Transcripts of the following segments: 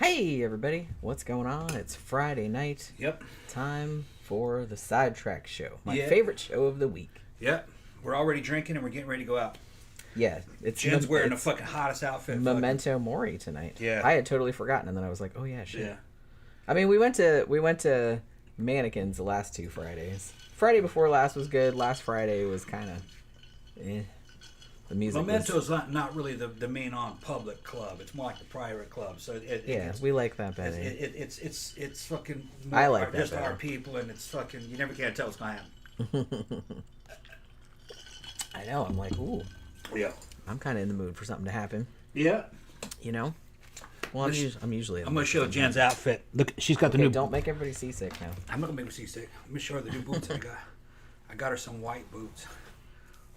Hey everybody, what's going on? It's Friday night. Yep. Time for the Sidetracks show. My Yeah. favorite show of the week. Yep. We're already drinking and we're getting ready to go out. Yeah, it's Jen's wearing the fucking hottest outfit. Memento Mori tonight. Yeah. I had totally forgotten, and then I was like, oh yeah, shit. Yeah. I mean, we went to Mannequins the last 2 Fridays. Friday before last was good. Last Friday was kind of, The music. Memento's not really the main on public club. It's more like the private club. So we like that better. It's fucking. More I like that just better. our people, and it's fucking. You never can tell what's gonna happen. I know. I'm like, ooh. Yeah. I'm kind of in the mood for something to happen. Yeah. You know. Well, I'm usually. I'm gonna show Jen's outfit. Look, she's got the new. Don't make everybody seasick now. I'm not gonna make her seasick. I'm gonna show her the new boots I got. I got her some white boots.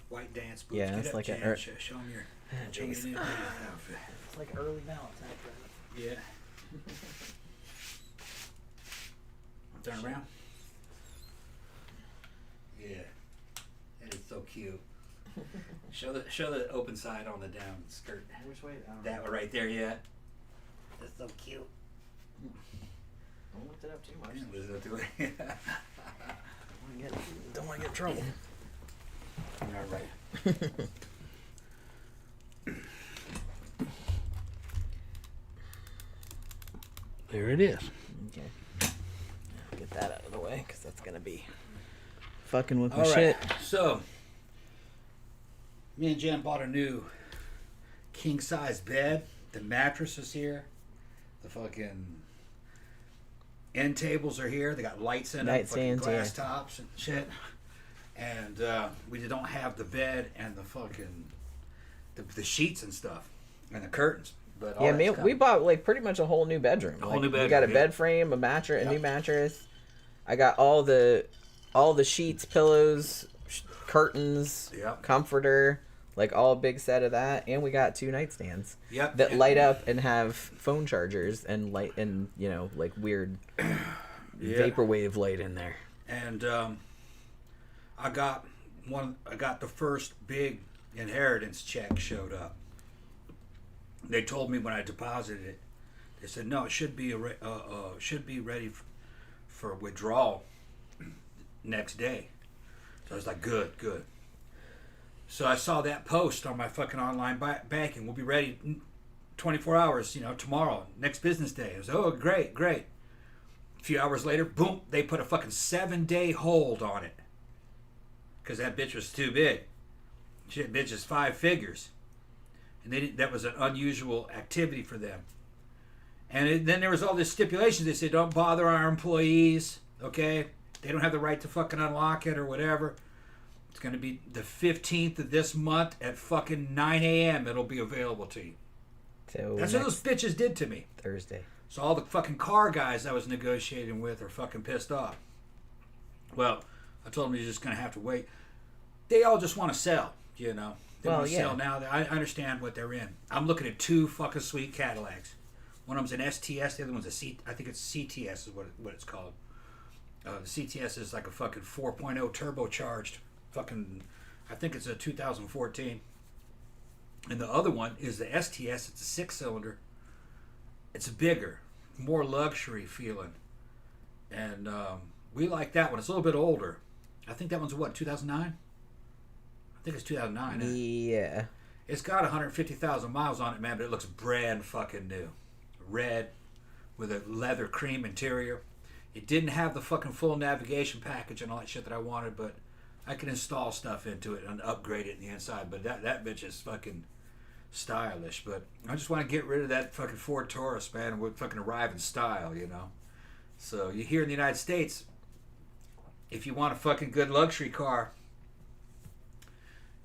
White dance boots. Yeah, it's like Jen. Show them your. It's outfit. like early Valentine's Day. Yeah. Turn around. Yeah. That is so cute. Show the open side on the down skirt. Which way? That one right there, yeah. That's so cute. Don't lift it up too much. Don't want to get in trouble. All right. There it is. Okay. I'll get that out of the way because that's gonna be fucking with my All right. shit. So, me and Jen bought a new king size bed. The mattress is here. The fucking end tables are here. They got lights in them, fucking Nightstands, glass yeah. tops and shit. And we don't have the bed and the fucking the sheets and stuff and the curtains. But all Yeah, that's we bought like pretty much a whole new bedroom. A whole Like, new We got a bedroom, bed frame, a mattress, a Yep. new mattress. I got all the sheets, pillows, curtains, Yep. comforter, like all big set of that, and we got 2 nightstands Yep. that light up and have phone chargers and light and like weird vaporwave light in there. And I got the first big inheritance check showed up. They told me when I deposited it, they said no, it should be ready for withdrawal next day. So I was like, good. So I saw that post on my fucking online banking. We'll be ready 24 hours, tomorrow, next business day. I was, oh, great. A few hours later, boom, they put a fucking 7-day hold on it. Because that bitch was too big. Shit, bitch is 5 figures. And that was an unusual activity for them. And then there was all this stipulations. They said, don't bother our employees, okay? They don't have the right to fucking unlock it or whatever. It's going to be the 15th of this month at fucking 9 a.m. It'll be available to you. So That's what those bitches did to me. Thursday. So all the fucking car guys I was negotiating with are fucking pissed off. Well, I told them you're just going to have to wait. They all just want to sell, They want to sell now. I understand what they're in. I'm looking at 2 fucking sweet Cadillacs. One of them's an STS, the other one's I think it's CTS is what it's called. The CTS is like a fucking 4.0 turbocharged fucking, I think it's a 2014. And the other one is the STS. It's a 6-cylinder. It's bigger, more luxury feeling. And we like that one. It's a little bit older. I think that one's what, 2009? I think it's 2009. Yeah. It's got 150,000 miles on it, man, but it looks brand fucking new. Red with a leather cream interior. It didn't have the fucking full navigation package and all that shit that I wanted, but I can install stuff into it and upgrade it in the inside. But that bitch is fucking stylish. But I just want to get rid of that fucking Ford Taurus, man, and would fucking arrive in style, So you here in the United States, if you want a fucking good luxury car,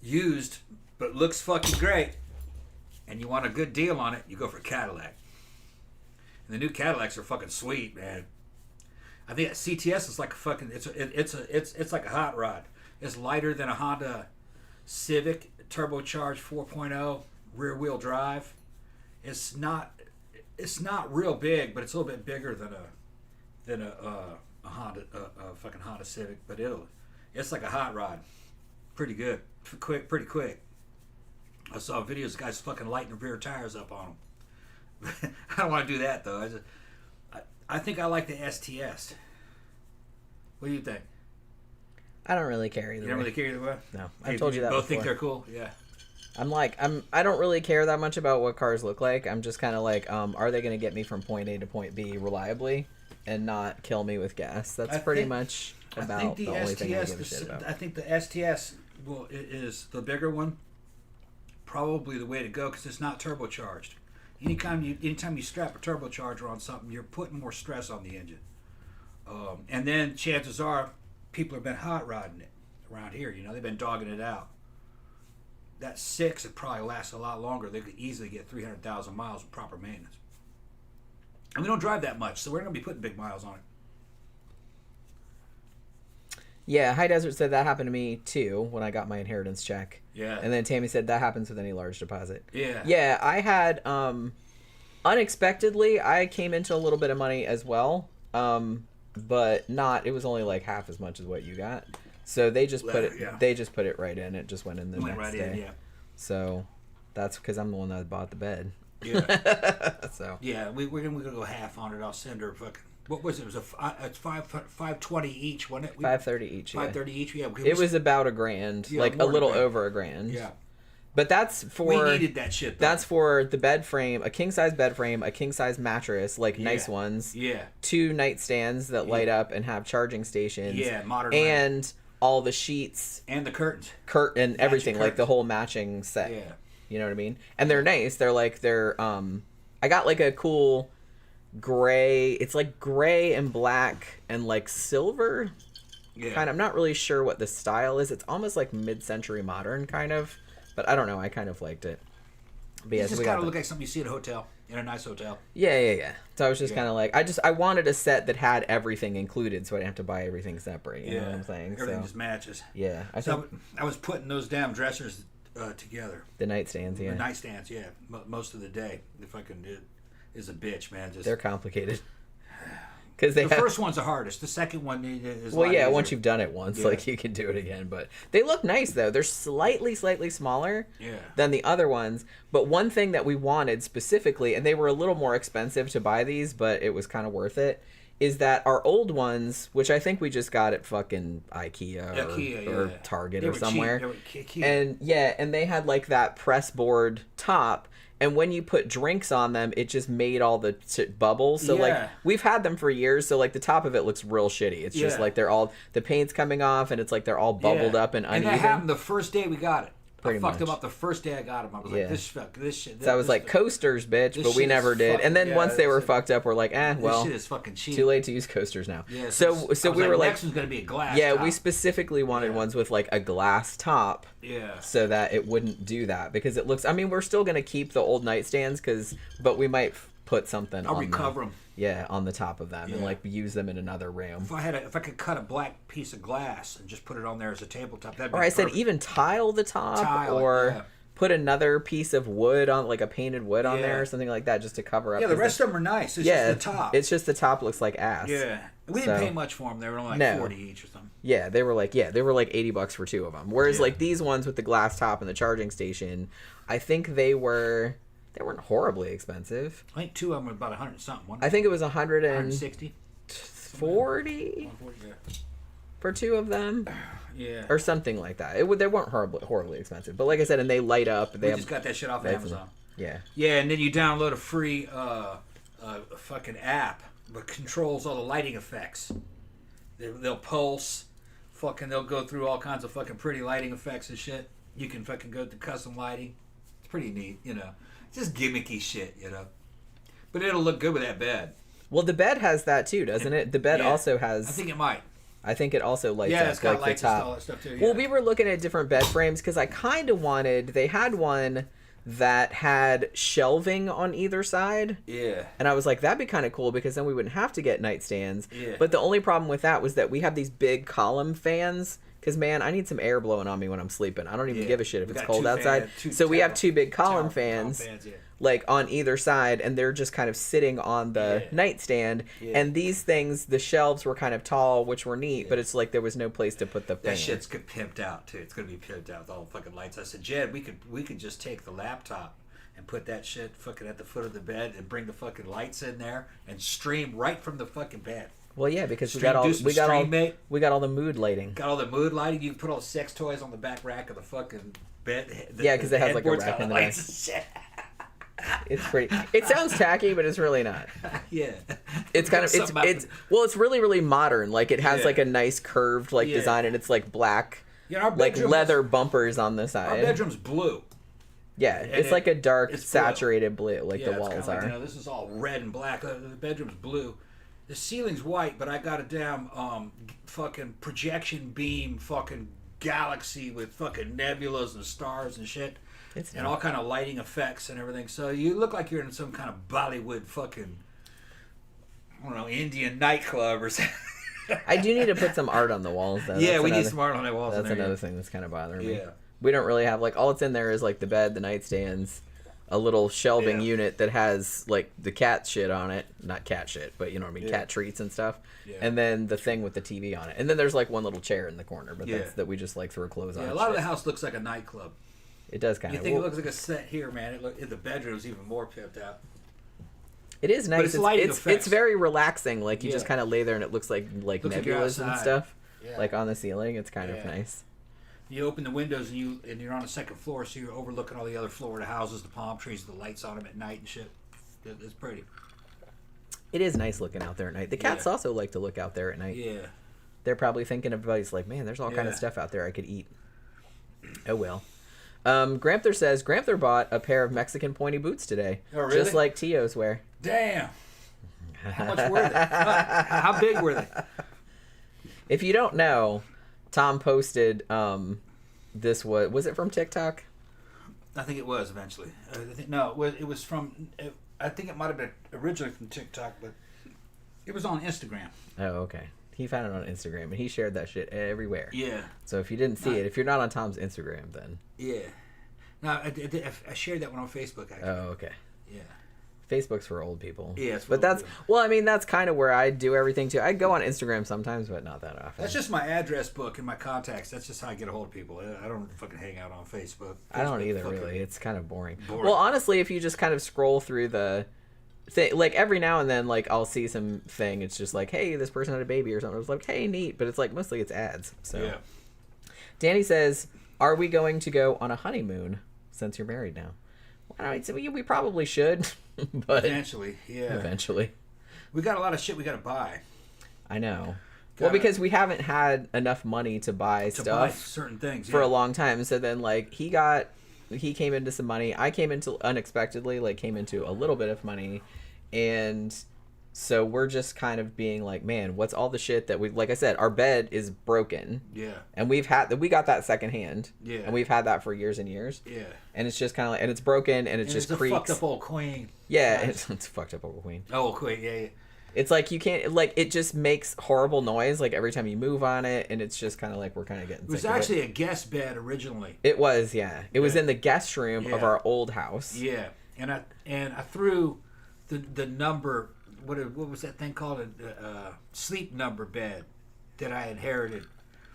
used but looks fucking great, and you want a good deal on it, you go for a Cadillac. And the new Cadillacs are fucking sweet, man. I think that CTS is like a fucking it's like a hot rod. It's lighter than a Honda Civic turbocharged 4.0 rear wheel drive. It's not real big, but it's a little bit bigger than a Honda fucking Honda Civic, but it's like a hot rod. Pretty good. Pretty quick. I saw videos of guys fucking lighting the rear tires up on them. I don't want to do that though. I think I like the STS. What do you think? I don't really care either. You don't really care either way? No, I told you that both before. think they're cool? Yeah. I don't really care that much about what cars look like. I'm just kind of like, are they going to get me from point A to point B reliably and not kill me with gas? That's pretty much about the only thing I give a shit about. I think the STS is the bigger one. Probably the way to go because it's not turbocharged. Anytime you strap a turbocharger on something, you're putting more stress on the engine. And then chances are, people have been hot rodding it around here. They've been dogging it out. That 6 would probably last a lot longer. They could easily get 300,000 miles with proper maintenance. And we don't drive that much, so we're going to be putting big miles on it. Yeah, High Desert said that happened to me too when I got my inheritance check. Yeah. And then Tammy said that happens with any large deposit. Yeah. Yeah, I had unexpectedly I came into a little bit of money as well. But it was only like half as much as what you got. So they just put it right in. It just went in the next day. Yeah. So that's because I'm the one that bought the bed. Yeah. So. Yeah, we're gonna go half on it. I'll send her fucking. What was it? It was it's $520 each, wasn't it? $530 each. $530 each. Yeah. It was about $1,000, like a little over $1,000. Yeah. But that's for we needed that shit. Though. That's for the bed frame, a king size bed frame, a king size mattress, like nice ones. Yeah. 2 nightstands that light up and have charging stations. Yeah, modern. And all the sheets and the curtains. And everything, like the whole matching set. Yeah. You know what I mean? And they're nice. They're I got like a cool gray. It's like gray and black and like silver. Yeah. Kind of. I'm not really sure what the style is. It's almost like mid-century modern kind of. But I don't know. I kind of liked it. But It just kind of looked like something you see at a hotel, in a nice hotel. Yeah. So I was just kind of like, I wanted a set that had everything included, so I didn't have to buy everything separate. You know what I'm saying? Everything just matches. Yeah. I was putting those damn dressers together. The nightstands, yeah. The nightstands, yeah. Most of the day, if I can do it, is a bitch, man. They're complicated. The first one's the hardest. The second one is once you've done it once, like you can do it again. But they look nice though. They're slightly smaller than the other ones. But one thing that we wanted specifically, and they were a little more expensive to buy these, but it was kind of worth it, is that our old ones, which I think we just got at fucking IKEA or Target or somewhere, and they had like that press board top. And when you put drinks on them, it just made all the bubbles. So, like, we've had them for years. So, like, the top of it looks real shitty. It's just, like, the paint's coming off, and it's, like, they're all bubbled up and uneven. And that happened the first day we got it. Pretty I fucked much. them up the first day I got them. I was like, this shit. So I was like, coasters, bitch, but we never did. And then once they were fucked up, we're like, well, this shit is fucking cheap. Too late to use coasters now. Yeah, so we were like, next one's gonna be a glass. Yeah, top. we specifically wanted ones with like a glass top. Yeah. So that it wouldn't do that because it looks. I mean, we're still gonna keep the old nightstands but we might put something. I'll recover them. Yeah, on the top of them and like use them in another room. If I could cut a black piece of glass and just put it on there as a tabletop, that'd be perfect. Said even tile the top put another piece of wood on, like a painted wood on there or something like that, just to cover up. Yeah, the rest of them are nice. It's just the top. It's just the top looks like ass. Yeah, we didn't pay much for them. They were only like 40 each or something. Yeah, they were like $80 for 2 of them. Whereas like these ones with the glass top and the charging station, I think they weren't horribly expensive. I think 2 of them were about 100 something. I think it was 160, 40 for 2 of them. Yeah. Or something like that. They weren't horribly expensive. But like I said, and they light up. We just got that shit off Amazon. Yeah. Yeah, and then you download a free fucking app that controls all the lighting effects. They'll pulse. They'll go through all kinds of fucking pretty lighting effects and shit. You can fucking go to custom lighting. It's pretty neat, Just gimmicky shit, But it'll look good with that bed. Well, the bed has that too, doesn't it? The bed also has... I think it might. I think it also lights up. Yeah, it's got like lights the top. and all that stuff too. Well, we were looking at different bed frames because I kind of wanted... They had one that had shelving on either side. Yeah. And I was like, that'd be kind of cool because then we wouldn't have to get nightstands. Yeah. But the only problem with that was that we have these big column fans. Because, man, I need some air blowing on me when I'm sleeping. I don't even give a shit if it's cold outside. So we have 2 big column fans, like, on either side, and they're just kind of sitting on the nightstand. Yeah. And these things, the shelves were kind of tall, which were neat, but it's like there was no place to put the fan. That shit's pimped out, too. It's going to be pimped out with all the fucking lights. I said, Jed, we could just take the laptop and put that shit fucking at the foot of the bed and bring the fucking lights in there and stream right from the fucking bed. Well, yeah, because we got all the mood lighting. Got all the mood lighting. You can put all the sex toys on the back rack of the fucking bed. Yeah, because it has like a rack in the back. It's pretty. It sounds tacky, but it's really not. Yeah. It's kind of it's really really modern. Like it has like a nice curved design, and it's like black, like leather bumpers on the side. Our bedroom's blue. Yeah, it's like a dark saturated blue, like the walls are. Like, this is all red and black. The bedroom's blue. The ceiling's white, but I got a damn fucking projection beam fucking galaxy with fucking nebulas and stars and shit. And all kind of lighting effects and everything. So you look like you're in some kind of Bollywood fucking, I don't know, Indian nightclub or something. I do need to put some art on the walls, though. Yeah, we need some art on the walls. That's another thing that's kind of bothering me. We don't really have, all it's in there is, the bed, the nightstands, a little shelving unit that has, the cat shit on it. Not cat shit, but you know what I mean, cat treats and stuff. Yeah. And then the thing with the TV on it. And then there's, one little chair in the corner, but that's that we just, throw clothes on. Yeah, a lot of the house looks like a nightclub. It does kind of. You think it looks like a set here, man? In the bedroom's even more pimped out. It is nice. It's very relaxing. You just kind of lay there and it looks like nebulas and stuff, on the ceiling. It's kind of nice. You open the windows and you're on the second floor, so you're overlooking all the other Florida houses, the palm trees, the lights on them at night and shit. It's pretty. It is nice looking out there at night. The cats also like to look out there at night. Yeah. They're probably thinking everybody's like, man, there's all kind of stuff out there I could eat. Oh well. Gramthar says Gramthar bought a pair of Mexican pointy boots today. Oh, really? Just like Tio's wear. Damn. How much were they? How big were they? If you don't know, Tom posted this was it from TikTok? I think it was eventually. It was from. I think it might have been originally from TikTok, but it was on Instagram. Oh, okay. He found it on Instagram, and he shared that shit everywhere. Yeah. So if you didn't see it, if you're not on Tom's Instagram, then... Yeah. No, I shared that one on Facebook, actually. Oh, okay. Yeah. Facebook's for old people. Yeah, it's for But that's... People. Well, I mean, that's kind of where I do everything, too. I go on Instagram sometimes, but not that often. That's just my address book and my contacts. That's just how I get a hold of people. I don't fucking hang out on Facebook. I don't either, really. It's kind of boring. Well, honestly, if you just kind of scroll through the... every now and then I'll see some thing, it's just hey, this person had a baby or something. It's like, hey, neat, but it's mostly it's ads. So yeah. Danny says, are we going to go on a honeymoon since you're married now? Well, I mean, we probably should, but eventually we got a lot of shit we got to buy. I know. Well, because we haven't had enough money to buy certain things for a long time. So then he came into some money. I came into unexpectedly, came into a little bit of money. And so we're just kind of being man, what's all the shit that like I said, our bed is broken. Yeah. And we got that secondhand. Yeah. And we've had that for years and years. Yeah. And it's just kind of and it's broken and it's just creaks. It's a fucked up old queen. Yeah. It's a fucked up old queen. Oh, queen. Yeah. It's you can't it just makes horrible noise every time you move on it, and it's just kind of we're kind of getting. It was actually a guest bed originally. It was, yeah. It was in the guest room of our old house. Yeah, and I threw the number. What was that thing called? A sleep number bed that I inherited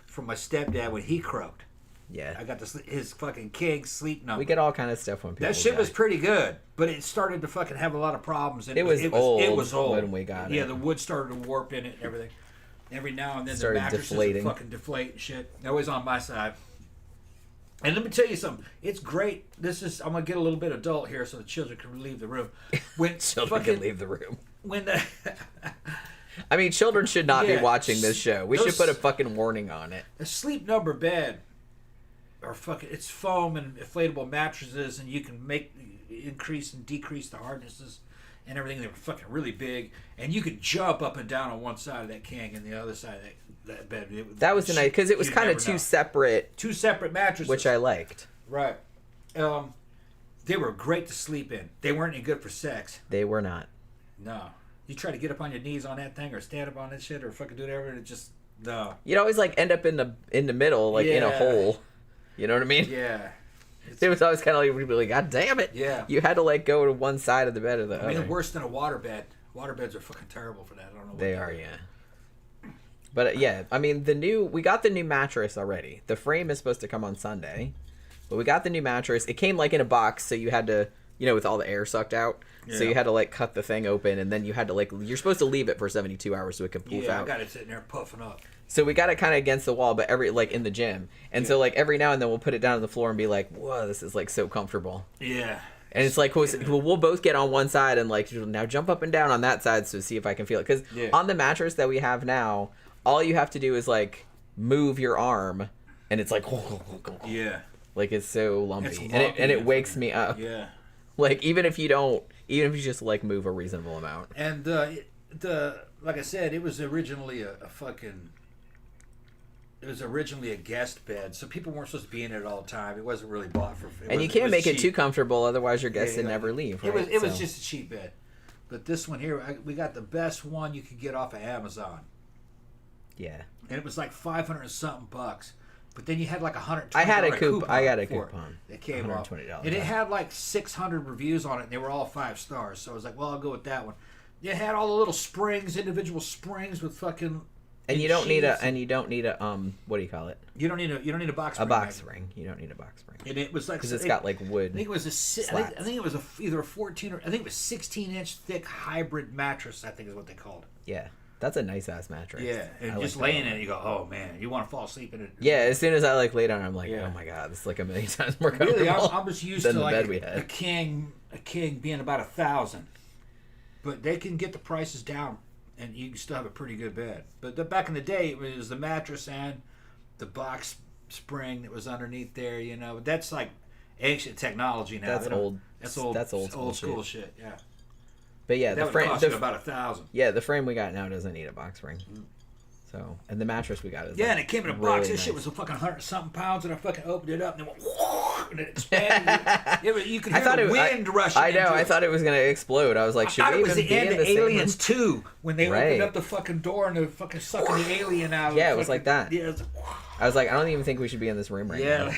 from my stepdad when he croaked. Yeah, I got his fucking king sleep number. We get all kind of stuff when people. That shit was pretty good, but it started to fucking have a lot of problems. And it was old. It was old when we got it. Yeah, the wood started to warp in it and everything. Every now and then the mattresses would fucking deflate and shit. Always on my side. And let me tell you something. It's great. I'm gonna get a little bit adult here so the children can leave the room. When children can leave the room. When I mean, children should not be watching this show. We should put a fucking warning on it. A sleep number bed. Or it's foam and inflatable mattresses, and you can increase and decrease the hardnesses and everything. They were fucking really big, and you could jump up and down on one side of that king and the other side of that bed. That was nice because it was kind of two separate mattresses, which I liked. Right. They were great to sleep in. They weren't any good for sex. They were not. No. You try to get up on your knees on that thing or stand up on that shit or fucking do whatever, and it just no. You'd always end up in the middle, in a hole. You know what I mean? Yeah. It was always kind of really, God damn it. Yeah. You had to go to one side of the bed or the other. I mean, worse than a waterbed. Waterbeds are fucking terrible for that. I don't know what they are, yeah. But yeah, I mean, we got the new mattress already. The frame is supposed to come on Sunday. But we got the new mattress. It came in a box, so you had to with all the air sucked out. Yeah. So you had to like cut the thing open, and then you had to like you're supposed to leave it for 72 hours so it can poof out. Yeah, I got it sitting there puffing up. So we got it kind of against the wall, but in the gym, and so like every now and then we'll put it down on the floor and be like, "Whoa, this is like so comfortable." Yeah. And it's like we'll both get on one side and like now jump up and down on that side to see if I can feel it. Because on the mattress that we have now, all you have to do is like move your arm, and it's like like it's so lumpy, and it wakes me up. Yeah. Like even if you just like move a reasonable amount. And like I said, it was originally It was originally a guest bed, so people weren't supposed to be in it all the time. It wasn't really bought for. And you can't make it too comfortable, otherwise your guests would never leave. Right? It was just a cheap bed, but this one here, we got the best one you could get off of Amazon. Yeah, and it was like $500 and something bucks. But then you had like $120. I got a coupon. It came off, $120. And it had like 600 reviews on it, and they were all 5 stars. So I was like, well, I'll go with that one. It had all the little springs, individual springs with fucking. And you don't need a what do you call it? You don't need a box spring. A box spring. You don't need a box spring. And it was like because it's got like wood. I think it was I think it was either a 14 or I think it was 16-inch thick hybrid mattress. I think is what they called it. Yeah, that's a nice ass mattress. Yeah, and just laying in it, you go, oh man, you want to fall asleep in it. Yeah, as soon as I like lay down, I'm like, oh my god, this is like a million times more comfortable. Really, I'm just used to like a king being about $1,000, but they can get the prices down. And you can still have a pretty good bed. But back in the day, it was the mattress and the box spring that was underneath there. That's like ancient technology now. That's old. That's old school shit. Yeah. But yeah, that would cost you about $1,000. Yeah, the frame we got now doesn't need a box spring. So, and the mattress we got is and it came in a box. This shit was a fucking 100-something pounds, and I fucking opened it up, and it went whoa, and it expanded. You could hear the wind rushing. I know. I thought it was gonna explode. I was like, should we even be in the same room? It was the end of Aliens 2 when they opened up the fucking door and they fucking sucking the alien out. Yeah, it was like that. Yeah, I was like, I don't even think we should be in this room right now.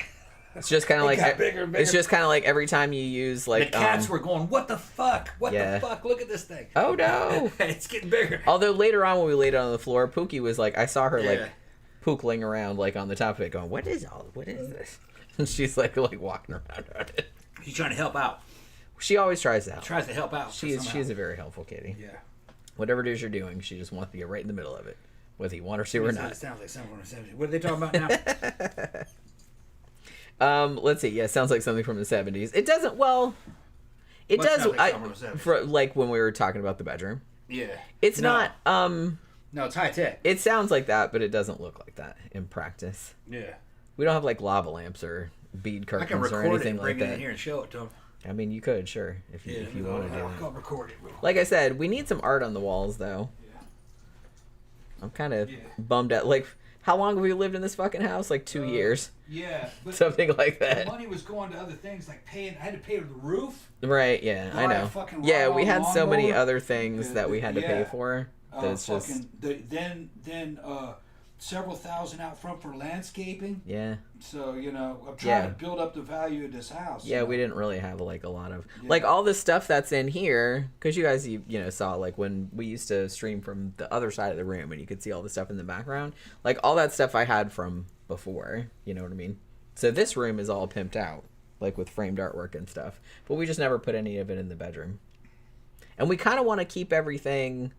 It's just kind of like bigger. It's just kind of like every time you use like the cats were going, what the fuck? What the fuck? Look at this thing. Oh no, it's getting bigger. Although later on when we laid it on the floor, Pookie was like, I saw her like pookling around like on the top of it, going, what is this? And she's like walking around on it. She's trying to help out. She always tries to help. Tries to help out. She is a very helpful kitty. Yeah. Whatever it is you're doing, she just wants to get right in the middle of it, whether you want her to or not. It sounds like something from the 70s. What are they talking about now? Let's see. Yeah, sounds like something from the 70s. It doesn't. Well, it does. For like when we were talking about the bedroom. Yeah. It's not. No, it's high tech. It sounds like that, but it doesn't look like that in practice. Yeah. We don't have like lava lamps or bead curtains or anything like that. I can bring it in here and show it to them. I mean, you could, sure, if you want to do it. I'll record it. Like I said, we need some art on the walls, though. Yeah. I'm kind of bummed out. Like, how long have we lived in this fucking house? Like 2 years. Yeah. But something like that. The money was going to other things, like paying. I had to pay the roof. Right, yeah, I know. Yeah, we had so many other things that we had to pay for. That it's just... Then several thousand out front for landscaping. Yeah. So, I'm trying to build up the value of this house. Yeah, we didn't really have like a lot of like all the stuff that's in here, because you guys saw like when we used to stream from the other side of the room and you could see all the stuff in the background. Like all that stuff I had from before, you know what I mean? So this room is all pimped out, like with framed artwork and stuff. But we just never put any of it in the bedroom. And we kind of want to keep everything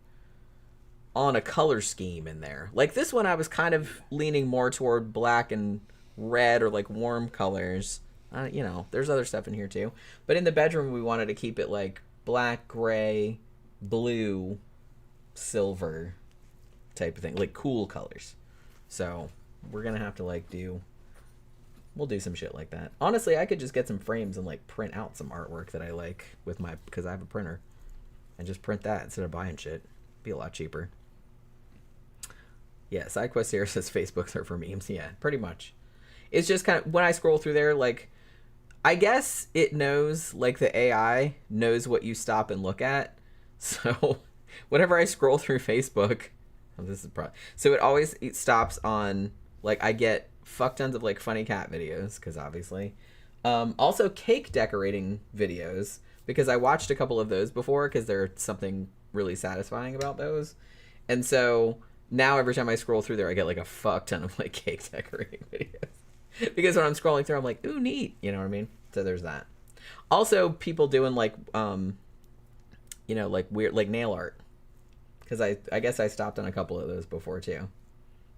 on a color scheme in there. Like this one I was kind of leaning more toward black and red or like warm colors. There's other stuff in here too. But in the bedroom we wanted to keep it like black, gray, blue, silver type of thing. Like cool colors. So we're going to have to we'll do some shit like that. Honestly, I could just get some frames and like print out some artwork that I like because I have a printer. And just print that instead of buying shit. Be a lot cheaper. Yeah, SideQuest here says Facebooks are for memes. Yeah, pretty much. It's just kind of, when I scroll through there, like, I guess it knows, like, the AI knows what you stop and look at. So, whenever I scroll through Facebook, it stops on, like, I get fuck tons of, like, funny cat videos, because obviously. Also, cake decorating videos, because I watched a couple of those before, because there's something really satisfying about those. And so now every time I scroll through there, I get like a fuck ton of like cake decorating videos. Because when I'm scrolling through, I'm like, ooh, neat. You know what I mean? So there's that. Also, people doing like, like weird, like nail art. Because I guess I stopped on a couple of those before too.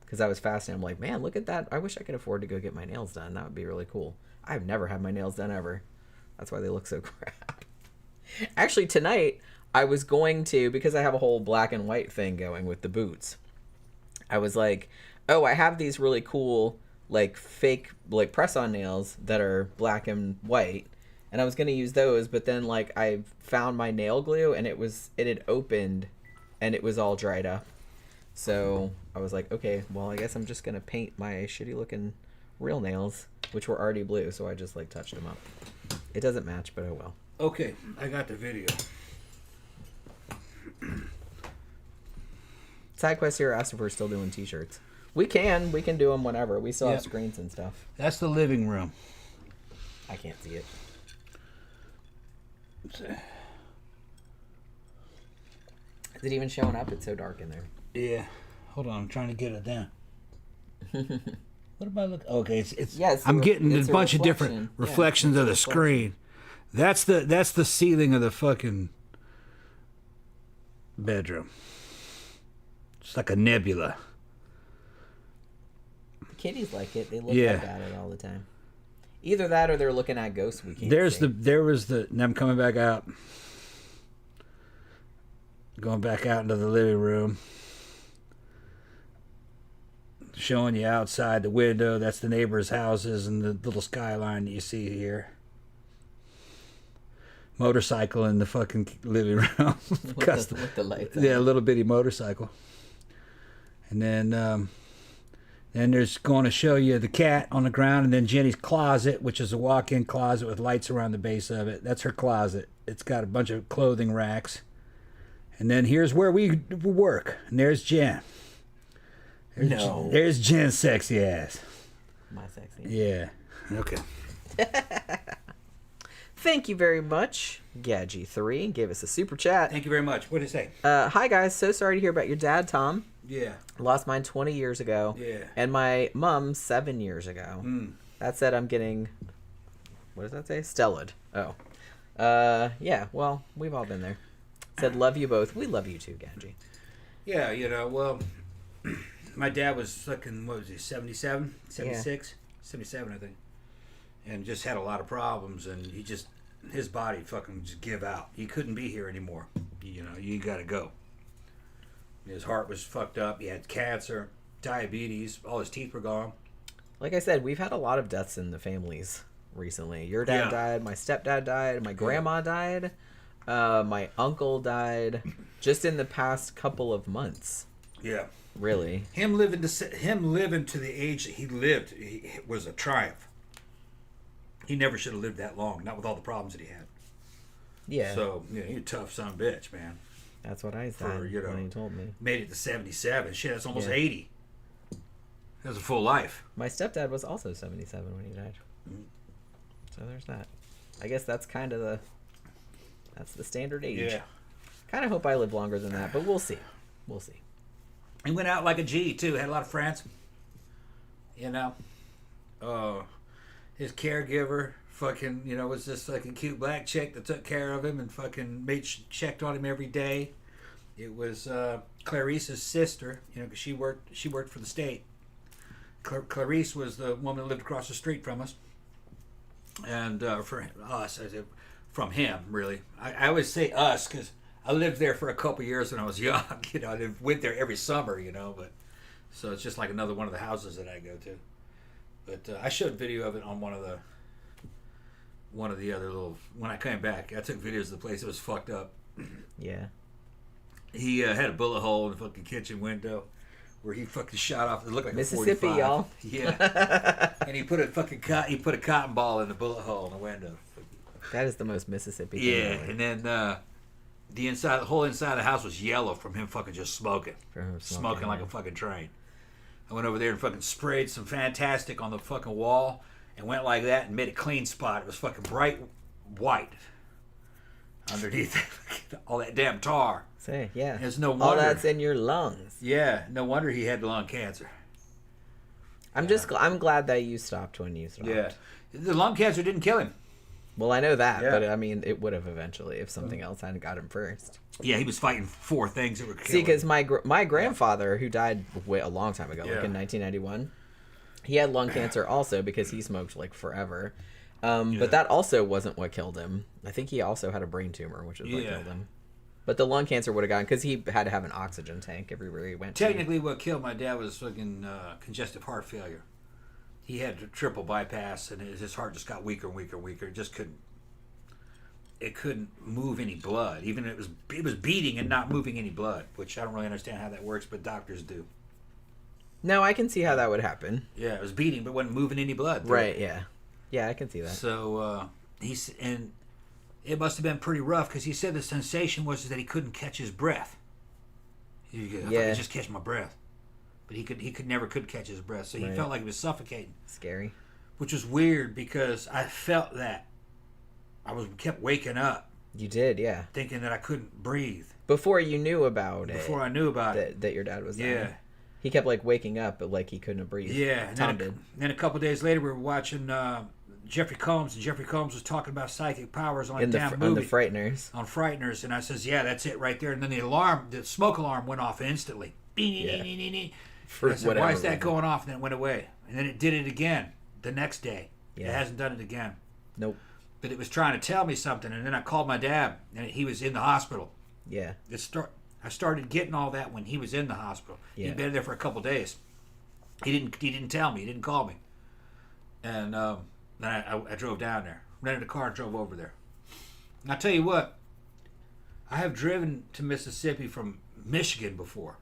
Because I was fascinated. I'm like, man, look at that. I wish I could afford to go get my nails done. That would be really cool. I've never had my nails done ever. That's why they look so crap. Actually, tonight, I was going to, because I have a whole black and white thing going with the boots. I was like, oh, I have these really cool, like, fake, like, press-on nails that are black and white. And I was going to use those, but then, like, I found my nail glue, and it had opened, and it was all dried up. So I was like, okay, well, I guess I'm just going to paint my shitty-looking real nails, which were already blue, so I just, like, touched them up. It doesn't match, but oh well. Okay, I got the video. SideQuest here asked if we're still doing t-shirts. We can do them whenever. We still have screens and stuff. That's the living room. I can't see it. Is it even showing up? It's so dark in there. Yeah. Hold on, I'm trying to get it down. What am I looking? Okay, it's I'm getting a bunch of different reflections of the screen. That's the ceiling of the fucking bedroom. It's like a nebula. The kitties like it. They look like at it all the time. Either that or they're looking at ghosts we can't see. And I'm coming back out. Going back out into the living room. Showing you outside the window. That's the neighbors' houses and the little skyline that you see here. Motorcycle in the fucking living room. with the lights on. Yeah, a little bitty motorcycle. And then there's going to show you the cat on the ground, and then Jenny's closet, which is a walk-in closet with lights around the base of it. That's her closet. It's got a bunch of clothing racks. And then here's where we work. And there's Jen. There's Jen's sexy ass. My sexy ass. Yeah. Okay. Thank you very much. Gadgy3 gave us a super chat. Thank you very much. What did it say? Hi, guys. So sorry to hear about your dad, Tom. Yeah. Lost mine 20 years ago. Yeah. And my mom 7 years ago. That said, I'm getting... What does that say? Stella'd. Oh. Yeah, well, we've all been there. Said, love you both. We love you too, Gadgy. Yeah, well... My dad was fucking, what was he, 77? 76? Yeah. 77, I think. And just had a lot of problems, and his body fucking just give out. He couldn't be here anymore. You gotta go. His heart was fucked up. He had cancer, diabetes, all his teeth were gone. Like I said, we've had a lot of deaths in the families recently. Your dad died, my stepdad died, my grandma died, my uncle died, just in the past couple of months. Yeah. Really? Him living to the age that he lived was a triumph. He never should have lived that long, not with all the problems that he had. Yeah. So, he's a tough son of a bitch, man. That's what I said when he told me. Made it to 77. Shit, that's almost 80. That's a full life. My stepdad was also 77 when he died. So there's that. I guess that's kind of that's the standard age. Yeah. Kind of hope I live longer than that, but we'll see. We'll see. He went out like a G, too. Had a lot of friends. His caregiver fucking, was this fucking cute black chick that took care of him and fucking checked on him every day. It was Clarice's sister, because she worked for the state. Clarice was the woman that lived across the street from us. And for us, I said, from him, really. I always say us, because I lived there for a couple years when I was young. I went there every summer, but so it's just like another one of the houses that I go to. But I showed video of it on one of the other little. When I came back, I took videos of the place. It was fucked up. Yeah. He had a bullet hole in the fucking kitchen window where he fucking shot off. It looked like Mississippi, a 45. y'all. Yeah. And he put a cotton ball in the bullet hole in the window. That is the most Mississippi thing. Yeah, and then the whole inside of the house was yellow from him fucking just smoking. Smoking like a fucking train. I went over there and fucking sprayed some Fantastic on the fucking wall and went like that and made a clean spot. It was fucking bright white underneath all that damn tar. Say, yeah. There's no wonder. All that's in your lungs. Yeah, no wonder he had lung cancer. I'm glad that you stopped when you stopped. Yeah. The lung cancer didn't kill him. Well, I know that, but I mean, it would have eventually if something else hadn't got him first. Yeah, he was fighting 4 things that were killing. See, because my grandfather, who died a long time ago, like in 1991, he had lung cancer also because he smoked like forever. But that also wasn't what killed him. I think he also had a brain tumor, which is what killed him. But the lung cancer would have gotten, because he had to have an oxygen tank everywhere he went. Technically, what killed my dad was fucking congestive heart failure. He had a triple bypass, and his heart just got weaker and weaker and weaker. It just couldn't. It couldn't move any blood. Even it was beating and not moving any blood, which I don't really understand how that works, but doctors do. No, I can see how that would happen. Yeah, it was beating, but wasn't moving any blood. Right. Yeah. Yeah, I can see that. So and it must have been pretty rough because he said the sensation was that he couldn't catch his breath. I could just catch my breath. But he never could catch his breath, so he felt like he was suffocating. Scary. Which was weird because I felt that. Kept waking up. You did, yeah. Thinking that I couldn't breathe. Before you knew about it. Before I knew about it. That your dad was dying. Yeah. He kept like waking up, but like he couldn't breathe. Yeah. And then a couple days later, we were watching Jeffrey Combs, and Jeffrey Combs was talking about psychic powers on movie. On the Frighteners. On Frighteners, and I says, yeah, that's it right there. And then the smoke alarm went off instantly. I said, why is that going off? And then it went away. And then it did it again the next day. Yeah. It hasn't done it again. Nope. But it was trying to tell me something, and then I called my dad, and he was in the hospital. Yeah. I started getting all that when he was in the hospital. Yeah. He'd been there for a couple of days. He didn't tell me. He didn't call me. And then I drove down there, rented a car, and drove over there. And I tell you what, I have driven to Mississippi from Michigan before.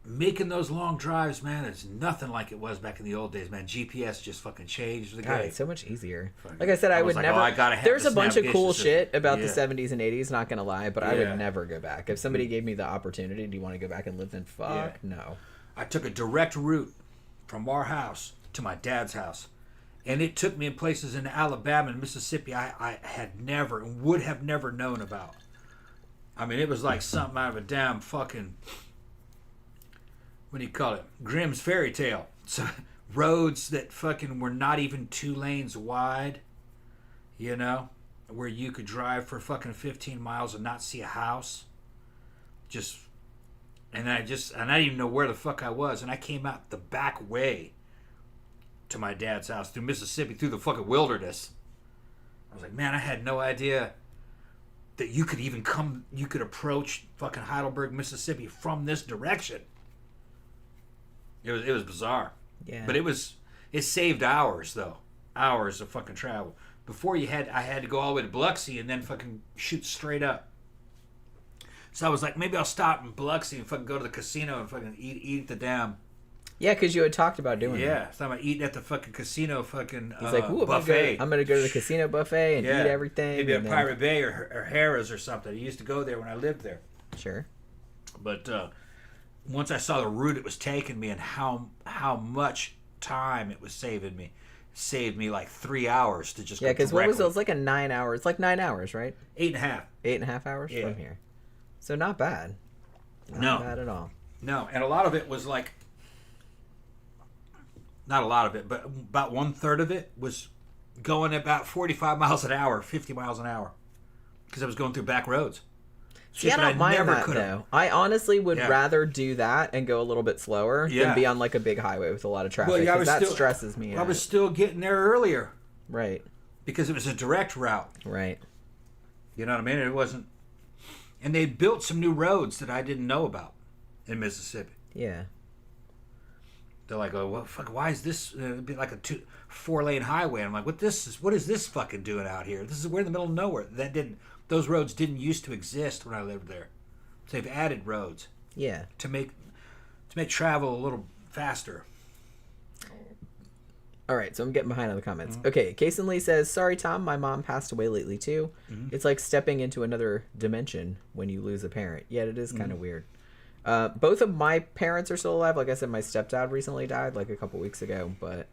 Making those long drives, man, it's nothing like it was back in the old days, man. GPS just fucking changed the game. It's so much easier. Like I said, I would never. There's a bunch of cool shit about the 70s and 80s, not gonna lie, but I would never go back. If somebody gave me the opportunity, do you want to go back and live in? No. I took a direct route from our house to my dad's house, and it took me in places in Alabama and Mississippi I had never and would have never known about. I mean, it was like something out of a damn fucking, what do you call it? Grimm's fairy tale. So, roads that fucking were not even 2 lanes wide, you know, where you could drive for fucking 15 miles and not see a house. And I didn't even know where the fuck I was. And I came out the back way to my dad's house through Mississippi, through the fucking wilderness. I was like, man, I had no idea that you could approach fucking Heidelberg, Mississippi from this direction. It was bizarre. Yeah. But it saved hours though. Hours of fucking travel. Before I had to go all the way to Biloxi and then fucking shoot straight up. So I was like, maybe I'll stop in Biloxi and fucking go to the casino and fucking eat at the damn. Yeah, because you had talked about doing that. Yeah, so I'm going to eat at the fucking casino fucking He's like, ooh, buffet. I'm going to go to the casino buffet and eat everything. Maybe at Pirate Bay or Harrah's or something. I used to go there when I lived there. Sure. But once I saw the route it was taking me and how much time it was saving me, saved me like 3 hours to just go because what was it? It was like a 9 hour. It's like 9 hours, right? 8.5. 8.5 hours from here. So not bad. Not bad at all. No, and a lot of it was like, not a lot of it, but about 1/3 of it was going about 45 miles an hour, 50 miles an hour, because I was going through back roads. See, I don't mind that, though. I honestly would rather do that and go a little bit slower than be on like a big highway with a lot of traffic, because that stresses me out. I was still getting there earlier. Right. Because it was a direct route. Right. You know what I mean? It wasn't... And they built some new roads that I didn't know about in Mississippi. Yeah. They're like, oh, well, fuck, why is this be like a 4-lane highway? I'm like, what is this fucking doing out here? We're in the middle of nowhere. Those roads didn't used to exist when I lived there. So they've added roads. Yeah. To make travel a little faster. All right, so I'm getting behind on the comments. Mm-hmm. Okay, Kason Lee says, sorry, Tom, my mom passed away lately, too. Mm-hmm. It's like stepping into another dimension when you lose a parent. Yeah, it is kind of weird. Both of my parents are still alive. Like I said, my stepdad recently died like a couple weeks ago, but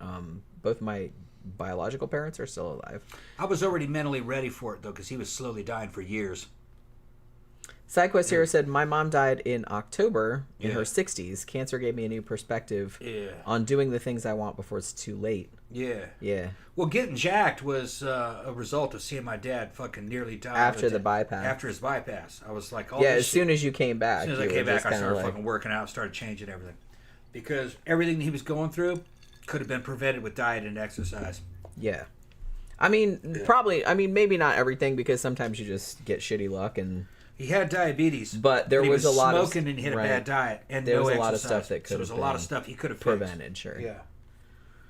both my biological parents are still alive. I was already mentally ready for it, though, because he was slowly dying for years. SideQuest Hero said, my mom died in October in her 60s. Cancer gave me a new perspective on doing the things I want before it's too late. Yeah. Yeah. Well, getting jacked was a result of seeing my dad fucking nearly die. After the bypass. After his bypass. I was like, as soon as you came back. As soon as I came back, I started fucking working out, started changing everything. Because everything he was going through could have been prevented with diet and exercise. Yeah. I mean, maybe not everything, because sometimes you just get shitty luck and... He had diabetes, but there was a lot of smoking and he had a bad diet, and there no was a exercise. lot of stuff that could there was a lot of stuff he could have prevented. Sure. Yeah.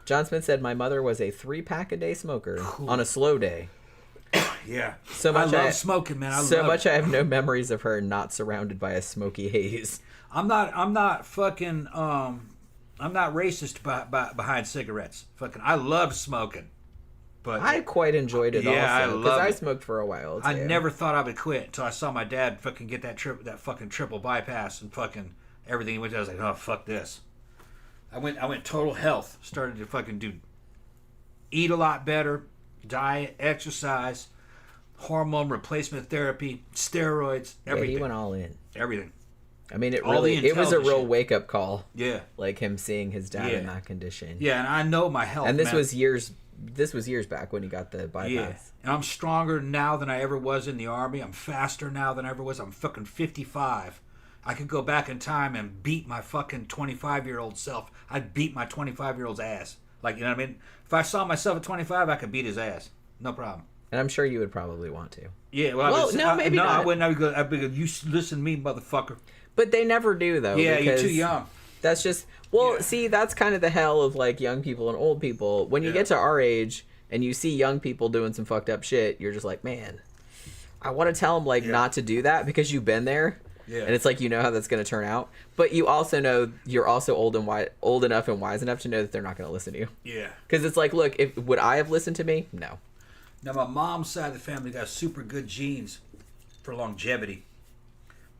John Smith said, "My mother was a 3-pack a day smoker on a slow day." Yeah. So much I love smoking, man. I have no memories of her not surrounded by a smoky haze. I'm not racist behind cigarettes. Fucking, I love smoking. But I quite enjoyed it also, because I smoked for a while too. I never thought I would quit until I saw my dad fucking get that fucking triple bypass and fucking everything he went to. I was like, oh, fuck this. I went total health. Started to fucking eat a lot better, diet, exercise, hormone replacement therapy, steroids, everything. Yeah, he went all in. Everything. I mean, it was a real wake up call. Yeah. Like him seeing his dad in that condition. Yeah, and I know my health. And this was years back when he got the bypass. Yeah. And I'm stronger now than I ever was in the Army. I'm faster now than I ever was. I'm fucking 55. I could go back in time and beat my fucking 25-year-old self. I'd beat my 25-year-old's ass. Like, you know what I mean? If I saw myself at 25, I could beat his ass. No problem. And I'm sure you would probably want to. Yeah, maybe not. I wouldn't. I'd be you listen to me, motherfucker. But they never do, though. Yeah, you're too young. That's just... Well, see, that's kind of the hell of, like, young people and old people. When you get to our age and you see young people doing some fucked up shit, you're just like, man, I want to tell them, like, not to do that because you've been there. Yeah. And it's like, you know how that's going to turn out. But you also know you're also old enough and wise enough to know that they're not going to listen to you. Yeah. Because it's like, look, would I have listened to me? No. Now, my mom's side of the family got super good genes for longevity.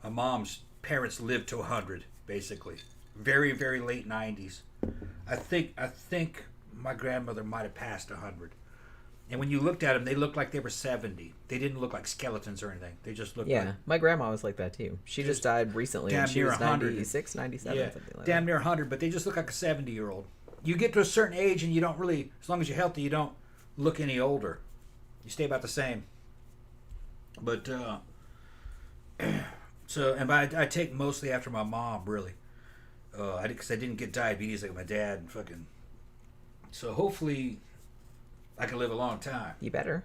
My mom's parents lived to 100, basically. Very, very late 90s. I think my grandmother might have passed 100. And when you looked at them, they looked like they were 70. They didn't look like skeletons or anything. They just looked like... my grandma was like that too. She just died recently and she was 96, 97, something like that. Damn near 100, but they just look like a 70-year-old. You get to a certain age and you don't really... As long as you're healthy, you don't look any older. You stay about the same. But, I take mostly after my mom, really. Because I didn't get diabetes like my dad and fucking... So hopefully I can live a long time. You better.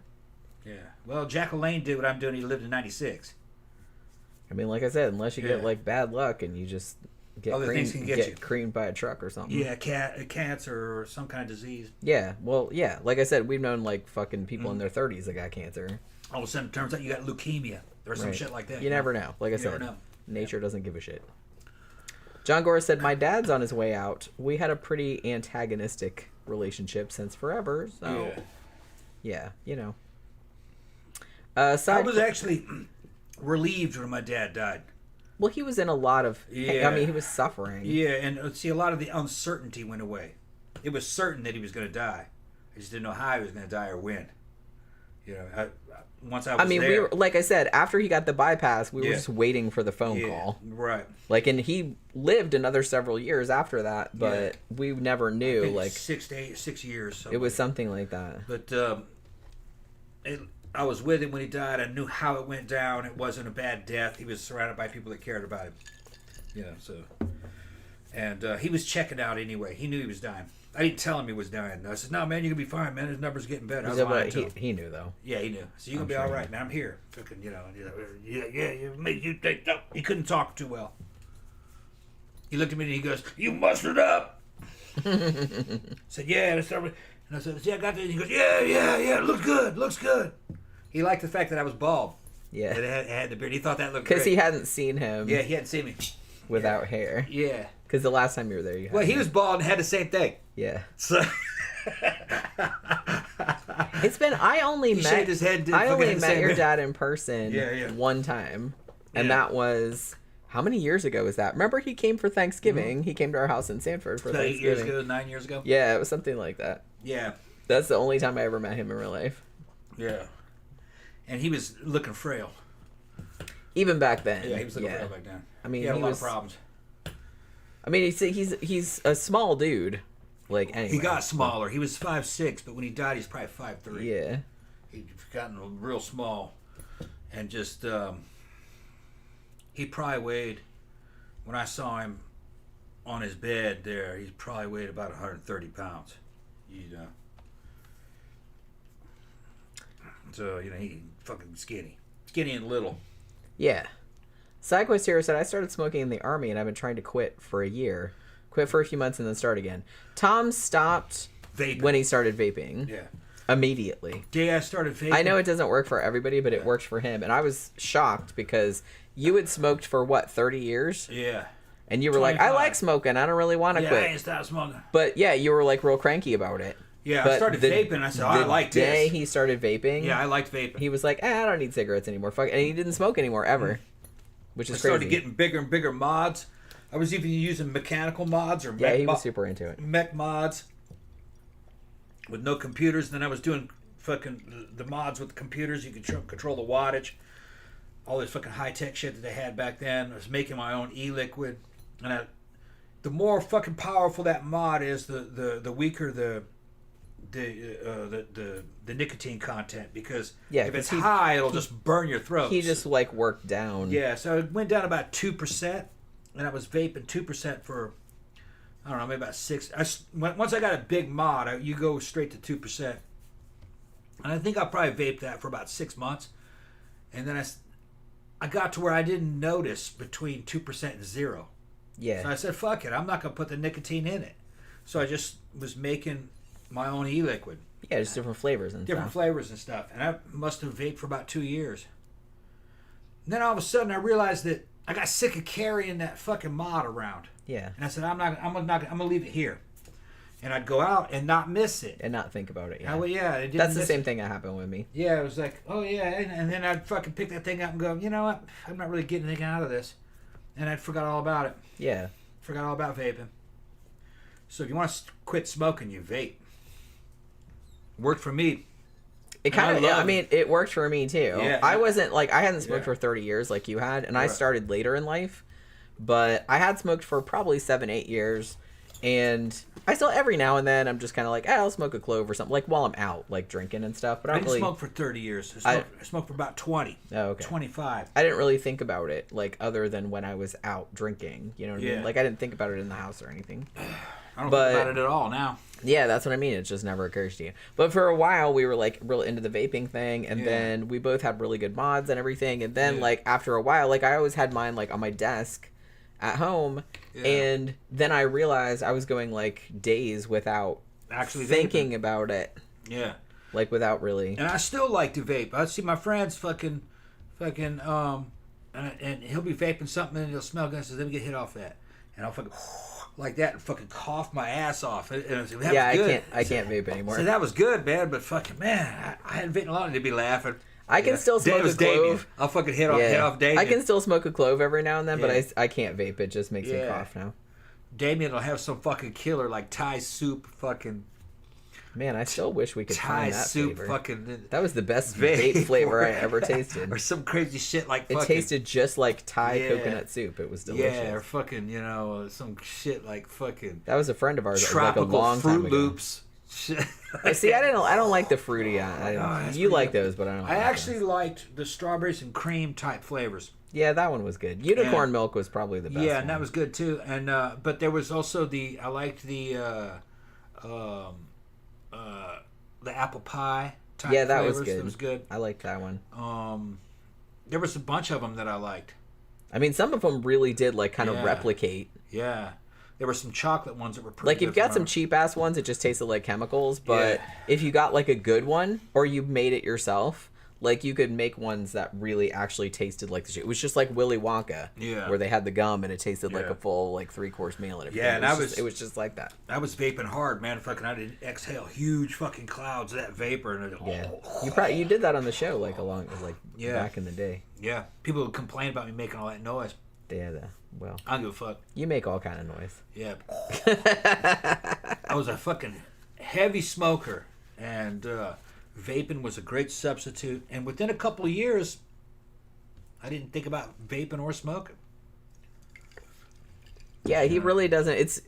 Yeah. Well, Jack LaLanne did what I'm doing. He lived to 96. I mean, like I said, unless you get like bad luck and you just get creamed by a truck or something. Yeah, cancer or some kind of disease. Yeah. Well, yeah. Like I said, we've known like fucking people in their 30s that got cancer. All of a sudden, it turns out you got leukemia or some shit like that. You never know. Like I said, nature doesn't give a shit. John Gore said, my dad's on his way out. We had a pretty antagonistic relationship since forever. So, yeah you know. I was actually relieved when my dad died. Well, he was in a lot of... I mean, he was suffering. Yeah, and see, a lot of the uncertainty went away. It was certain that he was going to die. I just didn't know how he was going to die or when. You know, once I was there... we were, like I said, after he got the bypass, we were just waiting for the phone call. Right. Like, and he lived another several years after that, but we never knew. Like 6 years. It was something like that. But I was with him when he died. I knew how it went down. It wasn't a bad death. He was surrounded by people that cared about him. You know, so... And he was checking out anyway. He knew he was dying. I didn't tell him he was dying. I said, no, man, you're going to be fine, man. His number's getting better. I was lying to him. He knew, though. Yeah, he knew. So you're going to be all right, man. I'm here. Fucking, you made you think... No. He couldn't talk too well. He looked at me and he goes, you mustered up. I said, yeah. And I said, yeah, I got this. He goes, yeah. Looks good. He liked the fact that I was bald. Yeah. That I had the beard. He thought that looked great. Because he hadn't seen him. Yeah, he hadn't seen me. Without hair. Yeah. Because the last time you were there, you had he was bald and had the same thing. Yeah. So... It's been... I only met your dad in person one time. And that was... How many years ago was that? Remember he came for Thanksgiving. Mm-hmm. He came to our house in Sanford for Thanksgiving. 8 years ago, 9 years ago? Yeah, it was something like that. Yeah. That's the only time I ever met him in real life. Yeah. And he was looking frail. Even back then. Yeah, he was looking for back then. I mean, he had a lot of problems. I mean, he's a small dude. Like, anyway. He got smaller. He was 5'6", but when he died, he's probably 5'3". Yeah. He'd gotten real small. And just, he probably weighed, when I saw him on his bed there, he probably weighed about 130 pounds. You know. So, you know, he fucking skinny. Skinny and little. Yeah. SideQuest Hero said, I started smoking in the army and I've been trying to quit for a year. Quit for a few months and then start again. Tom stopped vaping when he started vaping. Yeah. Immediately. Day I started vaping. I know it doesn't work for everybody, but it worked for him. And I was shocked because you had smoked for, 30 years? Yeah. And you were 25. Like, I like smoking. I don't really want to quit. Yeah, I ain't stopped smoking. But, yeah, you were, like, real cranky about it. Yeah, I started vaping. I said, I like this. The day he started vaping. Yeah, I liked vaping. He was like, I don't need cigarettes anymore. Fuck. And he didn't smoke anymore, ever. Which is crazy. I started getting bigger and bigger mods. I was even using mechanical mods or he was super into it. Mech mods with no computers. Then I was doing fucking the mods with the computers. You could control the wattage. All this fucking high-tech shit that they had back then. I was making my own e-liquid. And the more fucking powerful that mod is, the weaker the nicotine content, because if it's high, it'll just burn your throat. He just like worked down. Yeah, so it went down about 2%, and I was vaping 2% for, I don't know, maybe about 6. Once I got a big mod, you go straight to 2%, and I think I probably vaped that for about 6 months, and then I got to where I didn't notice between 2% and 0. Yeah. So I said, fuck it, I'm not gonna put the nicotine in it. So I just was making my own e-liquid. Yeah, just different flavors and different flavors and stuff. And I must have vaped for about 2 years. And then all of a sudden I realized that I got sick of carrying that fucking mod around. Yeah. And I said, I'm gonna leave it here. And I'd go out and not miss it. And not think about it. Yeah. That's the same thing that happened with me. Yeah, it was like, oh yeah, and then I'd fucking pick that thing up and go, you know what? I'm not really getting anything out of this. And I'd forgot all about it. Yeah. Forgot all about vaping. So if you want to quit smoking, you vape. Worked for me. It kind of, I mean, it worked for me too. Yeah. I wasn't like, I hadn't smoked for 30 years like you had, and I started later in life, but I had smoked for probably 7-8 years, and I still, every now and then, I'm just kind of like, I'll smoke a clove or something, like while I'm out, like drinking and stuff, but I didn't smoke for 30 years. I smoked for about 20. Oh, okay. 25. I didn't really think about it, like, other than when I was out drinking, you know what I mean? Like, I didn't think about it in the house or anything. I don't think about it at all now. Yeah, that's what I mean. It just never occurs to you. But for a while, we were like real into the vaping thing, and then we both had really good mods and everything. And then like after a while, like I always had mine like on my desk at home, and then I realized I was going like days without actually thinking about it. Yeah, like without really. And I still like to vape. I see my friends fucking, and he'll be vaping something and he'll smell good. And says, "Let me get hit off that," and I'll fucking. Like that and fucking cough my ass off. And I can't vape anymore. So that was good, man. But fucking man, I hadn't vaped a lot. They'd be laughing. I can still smoke a clove. Damian. I'll fucking hit off Damian. I can still smoke a clove every now and then, but I can't vape. It just makes me cough now. Damian will have some fucking killer like Thai soup fucking. Man, I still wish we could find that soup flavor. Fucking that was the best vape flavor I ever tasted. Or some crazy shit like it tasted just like Thai coconut soup. It was delicious. Yeah, or fucking, some shit like fucking. That was a friend of ours. Tropical like a long Fruit time ago. Loops. See, I don't like the fruity. You like those, but I don't. I actually liked the strawberries and cream type flavors. Yeah, that one was good. Unicorn milk was probably the best. Yeah, and that was good too. And but there was also I liked the apple pie type that flavors. was good. It was good. I liked that one. There was a bunch of them that I liked. I mean, some of them really did like kind of replicate. Yeah. There were some chocolate ones that were pretty like you've got some cheap ass ones that just tasted like chemicals, but if you got like a good one or you made it yourself, like you could make ones that really actually tasted like the shit. It was just like Willy Wonka, where they had the gum and it tasted like a full like 3-course meal and everything. Yeah, and it was just like that. I was vaping hard, man. Fucking, I did exhale huge fucking clouds of that vapor, and you did that on the show like back in the day. Yeah, people would complain about me making all that noise. Yeah, well, I don't give a fuck. You make all kind of noise. Yeah. I was a fucking heavy smoker, and vaping was a great substitute. And within a couple of years, I didn't think about vaping or smoking. Yeah, he really doesn't.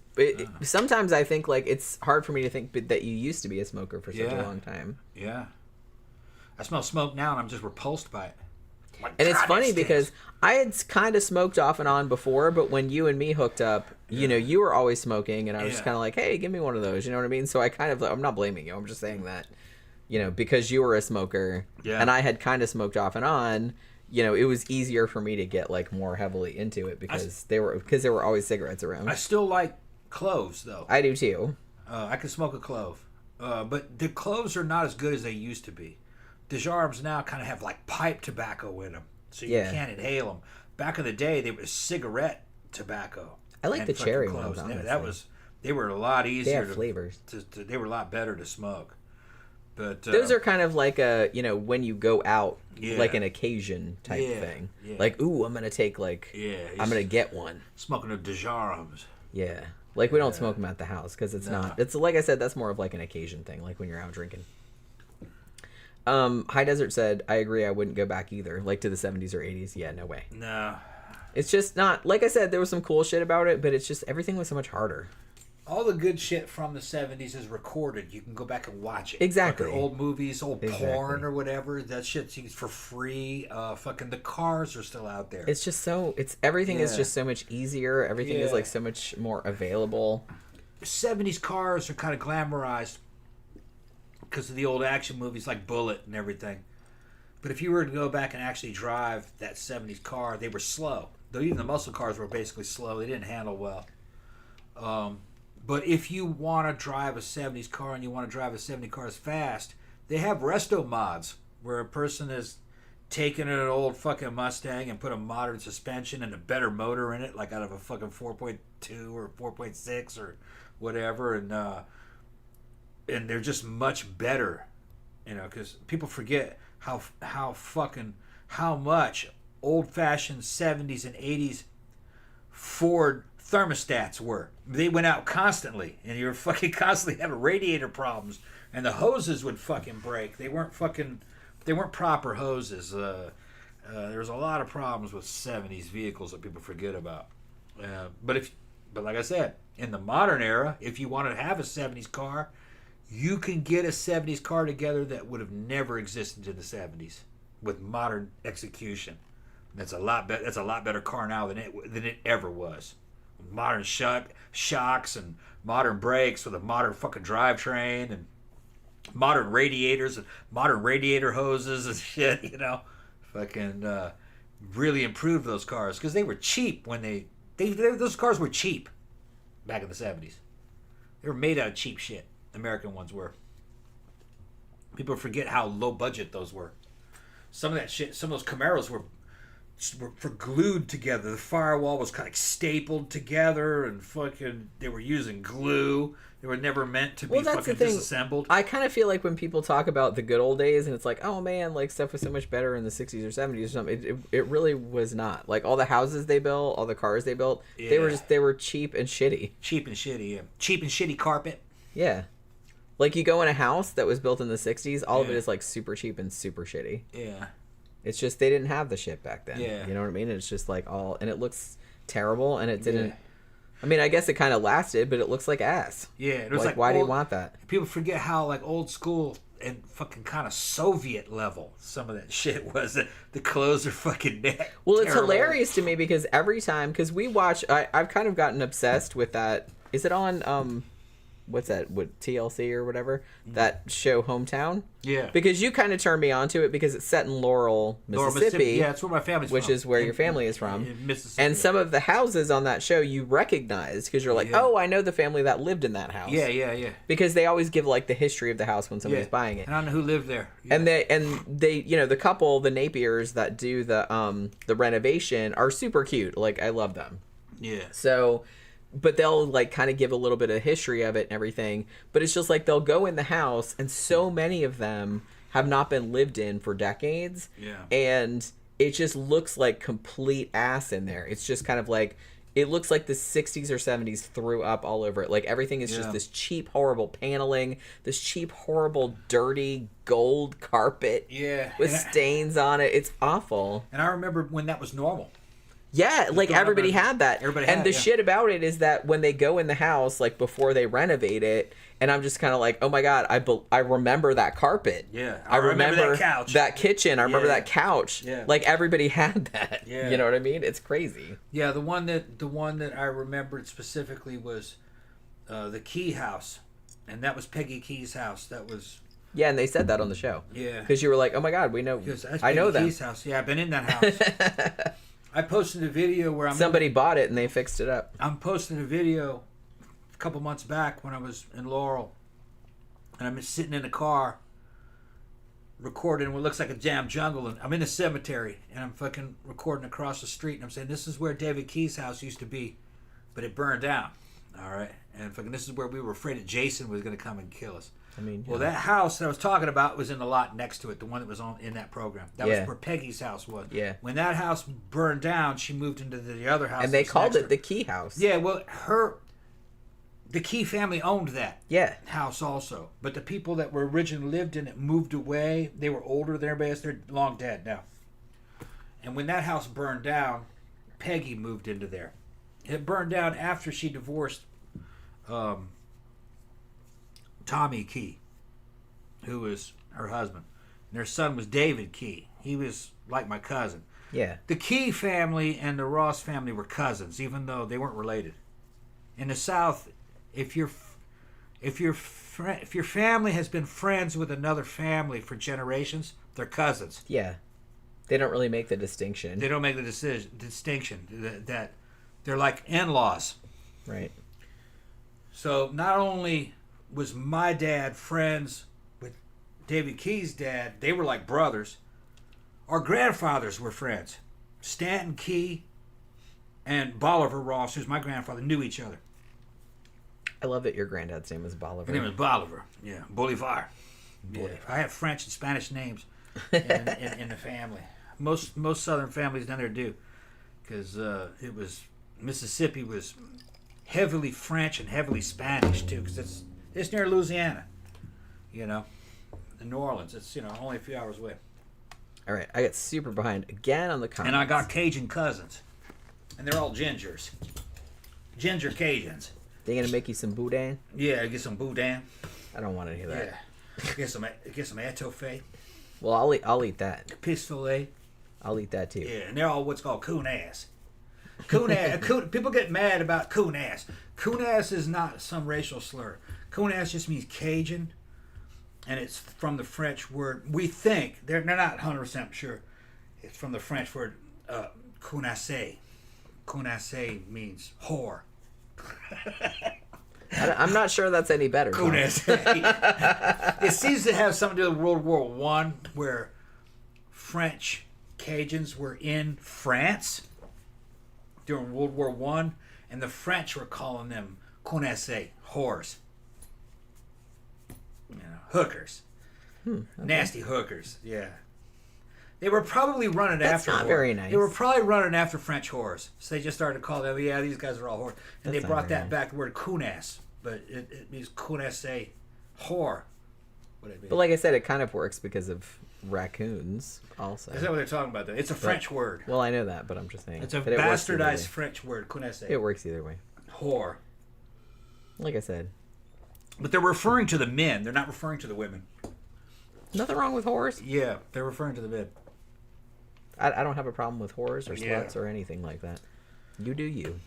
Sometimes I think like it's hard for me to think that you used to be a smoker for such a long time. Yeah. I smell smoke now and I'm just repulsed by it. And it's funny because I had kind of smoked off and on before, but when you and me hooked up, you know, you were always smoking, and I was just kind of like, hey, give me one of those. You know what I mean? So I'm not blaming you. I'm just saying that, you know, because you were a smoker and I had kind of smoked off and on, you know, it was easier for me to get like more heavily into it because there were always cigarettes around. I still like cloves though. I do too. I can smoke a clove, but the cloves are not as good as they used to be. Dejarms now kind of have like pipe tobacco in them, so you can't inhale them. Back in the day, they were cigarette tobacco. I like the cherry ones. They were a lot easier. They have flavors. They were a lot better to smoke. But those are kind of like a, you know, when you go out, like an occasion type thing. Yeah. Like, ooh, I'm gonna take I'm gonna get one. Smoking a Dejarms. Yeah, like we don't smoke them at the house because it's not. It's like I said, that's more of like an occasion thing, like when you're out drinking. High Desert said, I agree, I wouldn't go back either, like to the 70s or 80s. Yeah, no way. No. It's just not, like I said, there was some cool shit about it, but it's just, everything was so much harder. All the good shit from the 70s is recorded. You can go back and watch it. Exactly. Fucking old movies, old porn or whatever. That shit's for free. Fucking the cars are still out there. It's just so, everything is just so much easier. Everything is like so much more available. 70s cars are kind of glamorized because of the old action movies like Bullet and everything. But if you were to go back and actually drive that 70s car, they were slow. Though even the muscle cars were basically slow. They didn't handle well. But if you want to drive a 70s car and you want to drive a 70 cars fast, they have resto mods where a person has taken an old fucking Mustang and put a modern suspension and a better motor in it, like out of a fucking 4.2 or 4.6 or whatever, and they're just much better, you know, because people forget how much old-fashioned 70s and 80s Ford thermostats were. They went out constantly, and you were fucking constantly having radiator problems, and the hoses would fucking break. They weren't proper hoses. There was a lot of problems with 70s vehicles that people forget about. But like I said, in the modern era, if you wanted to have a 70s car, you can get a 70s car together that would have never existed in the 70s with modern execution. That's a lot better car now than it ever was. Modern shocks and modern brakes with a modern fucking drivetrain and modern radiators and modern radiator hoses and shit, you know. Fucking really improved those cars because they were cheap when those cars were cheap back in the 70s. They were made out of cheap shit. American ones were. People forget how low budget those were. Some of that shit, some of those Camaros were glued together. The firewall was kind of stapled together, and fucking they were using glue. They were never meant to be fucking disassembled. I kind of feel like when people talk about the good old days, and it's like, oh man, like stuff was so much better in the 60s or 70s or something. It really was not. Like all the houses they built, all the cars they built, they were cheap and shitty. Cheap and shitty, yeah. Cheap and shitty carpet. Yeah. Like you go in a house that was built in the 60s, all of it is like super cheap and super shitty. Yeah. It's just they didn't have the shit back then. Yeah. You know what I mean? It's just like and it looks terrible, and it didn't. Yeah. I mean, I guess it kind of lasted, but it looks like ass. Yeah. It was like why do you want that? People forget how like old school and fucking kind of Soviet level some of that shit was. The clothes are fucking Well, it's hilarious to me because every time, because we watch, I've kind of gotten obsessed with that. Is it on what's that? What, TLC or whatever? That show Hometown? Yeah. Because you kind of turned me on to it because it's set in Laurel, Mississippi. Yeah, it's where my family's from. Which is where your family is from. Mississippi. And some of the houses on that show you recognize because you're like, oh, I know the family that lived in that house. Yeah. Because they always give like the history of the house when somebody's buying it. And I don't know who lived there. Yeah. And they you know, the couple, the Napiers that do the renovation are super cute. Like I love them. Yeah. So but they'll like kind of give a little bit of history of it and everything, but it's just like they'll go in the house and so many of them have not been lived in for decades. Yeah. And it just looks like complete ass in there. It's just kind of like it looks like the 60s or 70s threw up all over it. Like, everything is just this cheap, horrible paneling, this cheap, horrible, dirty gold carpet with stains on it. It's awful. And I remember when that was normal. Yeah, like, everybody had that. Everybody had and the shit about it is that when they go in the house, like, before they renovate it, and I'm just kind of like, oh my God, I remember that carpet. Yeah. I remember that couch. That kitchen. I remember that couch. Yeah. Like, everybody had that. Yeah. You know what I mean? It's crazy. Yeah, the one that I remembered specifically was the Key house. And that was Peggy Key's house. That was... Yeah, and they said that on the show. Yeah. Because you were like, oh my God, we know. I know that. Key's house. Yeah, I've been in that house. I posted a video where somebody bought it and they fixed it up. I'm posting a video a couple months back when I was in Laurel, and I'm sitting in a car recording what looks like a damn jungle, and I'm in a cemetery, and I'm fucking recording across the street, and I'm saying this is where David Key's house used to be, but it burned down. All right, and fucking this is where we were afraid that Jason was going to come and kill us. I mean, well, that house that I was talking about was in the lot next to it, the one that was in that program. That was where Peggy's house was. Yeah. When that house burned down, she moved into the other house. And they called it the Key house. Yeah, well, the Key family owned that house also. But the people that were originally lived in it moved away. They were older than everybody else. They're long dead now. And when that house burned down, Peggy moved into there. It burned down after she divorced Tommy Key, who was her husband. And their son was David Key. He was like my cousin. Yeah. The Key family and the Ross family were cousins, even though they weren't related. In the South, if your family has been friends with another family for generations, they're cousins. Yeah. They don't really make the distinction. They don't make the distinction that they're like in-laws. Right. So not only was my dad friends with David Key's dad, they were like brothers. Our grandfathers were friends. Stanton Key and Bolivar Ross, who's my grandfather, knew each other. I love that your granddad's name is Bolivar. His name is Bolivar. Yeah, Bolivar. Yeah. I have French and Spanish names in the family. Most Southern families down there do, because it was Mississippi was heavily French and heavily Spanish too, because it's near Louisiana, in New Orleans. It's only a few hours away. All right, I got super behind again on the comments. And I got Cajun cousins, and they're all gingers, ginger Cajuns. They gonna make you some boudin? Yeah, get some boudin. I don't want to hear that. Yeah, get some etouffee. Well, I'll eat that. Pistolet. I'll eat that too. Yeah, and they're all what's called coon ass. Coon ass. People get mad about coon ass. Coon ass is not some racial slur. Coon ass just means Cajun, and it's from the French word. We think they're not 100% sure. It's from the French word counasse. Counasse means whore. I'm not sure that's any better. Counasse. It seems to have something to do with World War One, where French Cajuns were in France during World War One, and the French were calling them connaisse, whores. Hookers. Okay. Nasty hookers, yeah. They were probably running after. That's not very nice. They were probably running after French whores. So they just started to call them, these guys are all whores. And they brought that back, the word counasse, but it means connaisse, whore. But like I said, it kind of works because of raccoons also. Is that what they're talking about, though? It's a French word. Well, I know that, but I'm just saying. It's a bastardized French word, connaisse. It works either way. Whore. Like I said. But they're referring to the men. They're not referring to the women. Nothing wrong with whores. Yeah, they're referring to the men. I don't have a problem with whores or sluts or anything like that. You do you.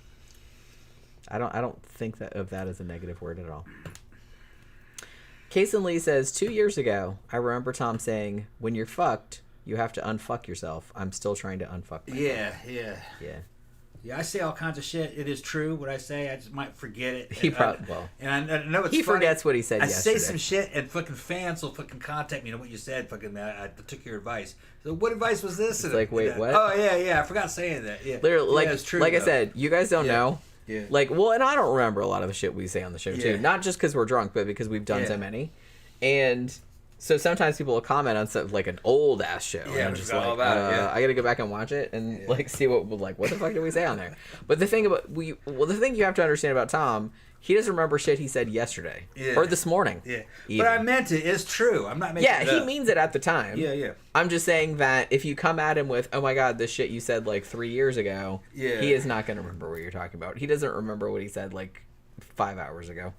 I don't think of that as a negative word at all. Kason Lee says, 2 years ago, I remember Tom saying, when you're fucked, you have to unfuck yourself. I'm still trying to unfuck myself. Yeah, I say all kinds of shit. It is true what I say. I just might forget it. He probably and I know it's he funny. Forgets what he said yesterday. I say some shit, and fucking fans will fucking contact me. What you said? Fucking, I took your advice. So what advice was this? It's like, wait, what? Oh yeah, I forgot saying that. Yeah, literally, it's true. Like I said, you guys don't know. Yeah. Like, well, and I don't remember a lot of the shit we say on the show too. Not just because we're drunk, but because we've done so many. And So sometimes people will comment on something like an old ass show. Yeah, and I'm just like, I got to go back and watch it and like see what the fuck did we say on there? But the thing the thing you have to understand about Tom, he doesn't remember shit he said yesterday or this morning. Yeah, but I meant it. It's true. I'm not making it he up. means it at the time. Yeah. I'm just saying that if you come at him with, oh my god, this shit you said like 3 years ago, he is not going to remember what you're talking about. He doesn't remember what he said like 5 hours ago.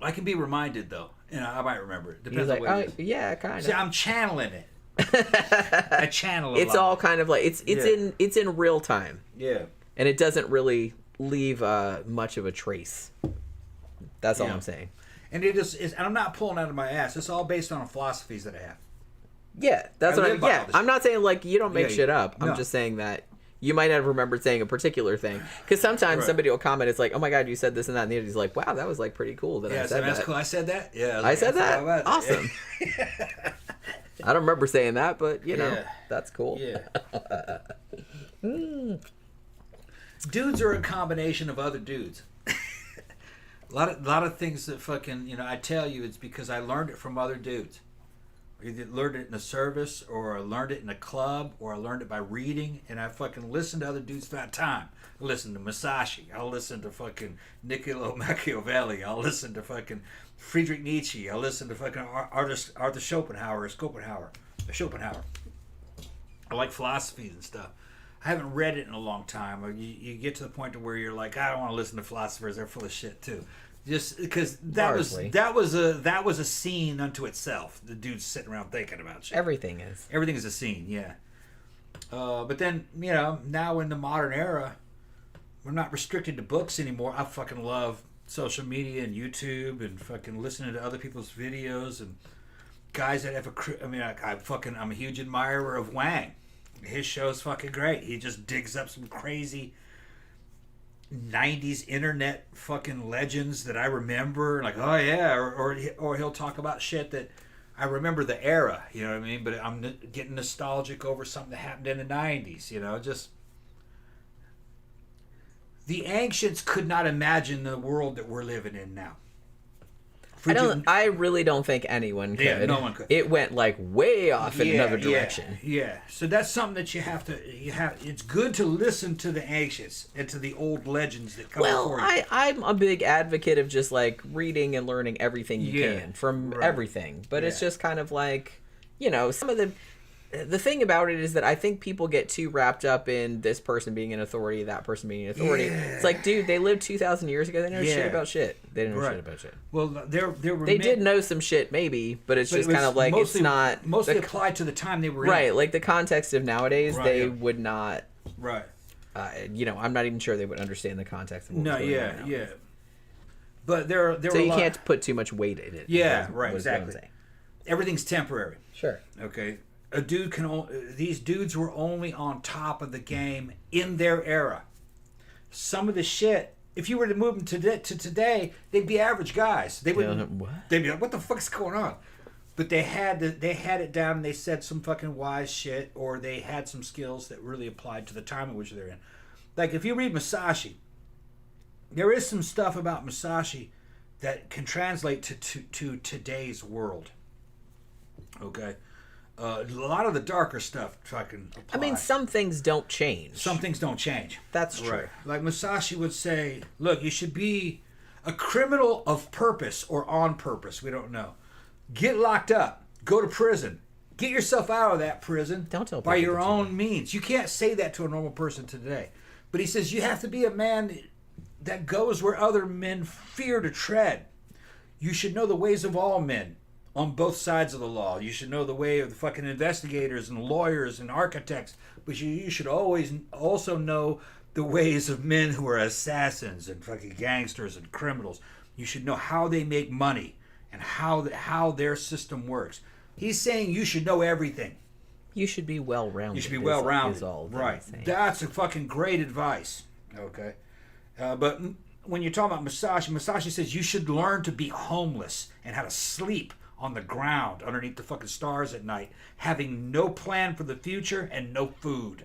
I can be reminded though, and I might remember it. Depends on what it is. Yeah, kind of. See, I'm channeling it. I channel it. It's all kind of like it's in real time. Yeah. And it doesn't really leave much of a trace. That's all I'm saying. And it is, and I'm not pulling out of my ass. It's all based on philosophies that I have. Yeah, that's what I mean. Yeah, I'm not saying like you don't make shit up. I'm just saying that you might not have remembered saying a particular thing. Because sometimes somebody will comment, it's like, oh my god, you said this and that. And the other he's like, wow, that was like pretty cool that I said that. That's cool. I said that? Yeah. I said that? Awesome. I don't remember saying that, but you know, that's cool. Yeah. Dudes are a combination of other dudes. A lot of things that fucking, I tell you, it's because I learned it from other dudes. I either learned it in a service, or I learned it in a club, or I learned it by reading, and I fucking listened to other dudes throughout time. I listened to Musashi. I'll listen to fucking Niccolo Machiavelli. I'll listen to fucking Friedrich Nietzsche. I'll listen to fucking Arthur Schopenhauer. I like philosophies and stuff. I haven't read it in a long time. You get to the point to where you're like, I don't want to listen to philosophers. They're full of shit too. Just because that was a scene unto itself. The dude's sitting around thinking about shit. Everything is a scene, yeah. But then now in the modern era, we're not restricted to books anymore. I fucking love social media and YouTube and fucking listening to other people's videos and guys that have I'm a huge admirer of Wang. His show's fucking great. He just digs up some crazy 90s internet fucking legends that I remember, like, oh yeah, or he'll talk about shit that I remember the era, you know what I mean? But I'm getting nostalgic over something that happened in the 90s, just the ancients could not imagine the world that we're living in now. I really don't think anyone could. Yeah, no one could. It went like way off in another direction. Yeah. So that's something that you have. It's good to listen to the ancients and to the old legends that come before you. I'm a big advocate of just like reading and learning everything you can from everything. But it's just kind of like, some of the thing about it is that I think people get too wrapped up in this person being an authority, that person being an authority. Yeah. It's like, dude, they lived 2,000 years ago. They didn't know shit about shit. They didn't know shit about shit. Well, they did know some shit, maybe, but it's just kind of like mostly, it's not mostly applied to the time they were in. Right, like the context of nowadays, they would not. Right. I'm not even sure they would understand the context of what was going on. Yeah. But there so you can't put too much weight in it. Yeah, right, exactly. Everything's temporary. Sure. Okay. These dudes were only on top of the game in their era. Some of the shit, if you were to move them to today, they'd be average guys. They would. They'd be like, "What the fuck's going on?" But they had it down. And they said some fucking wise shit, or they had some skills that really applied to the time in which they're in. Like if you read Musashi, there is some stuff about Musashi that can translate to today's world. Okay. A lot of the darker stuff fucking apply. I mean, some things don't change. Some things don't change. That's true. Right. Like Musashi would say, look, you should be a criminal of purpose or on purpose. We don't know. Get locked up. Go to prison. Get yourself out of that prison. Don't tell by your own means. You can't say that to a normal person today. But he says you have to be a man that goes where other men fear to tread. You should know the ways of all men. On both sides of the law. You should know the way of the fucking investigators and lawyers and architects, but you should always also know the ways of men who are assassins and fucking gangsters and criminals. You should know how they make money and how their system works. He's saying you should know everything. You should be well-rounded. You should be well-rounded. Right. That's a fucking great advice. Okay. But when you're talking about Musashi says you should learn to be homeless and how to sleep on the ground underneath the fucking stars at night, having no plan for the future and no food.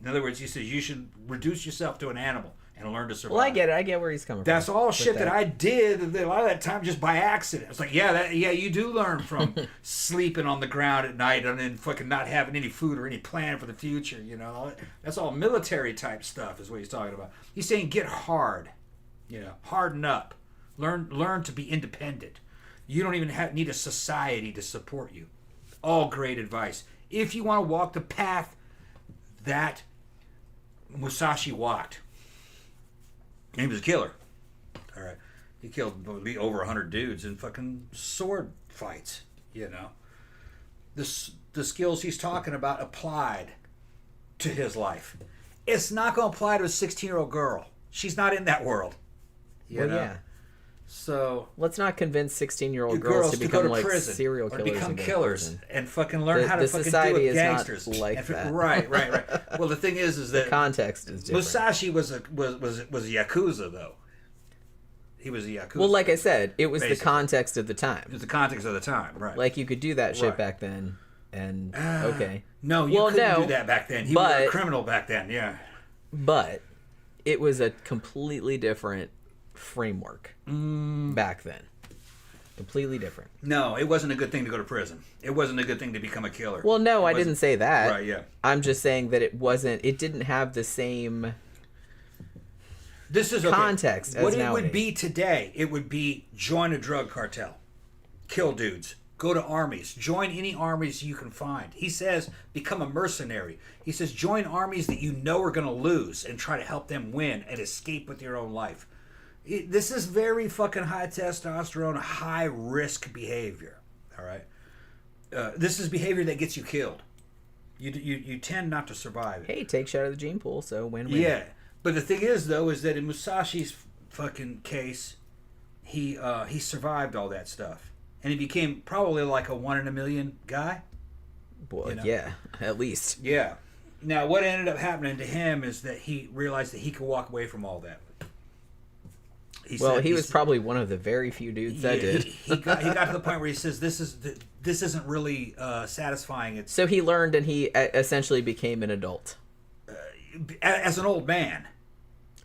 In other words, he says you should reduce yourself to an animal and learn to survive. Well, I get it. I get where he's coming That's from. all shit that I did a lot of that time just by accident. It's like, yeah, you do learn from sleeping on the ground at night and then fucking not having any food or any plan for the future, you know. That's all military type stuff is what he's talking about. He's saying get hard, you know, harden up. Learn to be independent. You don't even need a society to support you. All great advice. If you want to walk the path that Musashi walked. He was a killer. All right. He killed over 100 dudes in fucking sword fights, you know. The skills he's talking about applied to his life. It's not going to apply to a 16-year-old girl. She's not in that world. You know? Yeah. So let's not convince 16-year-old girls to become like serial killers, or become killers, and fucking learn how to fucking deal with gangsters. Like that. Right. Well, the thing is that the context is different. Musashi was a yakuza though. He was a yakuza. Well, like I said, it was basically the context of the time. It was the context of the time, right? Like you could do that shit back then, and okay. No, you couldn't do that back then. You were a criminal back then, yeah. But it was a completely different framework back then. Completely different. No, it wasn't a good thing to go to prison. It wasn't a good thing to become a killer. Well, no, I didn't say that. Right, yeah. I'm just saying that it didn't have the same context as what nowadays. It would be today, it would be join a drug cartel. Kill dudes. Go to armies. Join any armies you can find. He says become a mercenary. He says join armies that you know are going to lose and try to help them win and escape with your own life. This is very fucking high testosterone, high risk behavior. All right, this is behavior that gets you killed. You tend not to survive it. Hey, take shot of the gene pool, so win-win. Yeah, but the thing is though, is that in Musashi's fucking case, he survived all that stuff, and he became probably like a 1 in a million guy. Well, you know? Yeah, at least. Yeah. Now, what ended up happening to him is that he realized that he could walk away from all that. He was probably one of the very few dudes that did. He got to the point where he says, "This isn't really satisfying." So he learned, and he essentially became an adult as an old man.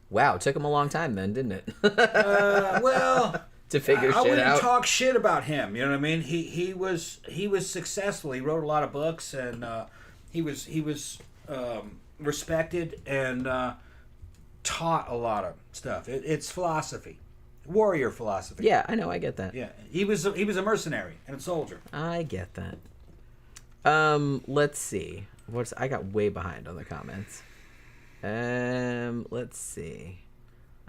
Wow, took him a long time then, didn't it? Well, to figure shit out. I wouldn't talk shit about him. You know what I mean? He was successful. He wrote a lot of books, and he was respected and taught a lot of stuff. It's philosophy, warrior philosophy. Yeah, I know. I get that. Yeah, he was a mercenary and a soldier. I get that. Let's see. I got way behind on the comments. Let's see.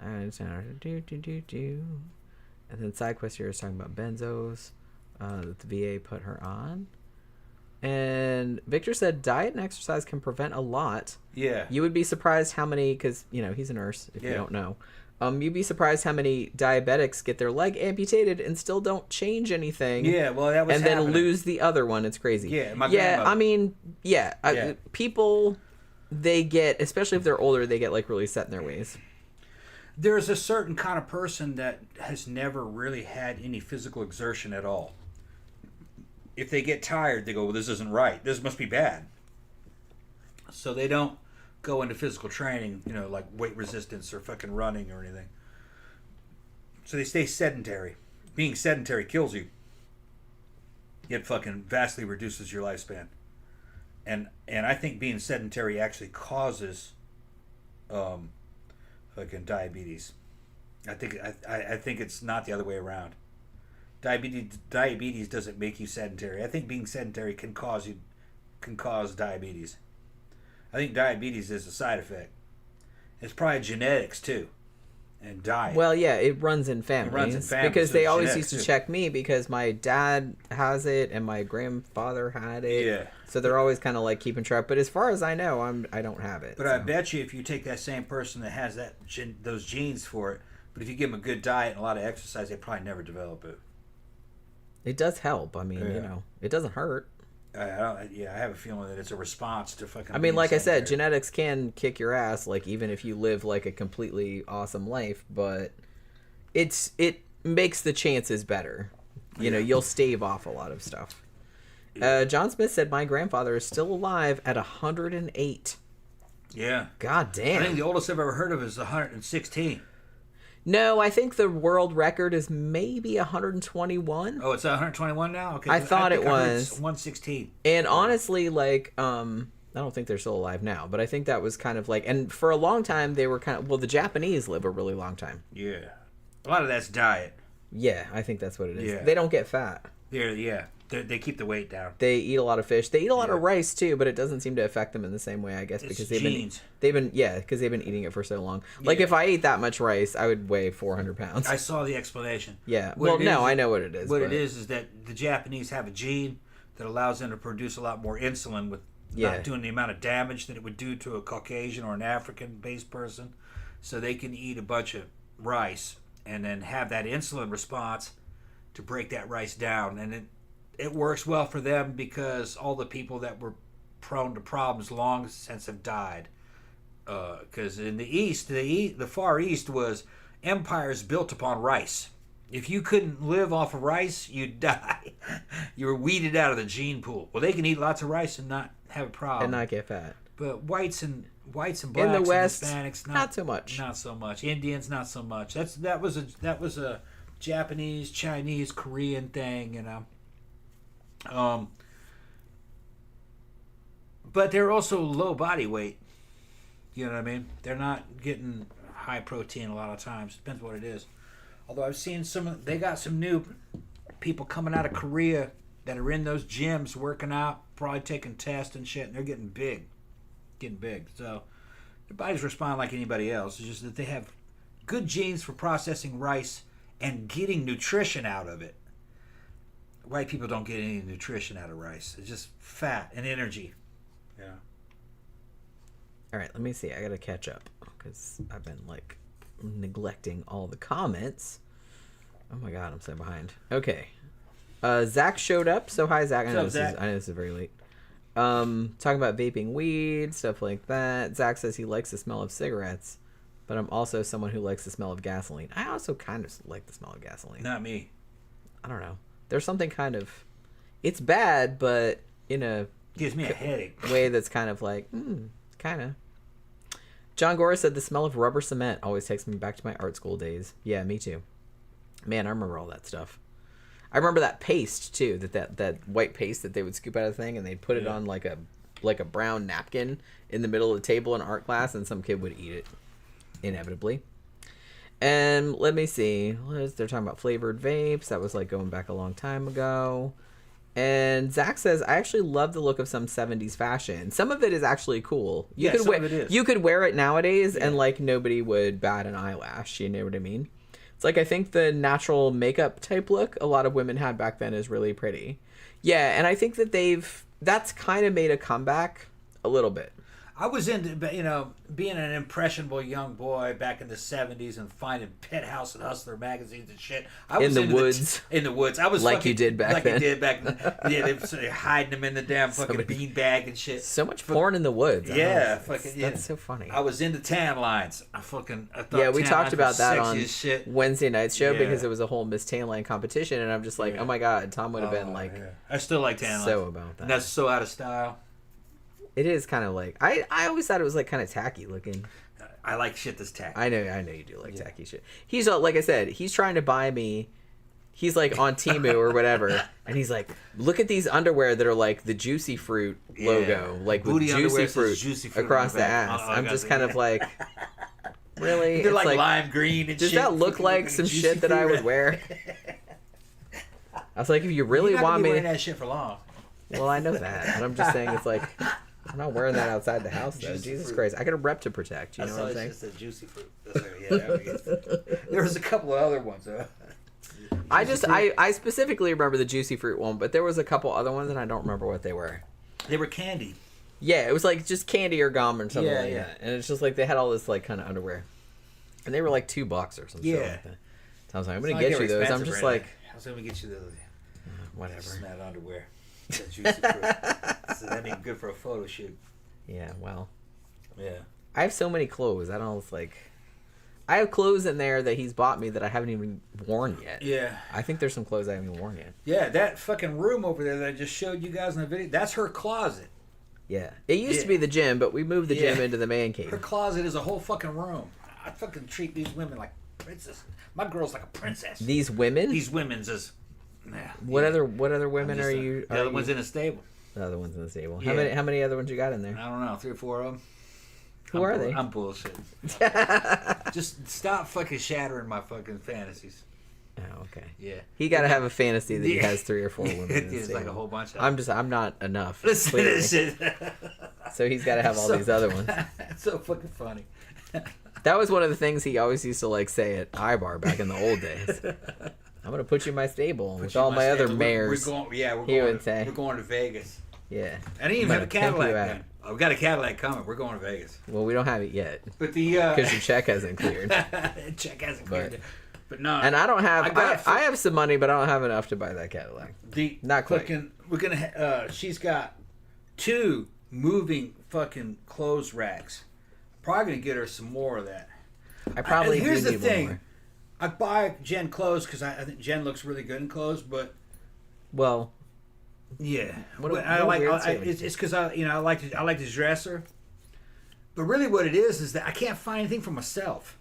And then SideQuest here is talking about benzos that the VA put her on. And Victor said diet and exercise can prevent a lot. Yeah. You would be surprised how many, because, he's a nurse, if you don't know. You'd be surprised how many diabetics get their leg amputated and still don't change anything. Yeah, well, that was and happening. then lose the other one. It's crazy. Yeah, my grandmother. I mean, people, they get, especially if they're older, they get, like, really set in their ways. There's a certain kind of person that has never really had any physical exertion at all. If they get tired, they go, well, this isn't right. This must be bad. So they don't go into physical training, like weight resistance or fucking running or anything. So they stay sedentary. Being sedentary kills you. It fucking vastly reduces your lifespan. And I think being sedentary actually causes fucking diabetes. I think it's not the other way around. Diabetes doesn't make you sedentary. I think being sedentary can cause diabetes. I think diabetes is a side effect. It's probably genetics too, and diet. Well, yeah, it runs in families. Because they always used to check me because my dad has it and my grandfather had it. Yeah. So they're always kind of like keeping track. But as far as I know, I don't have it. But so. I bet you if you take that same person that has those genes for it, but if you give them a good diet and a lot of exercise, they probably never develop it. It does help. I mean, it doesn't hurt. I have a feeling that it's a response to fucking. I mean, like I said, genetics can kick your ass. Like even if you live like a completely awesome life, but it makes the chances better. You'll stave off a lot of stuff. John Smith said my grandfather is still alive at 108. Yeah. God damn. I think the oldest I've ever heard of is 116. No, I think the world record is maybe 121. Oh, it's 121 now? Okay. I thought it was 116. And honestly, like, I don't think they're still alive now, but I think that was kind of like, and for a long time they were kind of, well, the Japanese live a really long time. Yeah. A lot of that's diet. Yeah, I think that's what it is. Yeah. They don't get fat. They keep the weight down. They eat a lot of fish. They eat a lot of rice too, but it doesn't seem to affect them in the same way, I guess, because they've been eating it for so long. Like if I ate that much rice, I would weigh 400 pounds. I saw the explanation. Yeah. I know what it is. What it is that the Japanese have a gene that allows them to produce a lot more insulin with not doing the amount of damage that it would do to a Caucasian or an African-based person. So they can eat a bunch of rice and then have that insulin response to break that rice down. And it works well for them because all the people that were prone to problems long since have died. Because in the East, the Far East was empires built upon rice. If you couldn't live off of rice, you'd die. You were weeded out of the gene pool. Well, they can eat lots of rice and not have a problem. And not get fat. But whites and blacks in the West, and Hispanics, not so much. Not so much. Indians, not so much. That was a Japanese, Chinese, Korean thing, you know. But they're also low body weight. You know what I mean? They're not getting high protein a lot of times. Depends what it is. Although I've seen they got some new people coming out of Korea that are in those gyms working out, probably taking tests and shit, and they're getting big. So their bodies respond like anybody else. It's just that they have good genes for processing rice and getting nutrition out of it. White people don't get any nutrition out of rice. It's just fat and energy. Yeah. All right, let me see. I got to catch up because I've been like neglecting all the comments. Oh my god, I'm so behind. Okay. Zach showed up. So hi, Zach. I know this is very late. Talking about vaping weed, stuff like that. Zach says he likes the smell of cigarettes, but I'm also someone who likes the smell of gasoline. I also kind of like the smell of gasoline. Not me. I don't know. There's something kind of, it's bad, but in a gives me a headache way that's kind of like, kind of. John Gore said the smell of rubber cement always takes me back to my art school days. Yeah, me too. Man, I remember all that stuff. I remember that paste too, that white paste that they would scoop out of the thing and they'd put it on like a brown napkin in the middle of the table in art class, and some kid would eat it inevitably. And let me see, they're talking about flavored vapes. That was like going back a long time ago. And Zach says, I actually love the look of some 70s fashion. Some of it is actually cool. You could wear it nowadays and like nobody would bat an eyelash. You know what I mean? It's like, I think the natural makeup type look a lot of women had back then is really pretty. Yeah, and I think that that's kind of made a comeback a little bit. I was into, being an impressionable young boy back in the 70s and finding Penthouse and Hustler magazines and shit. I was in the woods. In the woods. I was like you did back then. Yeah, they were hiding them in the damn fucking bean bag and shit. So much porn in the woods. Yeah. That's so funny. I was into tan lines. I thought we talked about that on shit. Wednesday night's show because it was a whole Miss Tan Line competition, and I'm just like, oh my god, Tom would have been like... Yeah. I still like tan lines. So about that. And that's so out of style. It is kind of like I always thought it was like kind of tacky looking. I like shit that's tacky. I know you do like tacky shit. He's like I said, he's trying to buy me. He's like on Temu or whatever, and he's like, look at these underwear that are like the Juicy Fruit logo, like with Juicy Fruit across the ass. I'm just kind of like, really? They're like lime green and does shit. Does that look like some shit that I would wear? I was like, if you really want me, wearing that shit for long. Well, I know that, but I'm just saying it's like. I'm not wearing that outside the house, though. Jesus Christ. I got a rep to protect. You know what I'm saying? It's just a Juicy Fruit. There was a couple of other ones. I specifically remember the Juicy Fruit one, but there was a couple other ones, and I don't remember what they were. They were candy. Yeah, it was like just candy or gum or something like that. And it's just like they had all this like kind of underwear. And they were like $2 or something. Yeah. Like that. So I was like, I'm going to get you those. I'm just like... I was going to get you those. Whatever. That underwear. That Juicy Fruit. So that'd be good for a photo shoot. Yeah, well. Yeah. I have so many clothes. I have clothes in there that he's bought me that I haven't even worn yet. Yeah. I think there's some clothes I haven't even worn yet. Yeah, that fucking room over there that I just showed you guys in the video, that's her closet. Yeah. It used to be the gym, but we moved the gym into the man cave. Her closet is a whole fucking room. I fucking treat these women like princesses. My girl's like a princess. These women? These women's is... What other women are you? The other one's in a stable. The other one's in the stable. Yeah. How many other ones you got in there? I don't know, 3 or 4 of them. Who are they? I'm bullshit. Just stop fucking shattering my fucking fantasies. Oh, okay. Yeah. He got to have a fantasy that he has 3 or 4 women. It's like a whole bunch of them. I'm not enough. Listen to this shit. So he's got to have all these other ones. It's so fucking funny. That was one of the things he always used to like say at iBar back in the old days. I'm gonna put you in my stable with all my other mares. We're going to Vegas. Yeah. I didn't even have a Cadillac then. I've got a Cadillac coming. We're going to Vegas. Well, we don't have it yet. But because your check hasn't cleared. Check hasn't cleared. But no. And I don't have. I have some money, but I don't have enough to buy that Cadillac. Not quite. We're gonna. She's got 2 moving fucking clothes racks. Probably gonna get her some more of that. I probably here's do the need thing. More. I buy Jen clothes because I think Jen looks really good in clothes, but yeah, it's because I like to dress her. But really, what it is that I can't find anything for myself.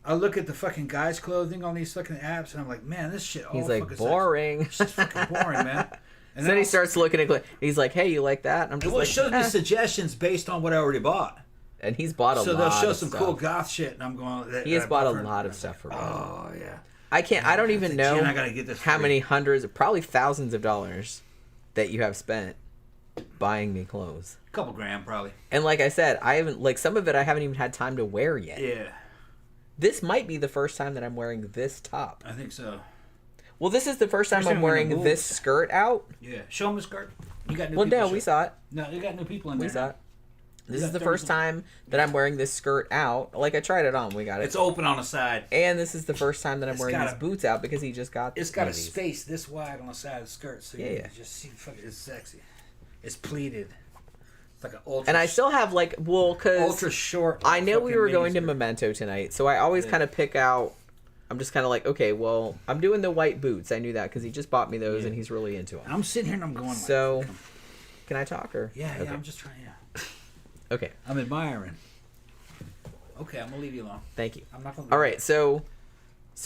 I look at the fucking guys' clothing on these fucking apps, and I'm like, man, this shit. He's like boring. It's just fucking boring, man. And then he starts looking at. He's like, "Hey, you like that?" And I'm just like, show me suggestions based on what I already bought. And he's bought a lot. So they'll show of some stuff. Cool goth shit, and I'm going. He has bought a lot of stuff for me. Oh yeah. I don't even know I gotta get this how many hundreds, probably thousands of dollars that you have spent buying me clothes. A couple grand, probably. And like I said, I haven't some of it I haven't even had time to wear yet. Yeah. This might be the first time that I'm wearing this top. I think so. Well, this is the first time I'm wearing this skirt out. Yeah. Show them the skirt. You got new people. Well, no, we saw it. No, you got new people in there. We saw it. This is the first time that I'm wearing this skirt out. Like, I tried it on. We got it. It's open on the side. And this is the first time that I'm wearing these boots out because he just got It's got a space this wide on the side of the skirt. So you just see, it's sexy. It's pleated. It's like an ultra... And I still have, because... Ultra short. I know we were going to Memento tonight, so I always kind of pick out... I'm just kind of like, okay, well, I'm doing the white boots. I knew that because he just bought me those and he's really into them. I'm sitting here and I'm going So, can I talk or... Yeah, I'm just trying, Okay. I'm admiring. Okay, I'm gonna leave you alone. Thank you. I'm not gonna. All right, so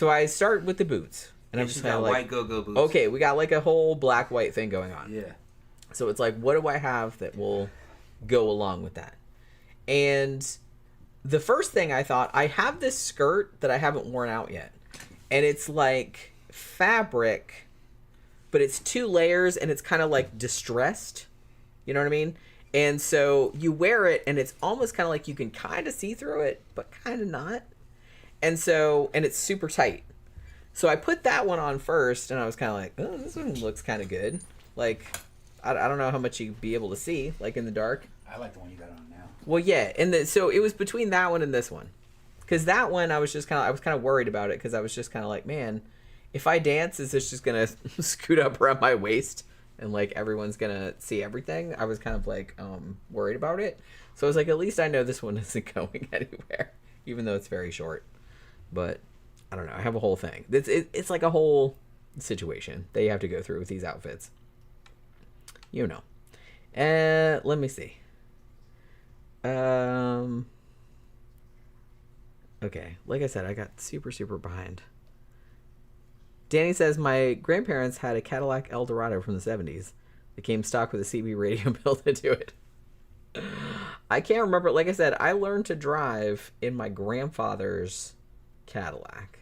I start with the boots, and I'm just kind of like, white go-go boots. Okay, we got like a whole black-white thing going on. Yeah. So it's like, what do I have that will go along with that? And the first thing I thought, I have this skirt that I haven't worn out yet, and it's like fabric, but it's 2 layers, and it's kind of like distressed. You know what I mean? And so you wear it, and it's almost kind of like you can kind of see through it, but kind of not. And it's super tight. So I put that one on first, and I was kind of like, oh, this one looks kind of good. Like, I don't know how much you'd be able to see, like in the dark. I like the one you got on now. Well, yeah, and so it was between that one and this one. Because that one, I was kind of worried about it, because I was just kind of like, man, if I dance, is this just going to scoot up around my waist? And like everyone's gonna see everything. I was kind of like worried about it, so I was like, at least I know this one isn't going anywhere, even though it's very short. But I don't know. I have a whole thing. It's like a whole situation that you have to go through with these outfits. You know. Let me see. Okay, like I said, I got super behind. Danny says, my grandparents had a Cadillac Eldorado from the 70s. It came stock with a CB radio built into it. I can't remember. Like I said, I learned to drive in my grandfather's Cadillac.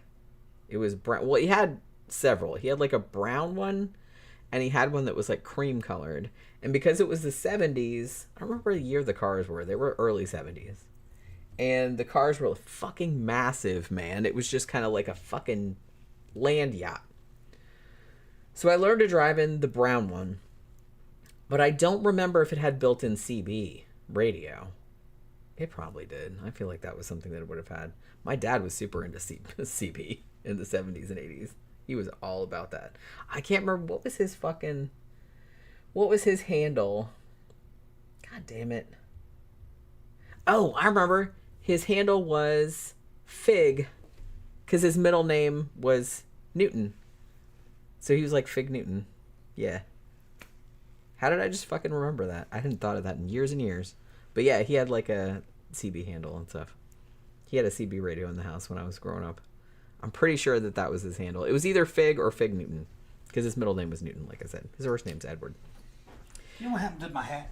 It was brown. Well, he had several. He had like a brown one, and he had one that was like cream colored. And because it was the 70s, I don't remember the year the cars were. They were early 70s. And the cars were fucking massive, man. It was just kind of like a fucking land yacht. So I learned to drive in the brown one, but I don't remember if it had built-in CB radio. It probably did. I feel like that was something that it would have had. My dad was super into CB in the 70s and 80s. He was all about that. I can't remember what was his handle. God damn it. Oh, I remember. His handle was Fig, because his middle name was Newton. So he was like Fig Newton. Yeah. How did I just fucking remember that? I hadn't thought of that in years and years. But yeah, he had like a CB handle and stuff. He had a CB radio in the house when I was growing up. I'm pretty sure that was his handle. It was either Fig or Fig Newton, because his middle name was Newton, like I said. His first name's Edward. You know what happened to my hat?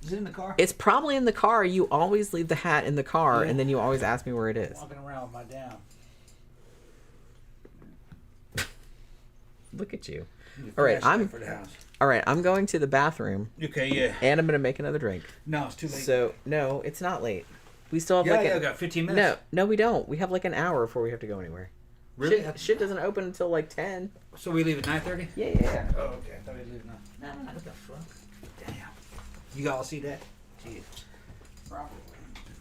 Is it in the car? It's probably in the car. You always leave the hat in the car, and then you always ask me where it is. Walking around with my down. Look at you. All right, I'm going to the bathroom. Okay, yeah. And I'm gonna make another drink. No, it's too late. So no, it's not late. We still have we got 15 minutes. No, we don't. We have like an hour before we have to go anywhere. Really? Shit doesn't open until like 10. So we leave at 9:30? Yeah. Oh, okay. I thought we'd leave now. No. What the fuck? Damn. You all see that? Jeez. Probably.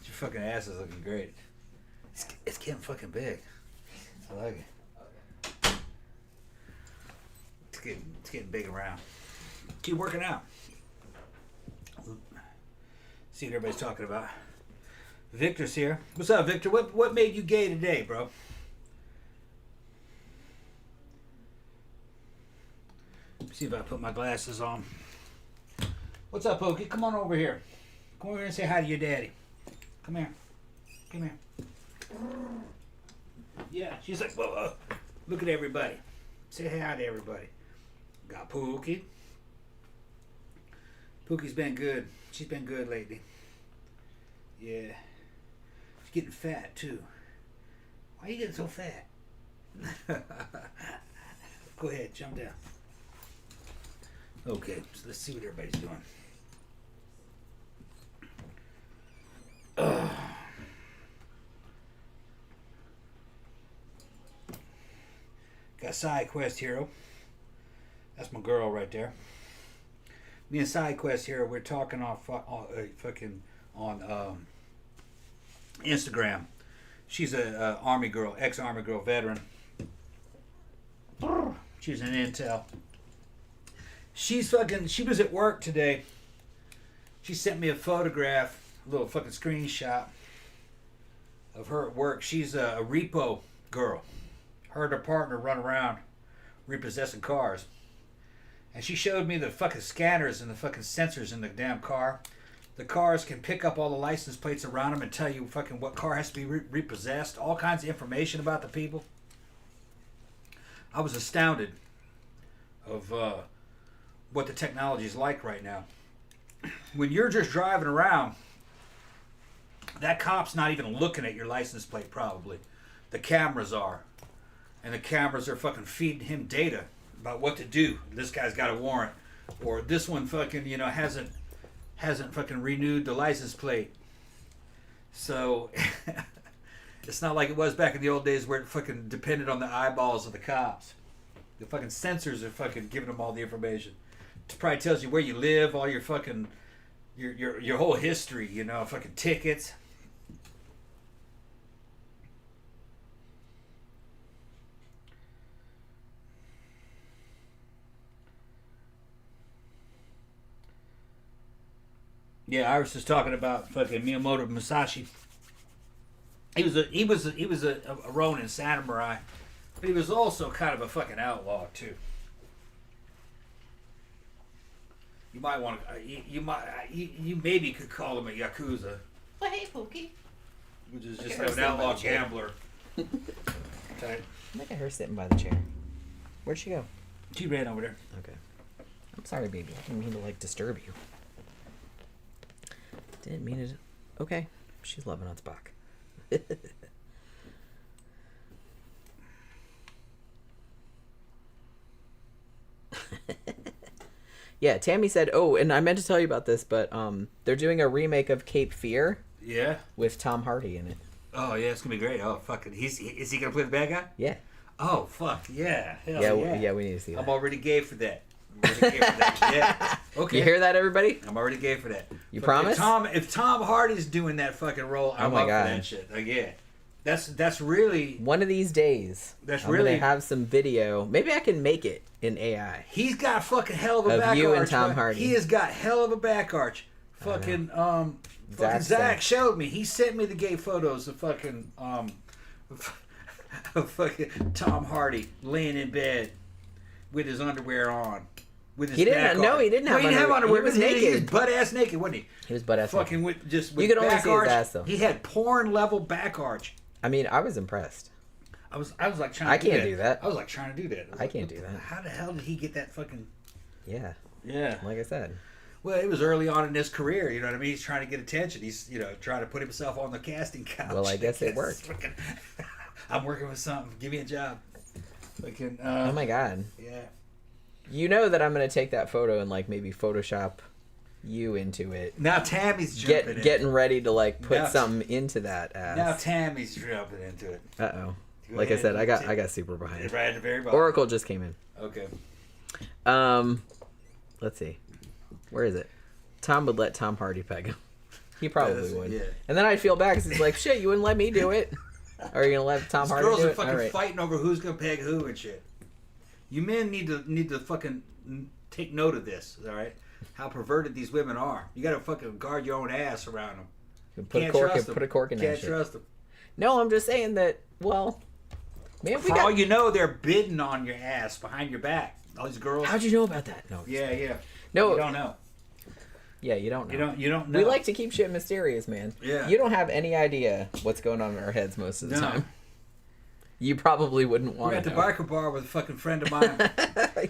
Your fucking ass is looking great. It's getting fucking big. I like it. It's getting big around. Keep working out. See what everybody's talking about. Victor's here. What's up, Victor? What made you gay today, bro? See if I put my glasses on. What's up, Pokey? Come on over here. Come over here and say hi to your daddy. Come here. Come here. Yeah, she's like, whoa. Look at everybody. Say hi to everybody. Got Pookie. Pookie's been good. She's been good lately. Yeah. She's getting fat, too. Why are you getting so fat? Go ahead, jump down. Okay, so let's see what everybody's doing. Got Side Quest Hero. That's my girl right there. Me and Side Quest Hero, we're talking on Instagram. She's a Army girl, ex-Army girl veteran. She's an intel. She was at work today. She sent me a photograph, a little fucking screenshot of her at work. She's a repo girl. Her and her partner run around repossessing cars. And she showed me the fucking scanners and the fucking sensors in the damn car. The cars can pick up all the license plates around them and tell you fucking what car has to be repossessed. All kinds of information about the people. I was astounded of what the technology is like right now. When you're just driving around, that cop's not even looking at your license plate probably. The cameras are. And the cameras are fucking feeding him data about what to do. This guy's got a warrant. Or this one fucking, hasn't fucking renewed the license plate. So it's not like it was back in the old days where it fucking depended on the eyeballs of the cops. The fucking sensors are fucking giving them all the information. It probably tells you where you live, all your fucking your whole history, fucking tickets. Yeah, Iris is talking about fucking Miyamoto Musashi. He was a Ronin samurai, but he was also kind of a fucking outlaw too. You might want to. You maybe could call him a yakuza. Well, hey, Pookie. Which is just an outlaw gambler. Type. Look at her sitting by the chair. Where'd she go? She ran over there. Okay. I'm sorry, baby. I didn't mean to disturb you. Didn't mean it. Okay. She's loving on Spock. Yeah, Tammy said, oh, and I meant to tell you about this, but they're doing a remake of Cape Fear. Yeah. With Tom Hardy in it. Oh, yeah, it's going to be great. Oh, fucking. Is he going to play the bad guy? Yeah. Oh, fuck, yeah. Hell yeah, we need to see that. I'm already gay for that. Yeah. Okay. You hear that, everybody? I'm already gay for that. You promise? If Tom Hardy's doing that fucking role, I'm up for that shit. Yeah. That's really one of these days. I'm gonna have some video. Maybe I can make it in AI. He's got a fucking hell of a back arch. You and Tom Hardy. He has got hell of a back arch. Fucking Zach showed me. He sent me the gay photos of fucking of fucking Tom Hardy laying in bed with his underwear on. with his he didn't. No, he didn't have. He didn't have underwear. He was naked. He was butt ass naked, wasn't he? He was butt ass fucking naked. with you could only see his ass though. He had porn level back arch. I mean, I was impressed. I was like trying. I can't do that. I was like trying to do that. I can't do that. How the hell did he get that fucking? Yeah. Yeah. Like I said. Well, it was early on in his career. You know what I mean? He's trying to get attention. He's trying to put himself on the casting couch. Well, I guess it worked. I'm working with something. Give me a job. Oh my god. Yeah. You know that I'm gonna take that photo and like maybe Photoshop you into it. Now Tammy's jumping getting ready to like put something into that ass. Now Tammy's jumping into it. Like I said, I got super behind. Right at the very bottom. Oracle just came in. Okay. Let's see. Where is it? Tom would let Tom Hardy peg him. He probably would. Yeah. And then I'd feel bad because he's like, shit, you wouldn't let me do it. Or are you gonna let Tom Hardy do it? Girls are fucking fighting over who's gonna peg who and shit. You men need to fucking take note of this, all right? How perverted these women are. You gotta fucking guard your own ass around them. Put a cork in that shit. Can't trust them. No, I'm just saying that. Well, man, for all you know, they're bidding on your ass behind your back. All these girls. How'd you know about that? No. Yeah. No, you don't know. Yeah, you don't know. You don't know. We like to keep shit mysterious, man. Yeah. You don't have any idea what's going on in our heads most of the time. You probably wouldn't want to know. We're at the biker bar with a fucking friend of mine.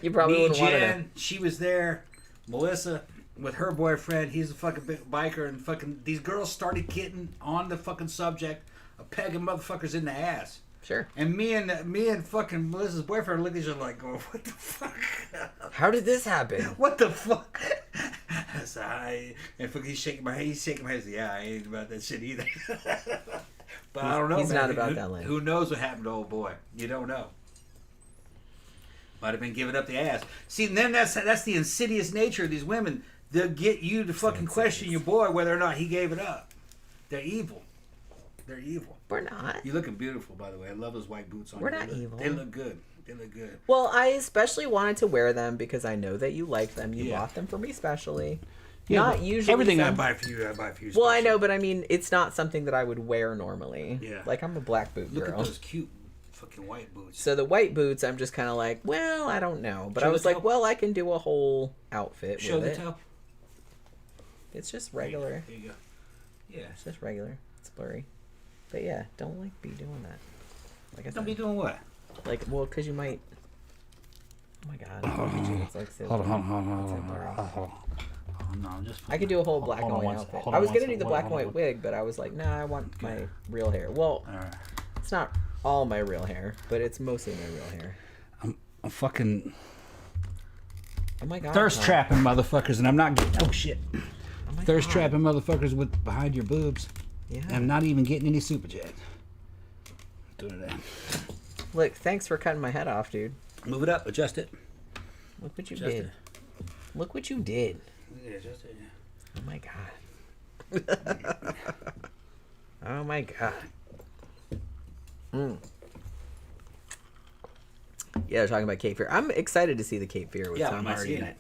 You probably wouldn't want to know. She was there. Melissa with her boyfriend. He's a fucking big biker, and fucking these girls started getting on the fucking subject of pegging motherfuckers in the ass. Sure. And me and fucking Melissa's boyfriend look at each other like, going, what the fuck? How did this happen? What the fuck? So and fucking he's shaking my head. He's shaking my head. Yeah, I ain't about that shit either. But I don't know. He's man. not about that lane. Who knows what happened to old boy? You don't know. Might have been giving up the ass. See, and then that's the insidious nature of these women. They'll get you to fucking question your boy whether or not he gave it up. They're evil. They're evil. We're not. You're looking beautiful, by the way. I love those white boots on you. We're not evil. They look good. They look good. Well, I especially wanted to wear them because I know that you like them. You bought them for me specially. Yeah, not usually. Everything I buy for you, I buy for you. Well, I know, but I mean, it's not something that I would wear normally. Yeah. Like, I'm a black boot girl. Look at those cute fucking white boots. So the white boots, I'm just kind of like, well, I don't know. But I was like, well, I can do a whole outfit with it. Show the toe. It's just regular. There you go. Yeah. It's just regular. It's blurry. But yeah, don't like be doing that. Like I said. Don't be doing what? Like, well, because you might. Oh my god. It's like so hold on. No, just I could do a whole black and white outfit. I was gonna do the black and white wig, but I was like, nah, I want my real hair. Well, it's not all my real hair, but it's mostly my real hair. I'm fucking. Oh my god. Thirst trapping motherfuckers, and I'm not getting. Oh shit. Thirst trapping motherfuckers with behind your boobs. Yeah. And I'm not even getting any super jet. Doing it. Look, thanks for cutting my head off, dude. Move it up, adjust it. Look what you did. Look what you did. Yeah, adjust it. Yeah. Oh my god. Oh my god. Yeah, talking about Cape Fear. I'm excited to see the Cape Fear with Tom Hardy in it.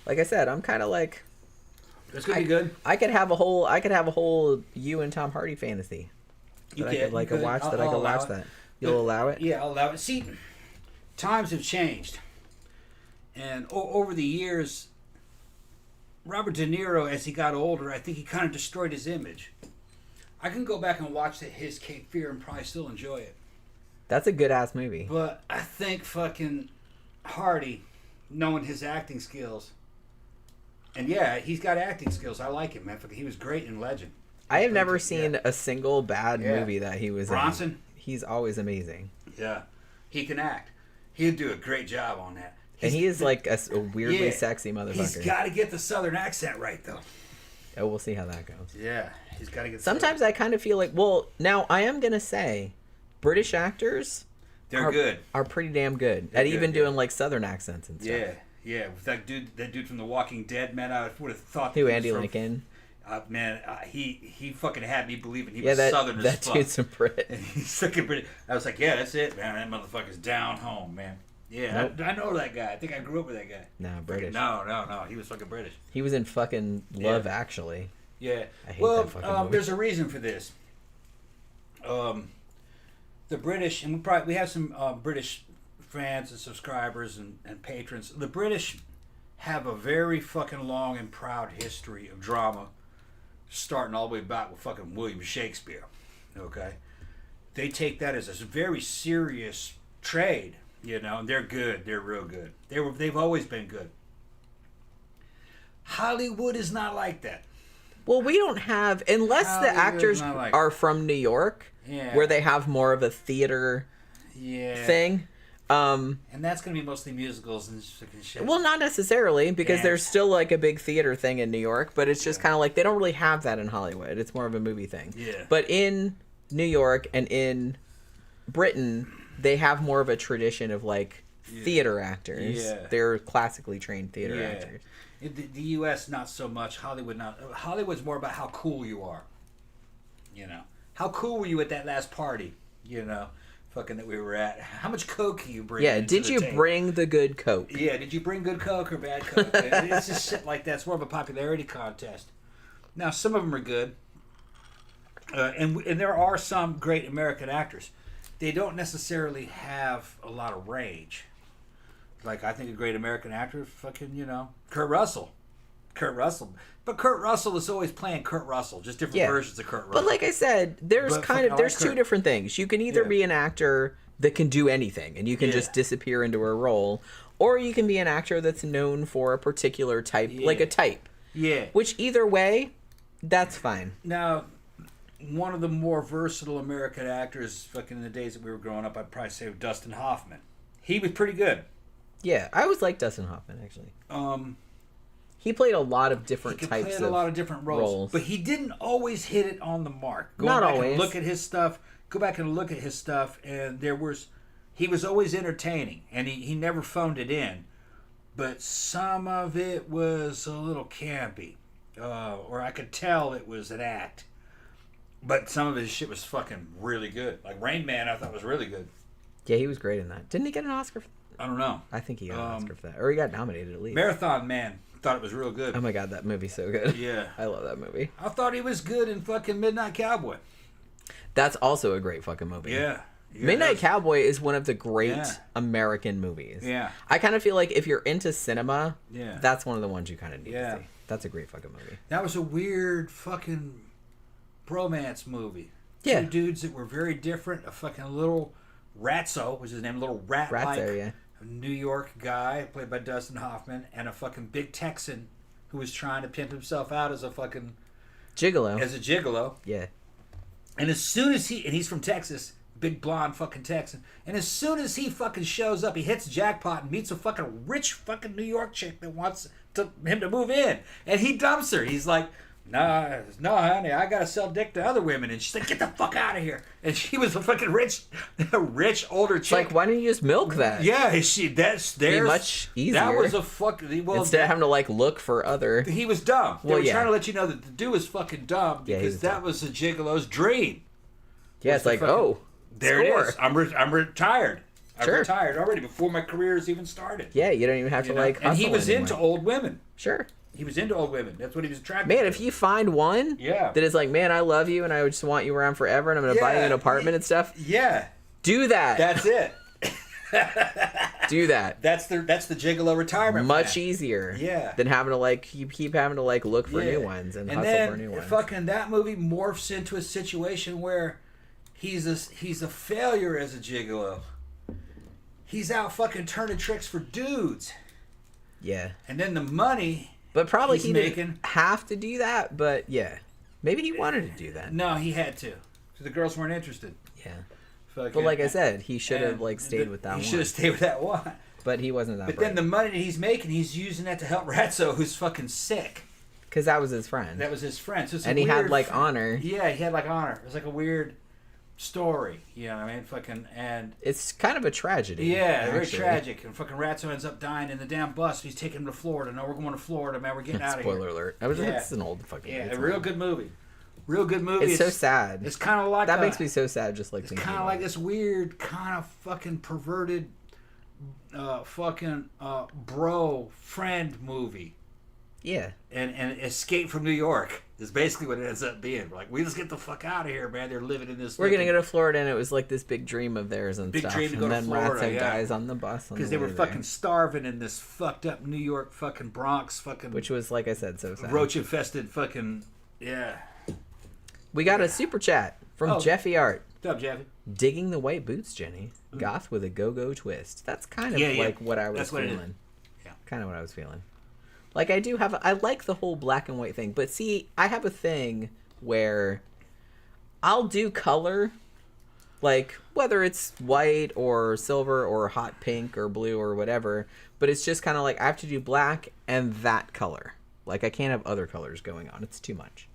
Like I said, I'm kind of like. It's gonna be good. I could have a whole you and Tom Hardy fantasy. I could watch that. You'll allow it? Yeah, I'll allow it. See, times have changed, and over the years, Robert De Niro, as he got older, I think he kind of destroyed his image. I can go back and watch his Cape Fear and probably still enjoy it. That's a good ass movie. But I think fucking Hardy, knowing his acting skills. And yeah, he's got acting skills. I like him, man. He was great in Legend. I have never seen a single bad movie that he was Bronson? in. He's always amazing. Yeah. He can act. He'd do a great job on that. And he is like a weirdly sexy motherfucker. He's got to get the southern accent right, though. Oh, we'll see how that goes. Yeah. He's got to get Sometimes I kind of feel like, well, now I am going to say, British actors are pretty damn good at even doing like southern accents and stuff. Yeah. Yeah, with that dude from The Walking Dead, man, I would have thought. Who, Andy Lincoln? He fucking had me believing he was Southern as fuck. That dude's a Brit. He's fucking Brit. I was like, yeah, that's it, man. That motherfucker's down home, man. Yeah, nope. I know that guy. I think I grew up with that guy. Nah, British. No. He was fucking British. He was in fucking Love Actually. Yeah. I hate that fucking movie. There's a reason for this. The British, and we have some British fans and subscribers and patrons, the British have a very fucking long and proud history of drama, starting all the way back with fucking William Shakespeare. Okay? They take that as a very serious trade, you know, and they're good. They're real good. They've always been good. Hollywood is not like that. Well, we don't have, unless the actors are from New York, where they have more of a theater thing. And that's going to be mostly musicals and shit. Well, not necessarily, because there's still like a big theater thing in New York, but it's just kind of like they don't really have that in Hollywood. It's more of a movie thing. Yeah. But in New York and in Britain, they have more of a tradition of like theater actors. Yeah. They're classically trained theater actors. In the U.S., not so much. Hollywood's more about how cool you are. You know, how cool were you at that last party? You know, fucking that we were at. How much coke you bring? Yeah, did you bring the good coke? Yeah, did you bring good coke or bad coke? It's just shit like that. It's more of a popularity contest. Now, some of them are good, and there are some great American actors. They don't necessarily have a lot of range. Like, I think a great American actor, fucking, you know, Kurt Russell. But Kurt Russell is always playing Kurt Russell, just different versions of Kurt Russell. But like I said, there's two different things. You can either be an actor that can do anything, and you can just disappear into a role, or you can be an actor that's known for a particular type, like a type. Yeah. Which either way, that's fine. Now, one of the more versatile American actors, fucking in the days that we were growing up, I'd probably say Dustin Hoffman. He was pretty good. Yeah, I always liked Dustin Hoffman, actually. He played a lot of different types of roles. He played a lot of different roles. But he didn't always hit it on the mark. Not always. Go back and look at his stuff, and he was always entertaining, and he never phoned it in. But some of it was a little campy, or I could tell it was an act. But some of his shit was fucking really good. Like Rain Man, I thought was really good. Yeah, he was great in that. Didn't he get an Oscar for that? I don't know. I think he got an Oscar for that. Or he got nominated at least. Marathon Man. Thought it was real good. Oh my god, that movie's so good. Yeah. I love that movie. I thought he was good in fucking Midnight Cowboy. That's also a great fucking movie. Yeah. Midnight Cowboy is one of the great American movies. Yeah. I kind of feel like if you're into cinema, that's one of the ones you kind of need to see. That's a great fucking movie. That was a weird fucking bromance movie. Yeah. Two dudes that were very different. A fucking little Ratso was his name, little rat-like New York guy played by Dustin Hoffman, and a fucking big Texan who was trying to pimp himself out as a fucking gigolo. Yeah. And as soon as he's from Texas, big blonde fucking Texan, and as soon as he fucking shows up, he hits jackpot and meets a fucking rich fucking New York chick that wants him to move in, and he dumps her. He's like, No, honey, I gotta sell dick to other women. And she's like, get the fuck out of here. And she was a fucking rich older chick. Like, why don't you just milk that? Yeah, there's much easier. That was a fucking instead of having to like look for other. He was dumb. They were trying to let you know that the dude was fucking dumb because that was a gigolo's dream. Yeah, it's like, there it is. I'm retired. I'm retired already before my career has even started. Yeah, you don't even have to like. Hustle and he was anymore. Into old women. Sure. He was into old women. That's what he was attracted to. Man, if you find one that is like, man, I love you and I just want you around forever and I'm going to buy you an apartment and stuff. Yeah. Do that. That's it. Do that. That's the gigolo retirement Much plan. Easier. Yeah. Than having to like, keep having to like look for new ones and hustle then for new ones. Fucking that movie morphs into a situation where he's a failure as a gigolo. He's out fucking turning tricks for dudes. Yeah. And then the money... But probably he didn't have to do that, but yeah. Maybe he wanted to do that. No, he had to. So the girls weren't interested. Yeah. But like I said, he should have like stayed with that one. He should have stayed with that one. But he wasn't that But then the money that he's making, he's using that to help Ratso, who's fucking sick. Because that was his friend. That was his friend. So and he had like honor. Yeah, he had like honor. It was like a weird story. You know what I mean? Fucking and it's kind of a tragedy. Yeah, very tragic. And fucking Ratso ends up dying in the damn bus. He's taking him to Florida. No, we're going to Florida, man. We're getting out of here. Spoiler alert. It's an old fucking movie. Yeah, a real good movie. Real good movie. It's so sad. It's kind of like that makes me so sad. Just like it's kind of like this weird kind of fucking perverted, bro friend movie. Yeah. And Escape from New York. Is basically what it ends up being. We're like, we just get the fuck out of here, man. They're living in this. We're gonna go to Florida, and it was like this big dream of theirs and stuff. Dream to go and to then Florida, Ratso dies on the bus because they were fucking starving in this fucked up New York fucking Bronx fucking. Which was, like I said, so sad. Roach infested fucking We got a super chat from Jeffy Art. What's up, Jeffy? Digging the white boots, Jenny. Goth with a go-go twist. That's kind of like what I was feeling. Yeah. Kind of what I was feeling. Like, I like the whole black and white thing. But see, I have a thing where I'll do color, like, whether it's white or silver or hot pink or blue or whatever. But it's just kind of like, I have to do black and that color. Like, I can't have other colors going on. It's too much.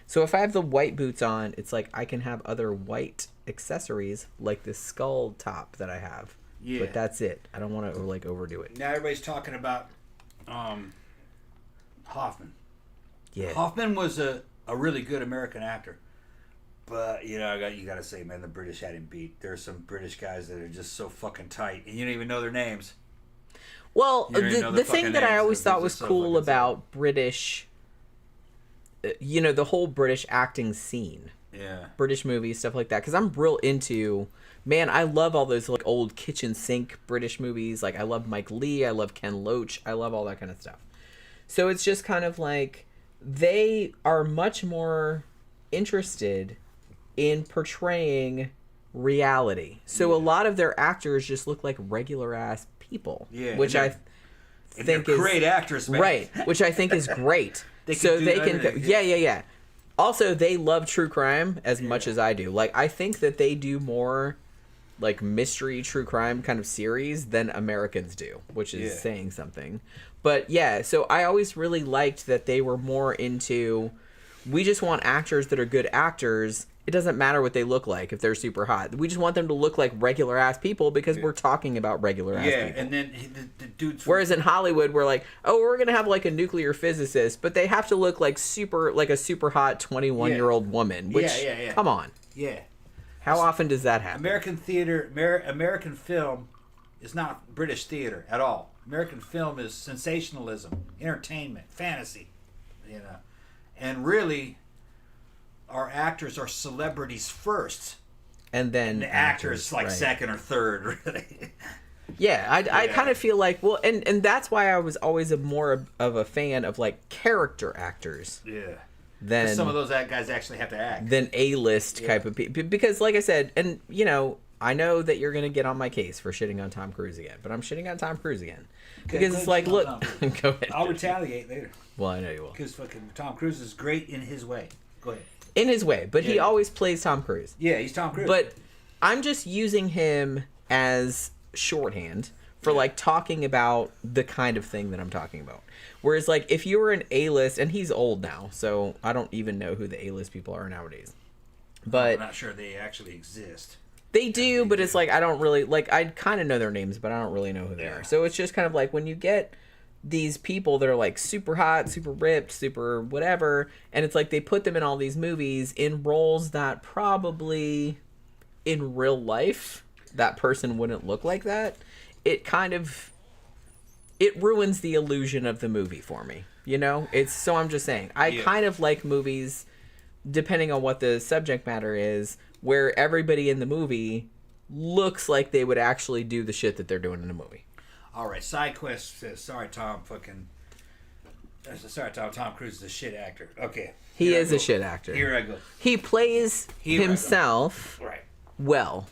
So if I have the white boots on, it's like I can have other white accessories, like this skull top that I have. Yeah. But that's it. I don't want to, like, overdo it. Now everybody's talking about Hoffman. Yeah. Hoffman was a really good American actor. But, you know, you got to say, man, the British had him beat. There's some British guys that are just so fucking tight, and you don't even know their names. Well, the thing that I always thought was cool about British, you know, the whole British acting scene. Yeah. British movies, stuff like that. Because I'm real into, man, I love all those, like, old kitchen sink British movies. Like, I love Mike Leigh. I love Ken Loach. I love all that kind of stuff. So it's just kind of like, they are much more interested in portraying reality. So a lot of their actors just look like regular ass people. Yeah. Which I think is great actors, man. Right. Which I think is great. They can go, yeah. Also, they love true crime as much as I do. Like, I think that they do more, like, mystery true crime kind of series than Americans do, which is saying something. But yeah, so I always really liked that they were more into, we just want actors that are good actors. It doesn't matter what they look like if they're super hot. We just want them to look like regular ass people because we're talking about regular ass people. Yeah, and then the dudes. Whereas in Hollywood, we're like, oh, we're gonna have like a nuclear physicist, but they have to look like a super hot 21-year-old woman. Which, come on. Yeah. How often does that happen? American theater, American film is not British theater at all. American film is sensationalism, entertainment, fantasy, you know, and really, our actors are celebrities first, and then the actors like second or third. Really. Yeah, I kind of feel like, well, and that's why I was always more of a fan of like character actors. Yeah. Than some of those guys actually have to act. Than A-list type of people, because like I said, and you know, I know that you're gonna get on my case for shitting on Tom Cruise again, but I'm shitting on Tom Cruise again because it's like, look, go ahead. I'll retaliate later. Well, I know you will. Because fucking Tom Cruise is great in his way. Go ahead. In his way, but he always plays Tom Cruise. Yeah, he's Tom Cruise. But I'm just using him as shorthand for like talking about the kind of thing that I'm talking about. Whereas like if you were an A-list, and he's old now, so I don't even know who the A-list people are nowadays. But I'm not sure they actually exist. They do, but it's like I don't really like. I kind of know their names, but I don't really know who they are. So it's just kind of like when you get these people that are like super hot, super ripped, super whatever, and it's like they put them in all these movies in roles that probably in real life that person wouldn't look like that. It kind of ruins the illusion of the movie for me. You know, so I'm just saying I kind of like movies depending on what the subject matter is, where everybody in the movie looks like they would actually do the shit that they're doing in a movie. All right, SideQuest says, sorry, Tom Cruise is a shit actor. Okay. He is a shit actor. Here I go. He plays himself well.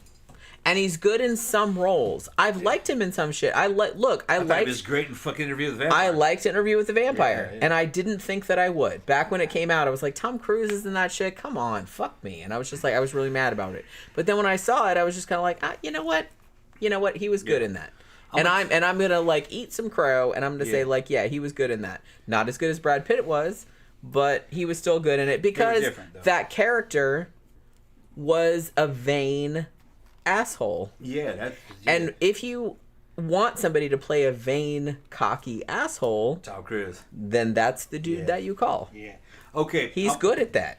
And he's good in some roles. I've liked him in some shit. I thought he was great in fucking Interview with the Vampire. I liked Interview with the Vampire, and I didn't think that I would. Back when it came out, I was like, Tom Cruise is in that shit? Come on, fuck me. And I was just like, I was really mad about it. But then when I saw it, I was just kind of like, you know what? He was good in that. I'm gonna like eat some crow, and I'm gonna say like, yeah, he was good in that. Not as good as Brad Pitt was, but he was still good in it because that character was a vain asshole. And if you want somebody to play a vain, cocky asshole, Tom Cruise, then that's the dude that you call. Yeah. Okay. He's good at that.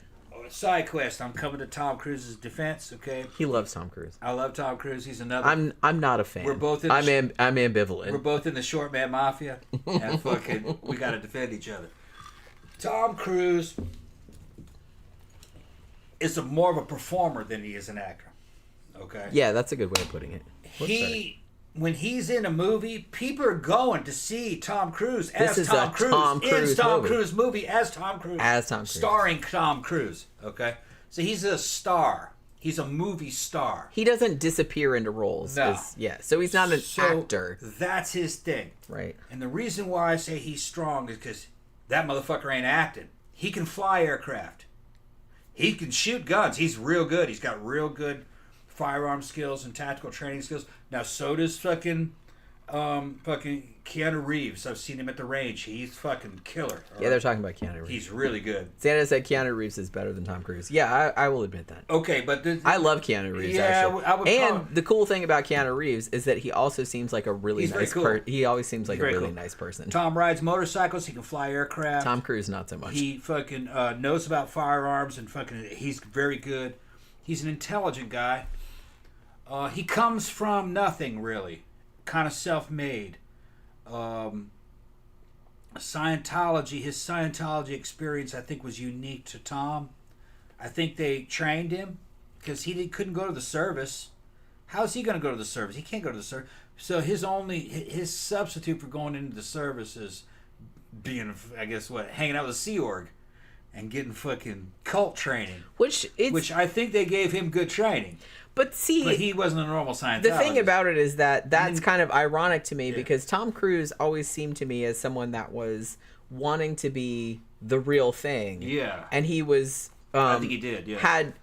Side quest. I'm coming to Tom Cruise's defense. Okay. He loves Tom Cruise. I love Tom Cruise. He's another. I'm not a fan. We're both. I'm ambivalent. We're both in the short man mafia, and fucking we got to defend each other. Tom Cruise is more of a performer than he is an actor. Okay. Yeah, that's a good way of putting it. When he's in a movie, people are going to see Tom Cruise as This is Tom a Cruise Tom Cruise in Tom movie. Cruise movie as Tom Cruise. As Tom Cruise. Starring Tom Cruise. Okay. So he's a star. He's a movie star. He doesn't disappear into roles. No. Yeah, so he's not an actor. That's his thing. Right. And the reason why I say he's strong is because that motherfucker ain't acting. He can fly aircraft. He can shoot guns. He's real good. He's got real good firearm skills and tactical training skills. Now, so does fucking Keanu Reeves. I've seen him at the range. He's fucking killer. Yeah, they're talking about Keanu Reeves. He's really good. Santa said Keanu Reeves is better than Tom Cruise. Yeah, I will admit that. Okay, but... I love Keanu Reeves, actually. I would and the cool thing about Keanu Reeves is that he also seems like a really nice person. He always seems like a really nice person. Tom rides motorcycles. He can fly aircraft. Tom Cruise, not so much. He fucking knows about firearms and fucking... He's very good. He's an intelligent guy. He comes from nothing, really. Kind of self-made. Scientology, his Scientology experience, I think, was unique to Tom. I think they trained him because couldn't go to the service. How's he going to go to the service? He can't go to the service. So his substitute for going into the service is being, I guess, hanging out with the Sea Org and getting fucking cult training. Which I think they gave him good training. But he wasn't a normal Scientologist. The thing about it is that's kind of ironic to me because Tom Cruise always seemed to me as someone that was wanting to be the real thing. Yeah. And he was... I think he did, yeah. Had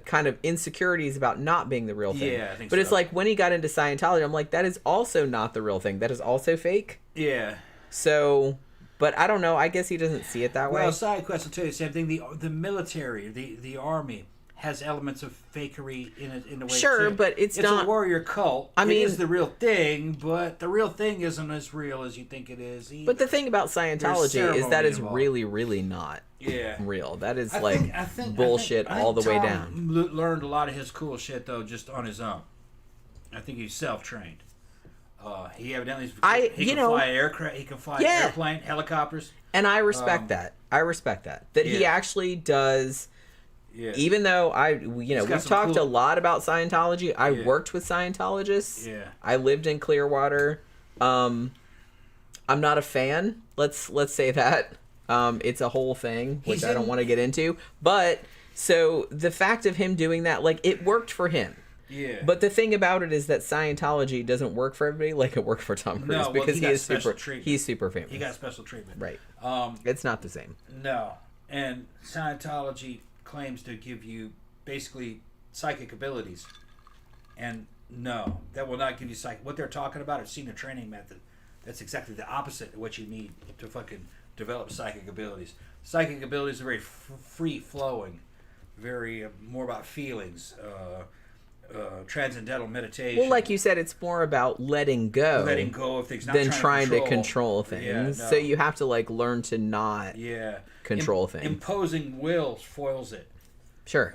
kind of insecurities about not being the real thing. Yeah, I think But it's like when he got into Scientology, I'm like, that is also not the real thing. That is also fake. Yeah. So... But I don't know. I guess he doesn't see it that way. Well, side quest will tell you the same thing. The military, the army, has elements of fakery in it in a way. Sure, too. but it's not a warrior cult. I mean, it is the real thing, but the real thing isn't as real as you think it is. Either. But the thing about Scientology is that it's really, really not real. That is bullshit all the way down. Learned a lot of his cool shit though, just on his own. I think he's self-trained. He evidently can fly aircraft. He can fly airplane, helicopters, and I respect that. I respect that he actually does. Yeah. Even though we've talked a lot about Scientology. I worked with Scientologists. Yeah. I lived in Clearwater. I'm not a fan. Let's say that. It's a whole thing which I don't want to get into. But so the fact of him doing that, like, it worked for him. Yeah. But the thing about it is that Scientology doesn't work for everybody like it worked for Tom Cruise because he's super famous. He got special treatment. Right. It's not the same. No. And Scientology claims to give you basically psychic abilities. And no, that will not give you psychic. What they're talking about is senior training method. That's exactly the opposite of what you need to fucking develop psychic abilities. Psychic abilities are very free-flowing, very more about feelings, transcendental meditation. Well, like you said, it's more about letting go of things, not than trying to control things. Yeah, no. So you have to learn to not control things. Imposing will foils it. Sure.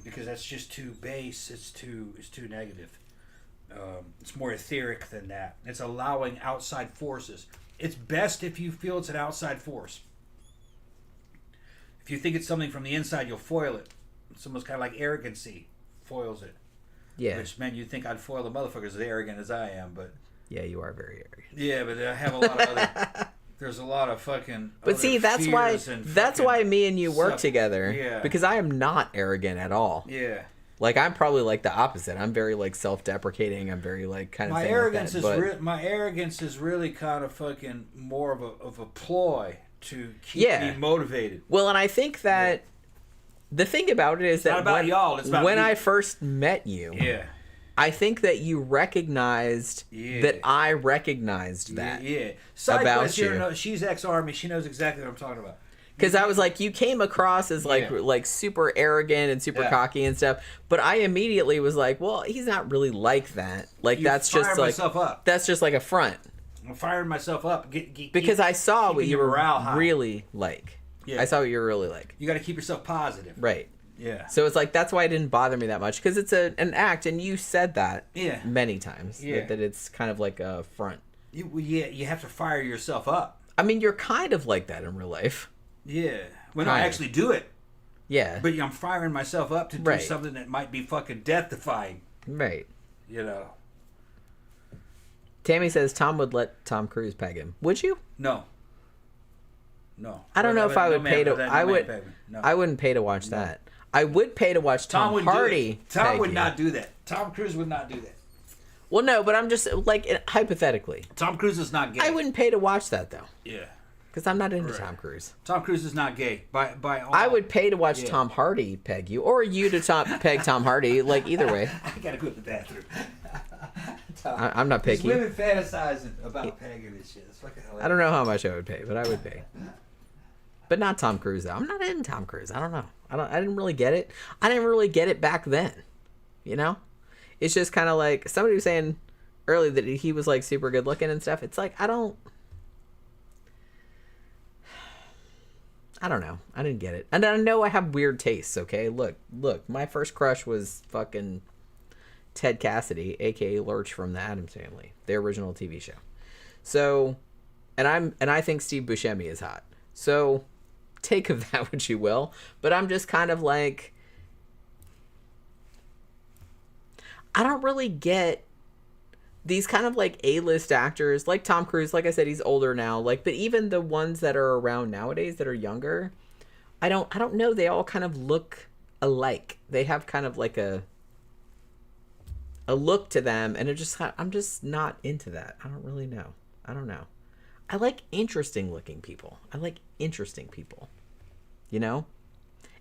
Because that's just too base. It's too negative. It's more etheric than that. It's allowing outside forces. It's best if you feel it's an outside force. If you think it's something from the inside, you'll foil it. It's almost kind of like arrogancy foils it. Yeah. Which meant you'd think I'd foil the motherfuckers as arrogant as I am, but... Yeah, you are very arrogant. Yeah, but I have a lot of other... There's a lot of fucking... But see, that's why me and you work together. Yeah. Because I am not arrogant at all. Yeah. Like, I'm probably, the opposite. I'm very, self-deprecating. I'm very, kind of... My arrogance is really kind of fucking more of a ploy to keep me motivated. Well, and I think that... Yeah. The thing about it is that when I first met you, I think that you recognized that I recognized that about you. She's ex-Army. She knows exactly what I'm talking about. Because I was like, you came across as like super arrogant and super cocky and stuff, but I immediately was like, well, he's not really like that. Like that's just like a front. I'm firing myself up because I saw what you were really like. Yeah. I saw what you were really like. You got to keep yourself positive. Right. Yeah. So it's like, that's why it didn't bother me that much. Because it's an act, and you said that many times. Yeah. That it's kind of like a front. You have to fire yourself up. I mean, you're kind of like that in real life. Yeah. When I actually do it. Yeah. But I'm firing myself up to do something that might be fucking death-defying. Right. You know. Tammy says Tom would let Tom Cruise peg him. Would you? No. I don't know if I would pay to. I wouldn't pay to watch that. I would pay to watch Tom Hardy. Tom would not do that. Tom Cruise would not do that. Well, no, but I'm just like hypothetically. Tom Cruise is not gay. I wouldn't pay to watch that though. Yeah. Because I'm not into Tom Cruise. Tom Cruise is not gay. By all. I would pay to watch Tom Hardy peg you, or you to peg Tom Hardy. Like either way. I gotta go to the bathroom. I'm not picky. These women fantasizing about pegging this shit. It's fucking hilarious. I don't know how much I would pay, but I would pay. But not Tom Cruise though. I'm not into Tom Cruise. I don't know. I didn't really get it. I didn't really get it back then. You know? It's just kind of like somebody was saying earlier that he was like super good looking and stuff. It's like I don't know. I didn't get it. And I know I have weird tastes, okay? Look. My first crush was fucking Ted Cassidy, aka Lurch from the Addams Family, the original TV show. So, and I think Steve Buscemi is hot. So, take of that what you will. But I'm just kind of like, I don't really get these kind of like A-list actors, like Tom Cruise. Like I said, he's older now. Like, but even the ones that are around nowadays that are younger, I don't know. They all kind of look alike. They have kind of like a look to them, and I'm just not into that. I don't really know. I don't know. I like interesting looking people. You know?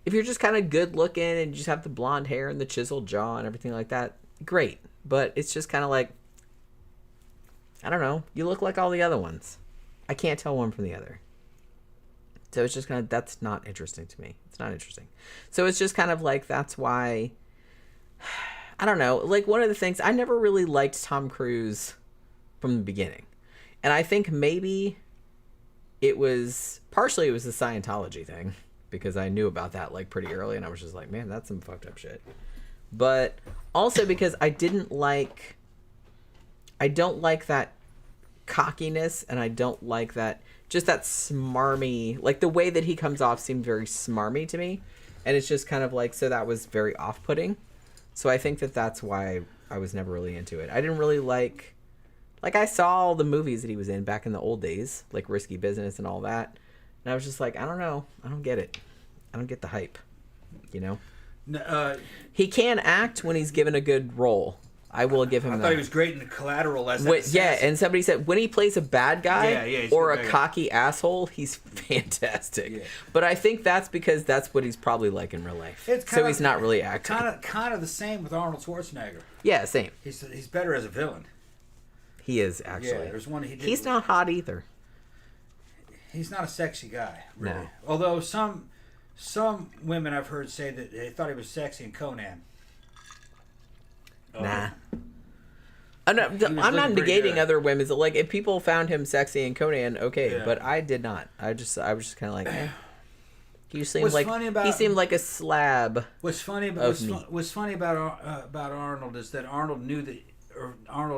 If you're just kind of good looking and you just have the blonde hair and the chiseled jaw and everything like that, great. But it's just kind of like, I don't know. You look like all the other ones. I can't tell one from the other. So it's just kind of, that's not interesting to me. It's not interesting. So it's just kind of like, that's why, I don't know. Like one of the things, I never really liked Tom Cruise from the beginning. And I think maybe partially it was the Scientology thing, because I knew about that like pretty early and I was just like, man, that's some fucked up shit. But also because I don't like that cockiness, and I don't like that, just that smarmy, like the way that he comes off seemed very smarmy to me. And it's just kind of like, so that was very off-putting. So I think that's why I was never really into it. I didn't really like I saw all the movies that he was in back in the old days, like Risky Business and all that. And I was just like, I don't know. I don't get it. I don't get the hype, you know? He can act when he's given a good role. I will give him that. I thought he was great in The Collateral as that assassin. Yeah, and somebody said when he plays a bad guy or a cocky asshole, he's fantastic. Yeah. But I think that's because that's what he's probably like in real life. So he's not really acting. Kind of the same with Arnold Schwarzenegger. Yeah, same. He's better as a villain. He is, actually. Yeah, there's one he did. He's not hot either. He's not a sexy guy, really. No. Although some women I've heard say that they thought he was sexy in Conan. Nah. I'm not negating other women. Like, if people found him sexy in Conan, okay, yeah. But I did not. I was just kind of like, eh. He seemed like a slab. What's funny about Arnold is that Arnold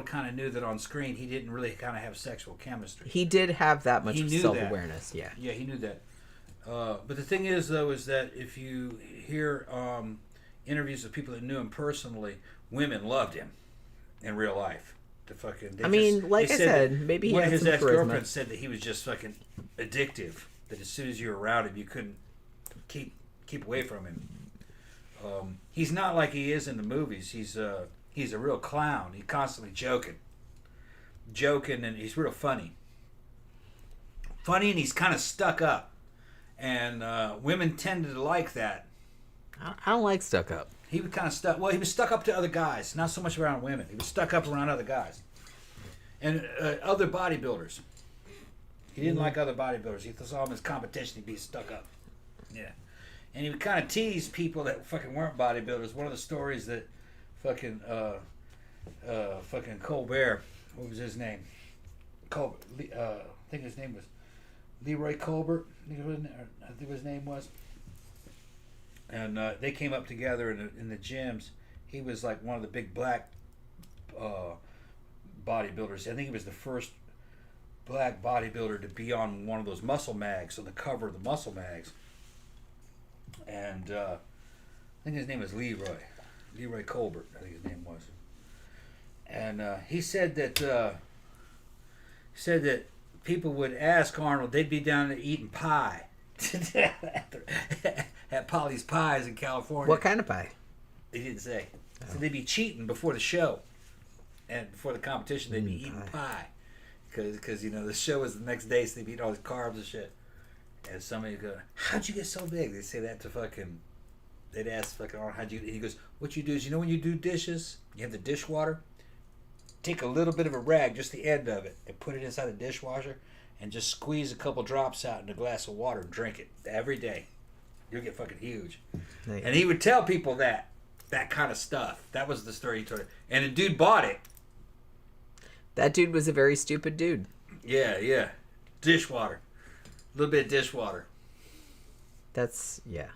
kind of knew that on screen he didn't really kind of have sexual chemistry. He did have that much self-awareness. Yeah. Yeah, he knew that. But the thing is, though, is that if you hear interviews with people that knew him personally, women loved him in real life. Maybe he had his some ex-girlfriend charisma. said that he was just fucking addictive. That as soon as you were around him, you couldn't keep away from him. He's not like he is in the movies. He's a real clown. He's constantly joking, and he's real funny. And he's kind of stuck up, and women tended to like that. I don't like stuck up. He was kind of stuck. Well, he was stuck up to other guys, not so much around women. He was stuck up around other guys and other bodybuilders. He didn't like other bodybuilders. He saw them as competition. He'd be stuck up. Yeah, and he would kind of tease people that fucking weren't bodybuilders. One of the stories that fucking Colbert, what was his name? I think his name was Leroy Colbert. I think his name was. And they came up together in the gyms. He was like one of the big black bodybuilders. I think he was the first black bodybuilder to be on one of those muscle mags, on the cover of the muscle mags. And I think his name is Leroy Colbert, I think his name was. And he said that people would ask Arnold, they'd be down there eating pie at Polly's Pies in California. What kind of pie? He didn't say. So they'd be cheating before the show, and before the competition, they'd be eating pie, because the show was the next day, so they'd eat all these carbs and shit. And somebody would go, "How'd you get so big?" They'd say that to fucking. They'd ask fucking Arnold, "How'd you?" And he goes, "What you do is, when you do dishes, you have the dishwater. Take a little bit of a rag, just the end of it, and put it inside the dishwasher, and just squeeze a couple drops out in a glass of water and drink it every day. You'll get fucking huge." Nice. And he would tell people that kind of stuff. That was the story he told. And the dude bought it. That dude was a very stupid dude. Yeah. Dishwater. A little bit of dishwater. That's, yeah.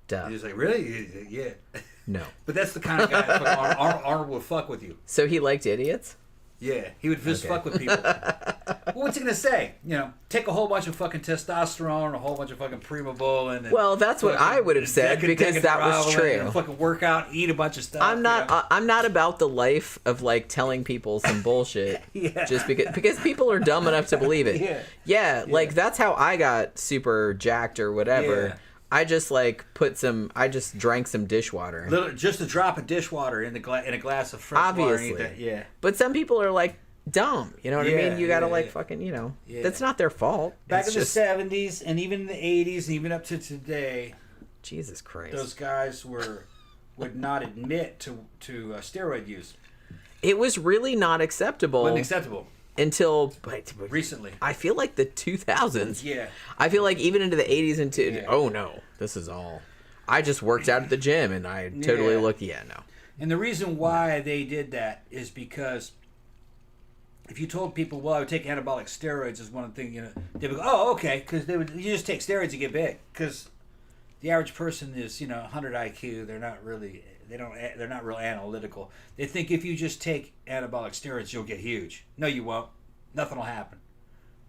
Duh. He was like, really? Yeah. No. But that's the kind of guy that Arnold will fuck with you. So he liked idiots? Yeah, he would just fuck with people. Well, what's he gonna say? Take a whole bunch of fucking testosterone, a whole bunch of fucking Primobolan. And well, that's what I would have said, because that was true. Fucking work out, eat a bunch of stuff. I'm not about the life of like telling people some bullshit. Yeah. Just because people are dumb enough to believe it. Yeah. Like that's how I got super jacked or whatever. Yeah. I just drank some dishwater. Just a drop of dishwater in a glass of fresh water. Obviously. Yeah. But some people are like dumb. You know what I mean? You gotta fucking, that's not their fault. Back in the 70s and even in the 80s and even up to today. Jesus Christ. Those guys would not admit to steroid use. It was really not acceptable. Wasn't acceptable. Until recently. I feel like the 2000s. Yeah. I feel like even into the 80s and oh no, this is all. I just worked out at the gym and I totally looked. Yeah, no. And the reason why they did that is because if you told people, well, I would take anabolic steroids as one thing, they would go, oh, okay, because you just take steroids to get big. Because the average person is 100 IQ. They're not real analytical. They think if you just take anabolic steroids, you'll get huge. No, you won't. Nothing will happen.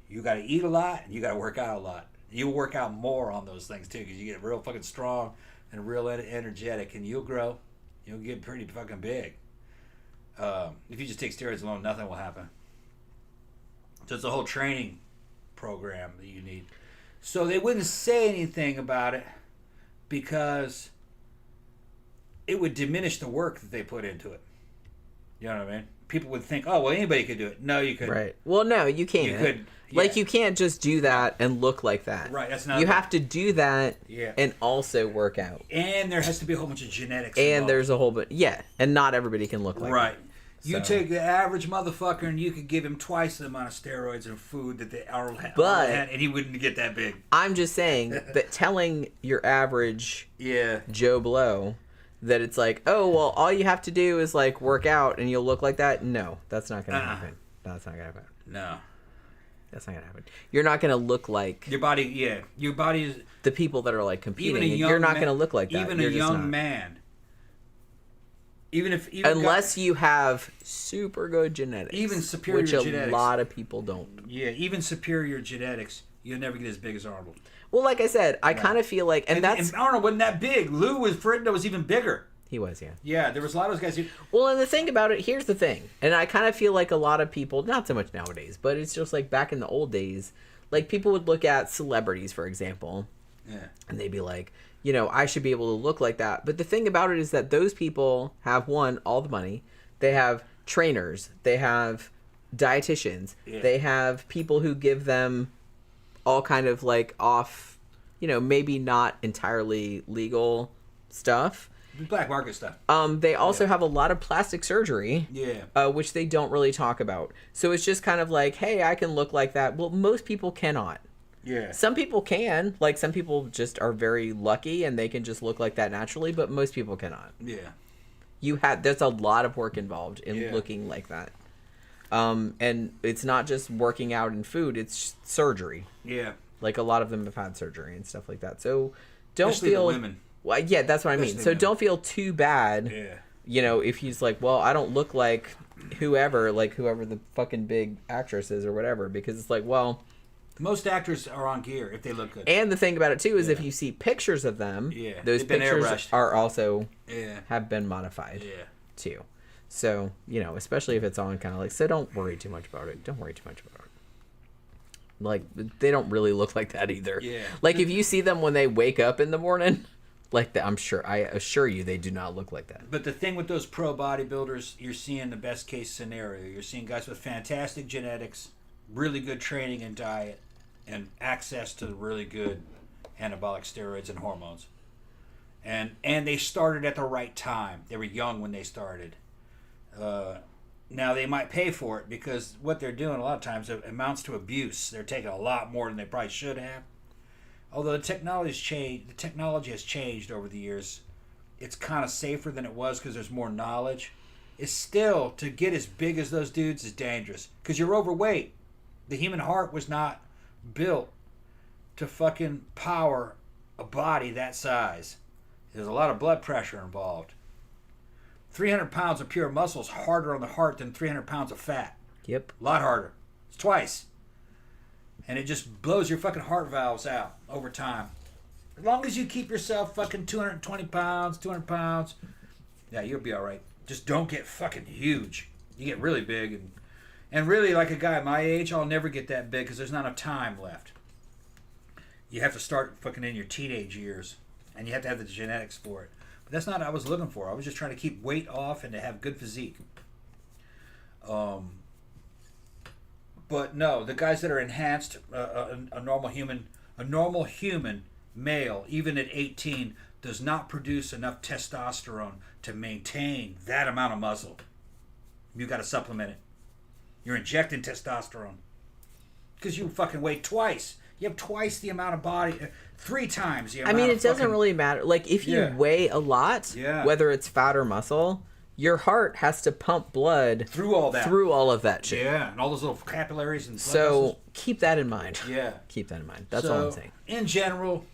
You got to eat a lot and you got to work out a lot. You'll work out more on those things too, because you get real fucking strong and real energetic, and you'll grow. You'll get pretty fucking big. If you just take steroids alone, nothing will happen. So it's a whole training program that you need. So they wouldn't say anything about it because it would diminish the work that they put into it. You know what I mean? People would think, oh, well, anybody could do it. No, you couldn't. Right. Well, no, you can't. You could. Yeah. Like, you can't just do that and look like that. Right, that's not... You have to do that and also work out. And there has to be a whole bunch of genetics and involved. There's a whole bit... Yeah, and not everybody can look like that. Right. You take the average motherfucker and you could give him twice the amount of steroids and food that Arnold had, and he wouldn't get that big. I'm just saying that telling your average Joe Blow that it's like, oh, well, all you have to do is like work out and you'll look like that. No, that's not going to happen. No, that's not going to happen. No. That's not going to happen. You're not going to look like... Your body is... The people that are like competing. You're not going to look like that. Even a young man. Unless you have super good genetics. Even superior genetics. Which a lot of people don't. Yeah, even superior genetics, you'll never get as big as Arnold. Well, like I said, I kind of feel like... And Arnold wasn't that big. Lou was even bigger. He was, yeah. Yeah, there was a lot of those guys. Well, and the thing about it, here's the thing. And I kind of feel like a lot of people, not so much nowadays, but it's just like back in the old days, like people would look at celebrities, for example. Yeah. And they'd be like, I should be able to look like that. But the thing about it is that those people have, one, all the money. They have trainers. They have dietitians. Yeah. They have people who give them all kind of like off, maybe not entirely legal stuff. Black market stuff. They also have a lot of plastic surgery. Yeah. Which they don't really talk about. So it's just kind of like, hey, I can look like that. Well, most people cannot. Yeah. Some people can. Like, some people just are very lucky and they can just look like that naturally, but most people cannot. Yeah. There's a lot of work involved in looking like that. And it's not just working out and food, it's surgery. Yeah. Like, a lot of them have had surgery and stuff like that. So don't Especially feel... the women. Well, yeah, that's what I mean. So don't feel too bad, if he's like, well, I don't look like whoever the fucking big actress is or whatever, because it's like, well, most actors are on gear if they look good. And the thing about it too is if you see pictures of them, those pictures are also have been modified too. So, especially if it's on kind of like, so don't worry too much about it. Like, they don't really look like that either. Yeah. Like, if you see them when they wake up in the morning, like that, I assure you, they do not look like that. But the thing with those pro bodybuilders, you're seeing the best case scenario. You're seeing guys with fantastic genetics, really good training and diet, and access to really good anabolic steroids and hormones. And they started at the right time. They were young when they started. Now they might pay for it because what they're doing a lot of times amounts to abuse. They're taking a lot more than they probably should have. Although the technology has changed over the years. It's kind of safer than it was because there's more knowledge. It's still, to get as big as those dudes is dangerous because you're overweight. The human heart was not built to fucking power a body that size. There's a lot of blood pressure involved. 300 pounds of pure muscle is harder on the heart than 300 pounds of fat. Yep. A lot harder. It's twice. And it just blows your fucking heart valves out over time. As long as you keep yourself fucking 220 pounds, 200 pounds, yeah, you'll be all right. Just don't get fucking huge. You get really big. And really, like a guy my age, I'll never get that big because there's not enough time left. You have to start fucking in your teenage years. And you have to have the genetics for it. But that's not what I was looking for. I was just trying to keep weight off and to have good physique. But no, the guys that are enhanced, a normal human male, even at 18, does not produce enough testosterone to maintain that amount of muscle. You got to supplement it. You're injecting testosterone because you fucking weigh twice. You have twice the amount of body, 3 times the amount. It doesn't really matter. Like, if you weigh a lot, whether it's fat or muscle, your heart has to pump blood through all of that shit. Yeah, and all those little capillaries and blood vessels. Keep that in mind. Yeah, keep that in mind. That's all I'm saying. In general,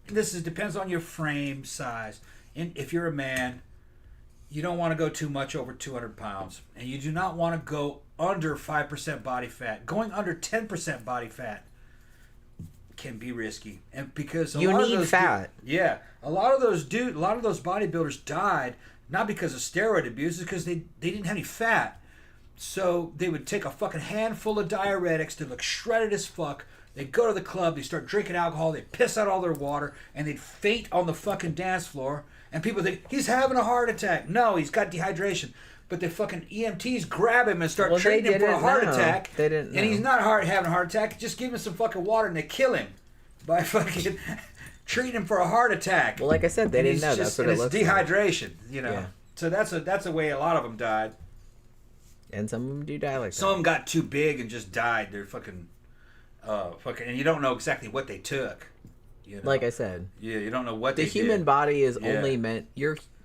depends on your frame size. If you're a man, you don't want to go too much over 200 pounds, and you do not want to go under 5% body fat. Going under 10% body fat can be risky, and because a lot of those fat. A lot of those bodybuilders died not because of steroid abuse, it's because they didn't have any fat. So they would take a fucking handful of diuretics to look shredded as fuck. They'd go to the club, they start drinking alcohol, they'd piss out all their water, and they'd faint on the fucking dance floor. And people think, he's having a heart attack. No, he's got dehydration. But the fucking EMTs grab him and start treating him for a heart attack. They didn't know. And he's not having a heart attack. Just give him some fucking water and they kill him by fucking treating him for a heart attack. Well, like I said, they didn't know. That's what it looks like. It's dehydration, Yeah. So that's the way a lot of them died. And some of them do die like that. Some of them got too big and just died. They're fucking, and you don't know exactly what they took. Like I said. Yeah, you don't know what they did. The human body is only meant...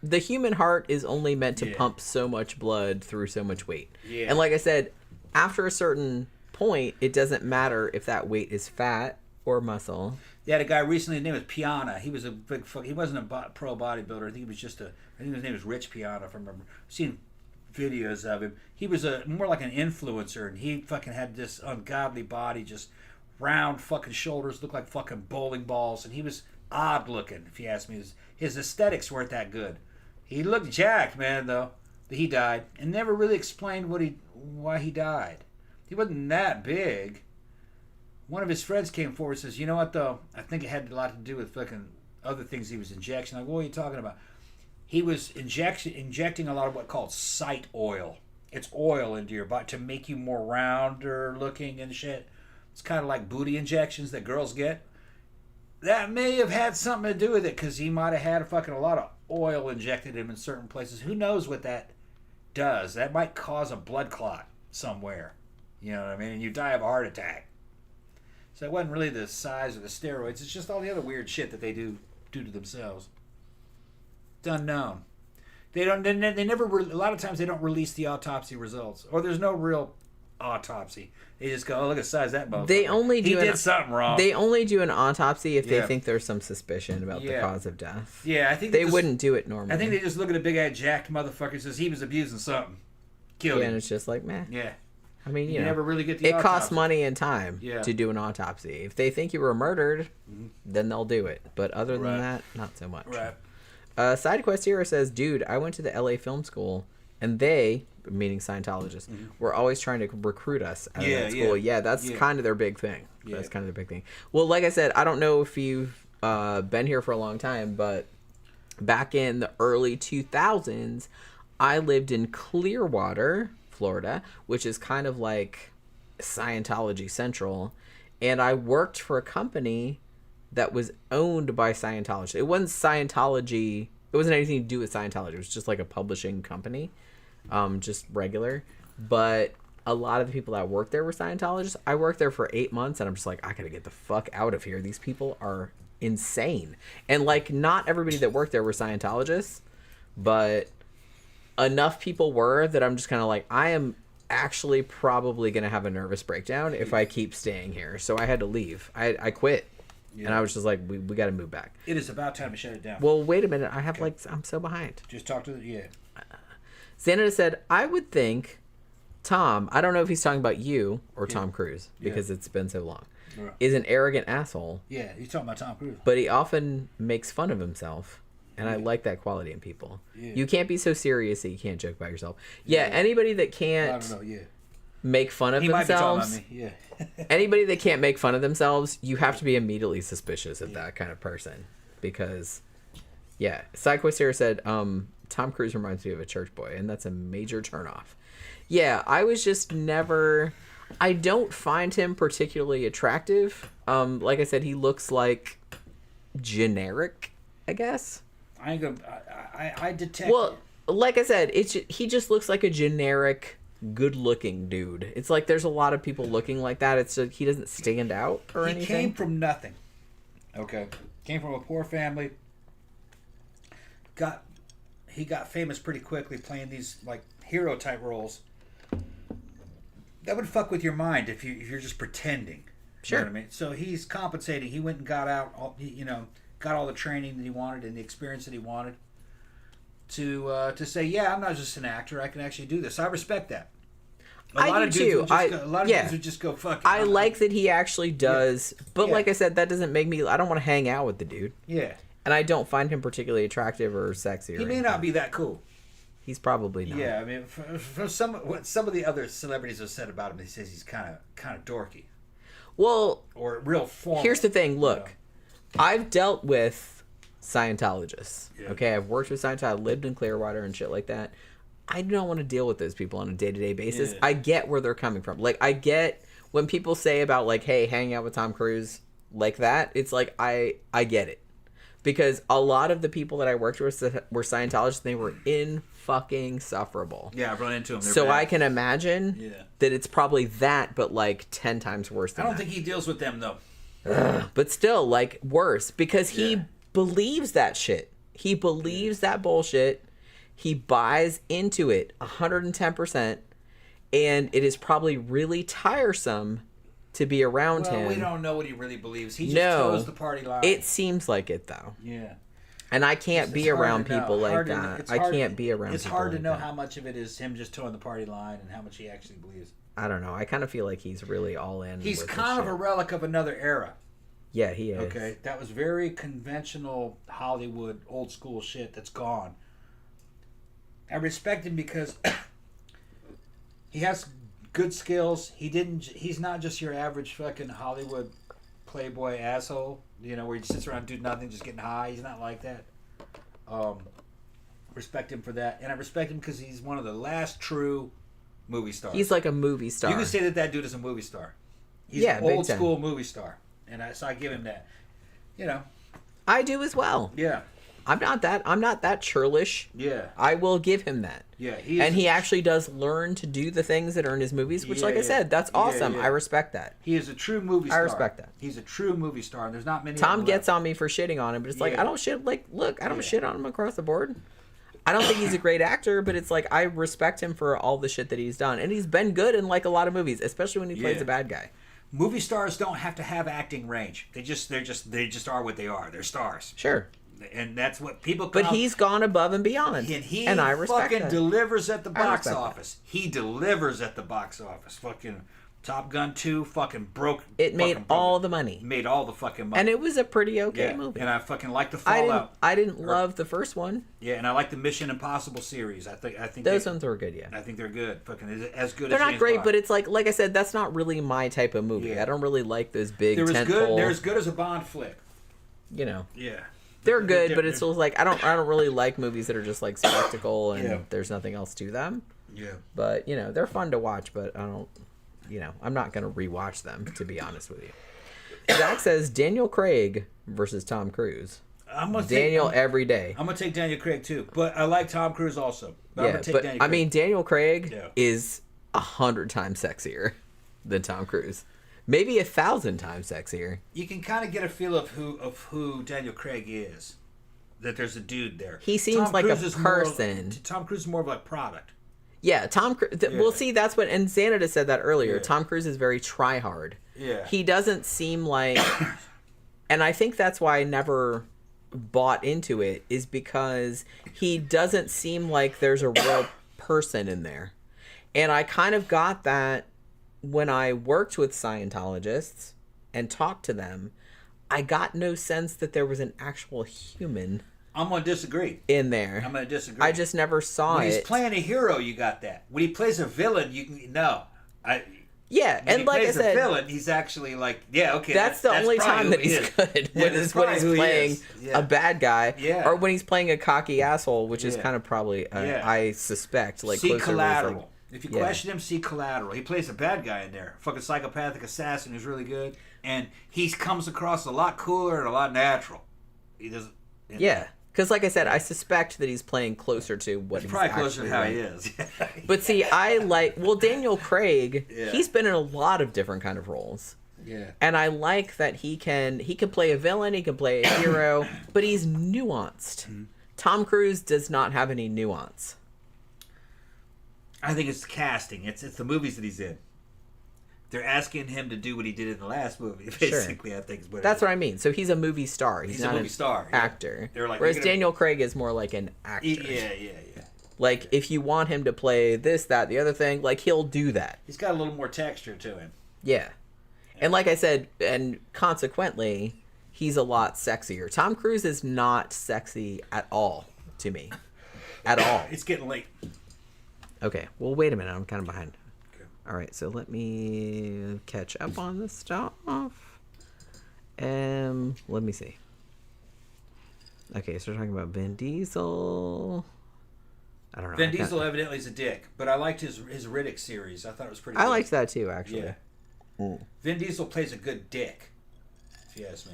The human heart is only meant to pump so much blood through so much weight. Yeah. And like I said, after a certain point, it doesn't matter if that weight is fat or muscle. They had a guy recently, his name was Piana. He was a big he wasn't a pro bodybuilder. I think he was just I think his name was Rich Piana, if I remember. I've seen videos of him. He was more like an influencer, and he fucking had this ungodly body, just round fucking shoulders, looked like fucking bowling balls, and he was odd looking, if you ask me. His aesthetics weren't that good. He looked jacked, man, though. But he died, and never really explained why he died. He wasn't that big. One of his friends came forward and says, you know what, though? I think it had a lot to do with fucking other things he was injecting. Like, what are you talking about? He was injecting a lot of what's called sight oil. It's oil into your body to make you more rounder looking and shit. It's kind of like booty injections that girls get. That may have had something to do with it because he might have had a lot of oil injected in him in certain places. Who knows what that does? That might cause a blood clot somewhere. You know what I mean? And you die of a heart attack. So it wasn't really the size of the steroids. It's just all the other weird shit that they do to themselves. It's unknown. They never. A lot of times they don't release the autopsy results, or there's no real autopsy. They just go, oh, look at the size of that motherfucker. He did something wrong. They only do an autopsy if they think there's some suspicion about the cause of death. Yeah, I think they wouldn't do it normally. I think they just look at a big-ass jacked motherfucker and says he was abusing something. killed him. And it's just like, meh. Yeah. I mean, you never really get the it autopsy. costs money and time to do an autopsy. If they think you were murdered, then they'll do it. But other than that, not so much. Right. Side quest here says, dude, I went to the LA film school, and they, meaning Scientologists, were always trying to recruit us out of that school. Yeah, that's kind of their big thing. Yeah. That's kind of their big thing. Well, like I said, I don't know if you've been here for a long time, but back in the early 2000s, I lived in Clearwater, Florida, which is kind of like Scientology Central, and I worked for a company that was owned by Scientology. It wasn't Scientology. It wasn't anything to do with Scientology. It was just like a publishing company, just regular. But a lot of the people that worked there were Scientologists. I worked there for 8 months, and I'm just like, I gotta get the fuck out of here. These people are insane. And like, not everybody that worked there were Scientologists, but enough people were that I'm just kind of like, I am actually probably going to have a nervous breakdown if I keep staying here. So I had to leave. I quit. Yeah. And I was just like, we got to move back. It is about time to shut it down. Well, wait a minute. I have I'm so behind. Just talk to Xanada said, I would think Tom, I don't know if he's talking about you or Tom Cruise because it's been so long, is an arrogant asshole. Yeah, he's talking about Tom Cruise. But he often makes fun of himself. And I like that quality in people. Yeah. You can't be so serious that you can't joke about yourself. Yeah, anybody that can't make fun of themselves. Might be talking about me. Anybody that can't make fun of themselves, you have to be immediately suspicious of that kind of person. Because, SideQuest here said, Tom Cruise reminds me of a church boy, and that's a major turnoff. Yeah, I was just never... I don't find him particularly attractive. Like I said, he looks like generic, I guess. I ain't gonna. I detect. Well, like I said, he just looks like a generic, good-looking dude. It's like there's a lot of people looking like that. It's he doesn't stand out or anything. He came from nothing. Okay, came from a poor family. He got famous pretty quickly playing these like hero type roles. That would fuck with your mind if you're just pretending. Sure. You know what I mean? So he's compensating. He went and got out. Got all the training that he wanted and the experience that he wanted to say, yeah, I'm not just an actor. I can actually do this. I respect that. A lot of dudes would just go, fuck it. I like that he actually does. But like I said, that doesn't make me... I don't want to hang out with the dude. Yeah. And I don't find him particularly attractive or sexy. He may not be that cool. He's probably not. Yeah, I mean, for what some of the other celebrities have said about him, he says he's kind of dorky. Well... Or real formal. Here's the thing. Look. I've dealt with Scientologists. Yeah. Okay, I've worked with Scientologists. I lived in Clearwater and shit like that. I don't want to deal with those people on a day-to-day basis. Yeah. I get where they're coming from. Like, I get when people say about, like, hey, hanging out with Tom Cruise like that. It's like, I get it. Because a lot of the people that I worked with were Scientologists, and they were insufferable. Yeah, I've run into them. So bad. I can imagine that it's probably that, but, like, 10 times worse than that. I don't think he deals with them, though. But still, like, worse, because he believes that shit. He believes that bullshit. He buys into it 110%, and it is probably really tiresome to be around him. We don't know what he really believes. He just toes the party line. It seems like it, though. Yeah. And I can't be around people like that. I can't be around people like that. It's hard to know how much of it is him just toeing the party line and how much he actually believes. I don't know. I kind of feel like he's really all in. He's kind of a relic of another era. Yeah, he is. Okay, that was very conventional Hollywood, old school shit that's gone. I respect him because he has good skills. He's not just your average fucking Hollywood playboy asshole, where he sits around doing nothing, just getting high. He's not like that. Respect him for that. And I respect him because he's one of the last true movie stars. He's like a movie star. You can say that dude is a movie star. He's an old school movie star. And so I give him that. I do as well. Yeah. I'm not that churlish. Yeah. I will give him that. Yeah. He actually does learn to do the things that are in his movies, which, like I said, that's awesome. I respect that. He is a true movie star. I respect that. He's a true movie star, and there's not many. Tom gets on me for shitting on him, but it's like, I don't shit. Like, look, I don't shit on him across the board. I don't think he's a great actor, but it's like, I respect him for all the shit that he's done. And he's been good in, like, a lot of movies, especially when he plays a bad guy. Movie stars don't have to have acting range. They just are what they are. They're stars. Sure. And that's what people But he's gone above and beyond. And I respect fucking that. delivers at the box office. He delivers at the box office. Fucking Top Gun 2 fucking broke. It made all the money. Made all the fucking money. And it was a pretty okay movie. And I fucking like the Fallout. I didn't love the first one. Yeah, and I like the Mission Impossible series. I think those ones were good, yeah. I think they're good. Fucking as good they're as not James great, Bond. but it's like I said, that's not really my type of movie. Yeah. I don't really like those big tentpole. They're as good as a Bond flick. You know. Yeah. They're good, but it's still like I don't really like movies that are just like spectacle and there's nothing else to them. Yeah. But, you know, they're fun to watch, but I don't, you know, I'm not going to rewatch them, to be honest with you. Zach says Daniel Craig versus Tom Cruise. Daniel every day. I'm going to take Daniel Craig too, but I like Tom Cruise also. But I'm going to take Daniel Craig. I mean, Daniel Craig is 100 times sexier than Tom Cruise. Maybe 1,000 times sexier. You can kind of get a feel of who Daniel Craig is. That there's a dude there. He seems like a person. Tom Cruise is more of a product. Yeah, Tom Cruise. Well, see, that's what, and Xanada said that earlier. Yeah. Tom Cruise is very try-hard. Yeah. He doesn't seem like, and I think that's why I never bought into it, is because he doesn't seem like there's a real person in there. And I kind of got that when I worked with Scientologists and talked to them. I got no sense that there was an actual human. I'm going to disagree. In there. I'm going to disagree. I just never saw it. When he's playing a hero, you got that. When he plays a villain, you can... No. Yeah, and like I said... When he plays a villain, he's actually like... Yeah, okay. That's the only time that he's good. When he's playing a bad guy. Yeah. Or when he's playing a cocky asshole, which is kind of probably, I suspect, like... See Collateral. If you question him, see Collateral. He plays a bad guy in there. Fucking psychopathic assassin who's really good. And he comes across a lot cooler and a lot natural. He doesn't... Yeah. Because, like I said, I suspect that he's playing closer to what he's probably closer to how he is. But see, I like... Well, Daniel Craig, he's been in a lot of different kind of roles. Yeah. And I like that he can play a villain, he can play a hero, but he's nuanced. Mm-hmm. Tom Cruise does not have any nuance. I think it's the casting. It's the movies that he's in. They're asking him to do what he did in the last movie, basically, sure. I think is what that's what I mean. So he's a movie star. He's not a movie star. Actor. Yeah. Like, whereas Daniel Craig is more like an actor. Yeah. Like, if you want him to play this, that, the other thing, like, he'll do that. He's got a little more texture to him. Yeah. And like I said, and consequently, he's a lot sexier. Tom Cruise is not sexy at all to me. At all. It's getting late. Okay. Well, wait a minute. I'm kind of behind. All right, so let me catch up on this stuff. Let me see. Okay, so we're talking about Vin Diesel. I don't know. Vin Diesel evidently is a dick, but I liked his Riddick series. I thought it was pretty good. I liked that too, actually. Yeah. Vin Diesel plays a good dick, if you ask me.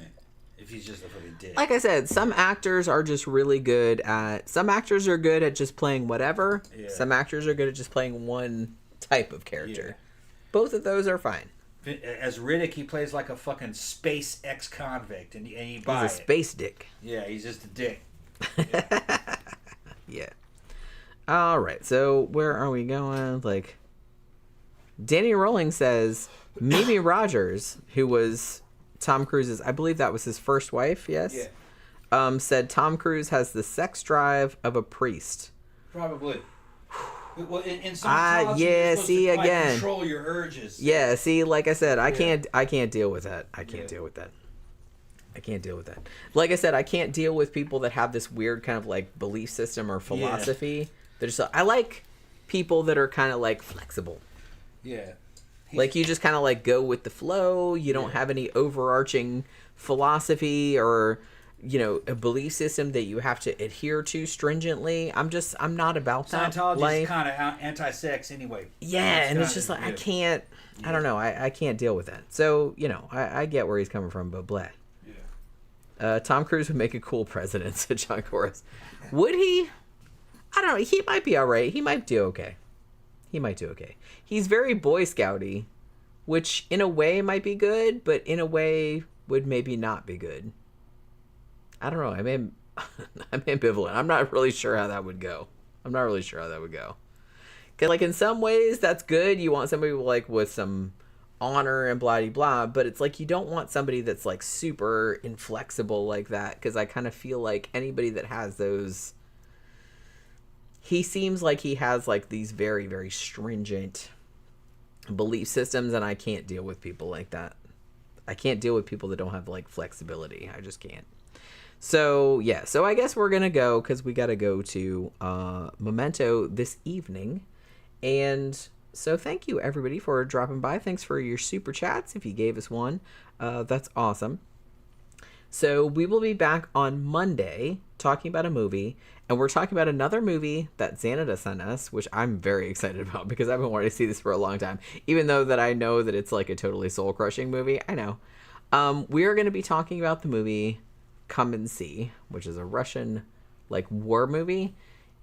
If he's just a fucking dick. Like I said, some actors are just really good at... Some actors are good at just playing whatever. Yeah. Some actors are good at just playing one type of character. Yeah. Both of those are fine. As Riddick, he plays like a fucking space ex-convict, and you buy it. He's a space dick. Yeah, he's just a dick. Yeah. All right, so where are we going? Like, Danny Rowling says Mimi Rogers, who was Tom Cruise's, I believe that was his first wife, yes? Yeah. Said Tom Cruise has the sex drive of a priest. Probably. Well, in some yeah, see again. Control your urges. Yeah, see, like I said, I can't deal with that. I can't deal with that. Like I said, I can't deal with people that have this weird kind of like belief system or philosophy. Yeah. They're just, I like people that are kind of like flexible. Yeah. Like you just kind of like go with the flow. You don't have any overarching philosophy or, you know, a belief system that you have to adhere to stringently. I'm not about that. Scientology is kind of anti-sex anyway. Yeah, and it's just like, I can't, I don't know, I can't deal with that. So, you know, I get where he's coming from, but blah. Yeah. Tom Cruise would make a cool president, said John Corus. Would he? I don't know, he might be all right. He might do okay. He's very Boy Scouty, which in a way might be good, but in a way would maybe not be good. I don't know. I'm ambivalent. I'm not really sure how that would go. Because, like, in some ways, that's good. You want somebody, like, with some honor and blah blah blah, but it's like you don't want somebody that's like super inflexible like that, because I kind of feel like anybody that has those, he seems like he has like these very, very stringent belief systems, and I can't deal with people like that. I can't deal with people that don't have like flexibility. I just can't. So yeah, so I guess we're gonna go, because we gotta go to Memento this evening. And so thank you everybody for dropping by. Thanks for your super chats if you gave us one. That's awesome. So we will be back on Monday talking about a movie, and we're talking about another movie that Xanada sent us, which I'm very excited about because I've been wanting to see this for a long time, even though that I know that it's like a totally soul-crushing movie. I know. We are going to be talking about the movie Come and See, which is a Russian like war movie,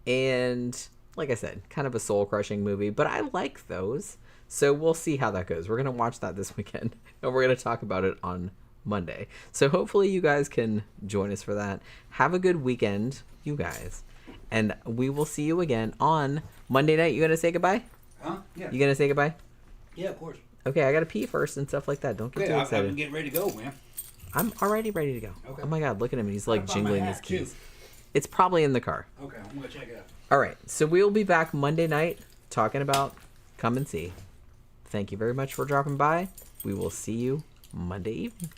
and like I said, kind of a soul-crushing movie, but I like those, so we'll see how that goes. We're going to watch that this weekend, and we're going to talk about it on Monday. So hopefully you guys can join us for that. Have a good weekend, you guys, and we will see you again on Monday night. You going to say goodbye? Huh? Yeah. You going to say goodbye? Yeah, of course. Okay, I got to pee first and stuff like that. Don't get too excited. I'm getting ready to go, man. I'm already ready to go. Okay. Oh my God, look at him. He's like jingling his keys. Too. It's probably in the car. Okay, I'm going to check it out. All right, so we'll be back Monday night talking about Come and See. Thank you very much for dropping by. We will see you Monday evening.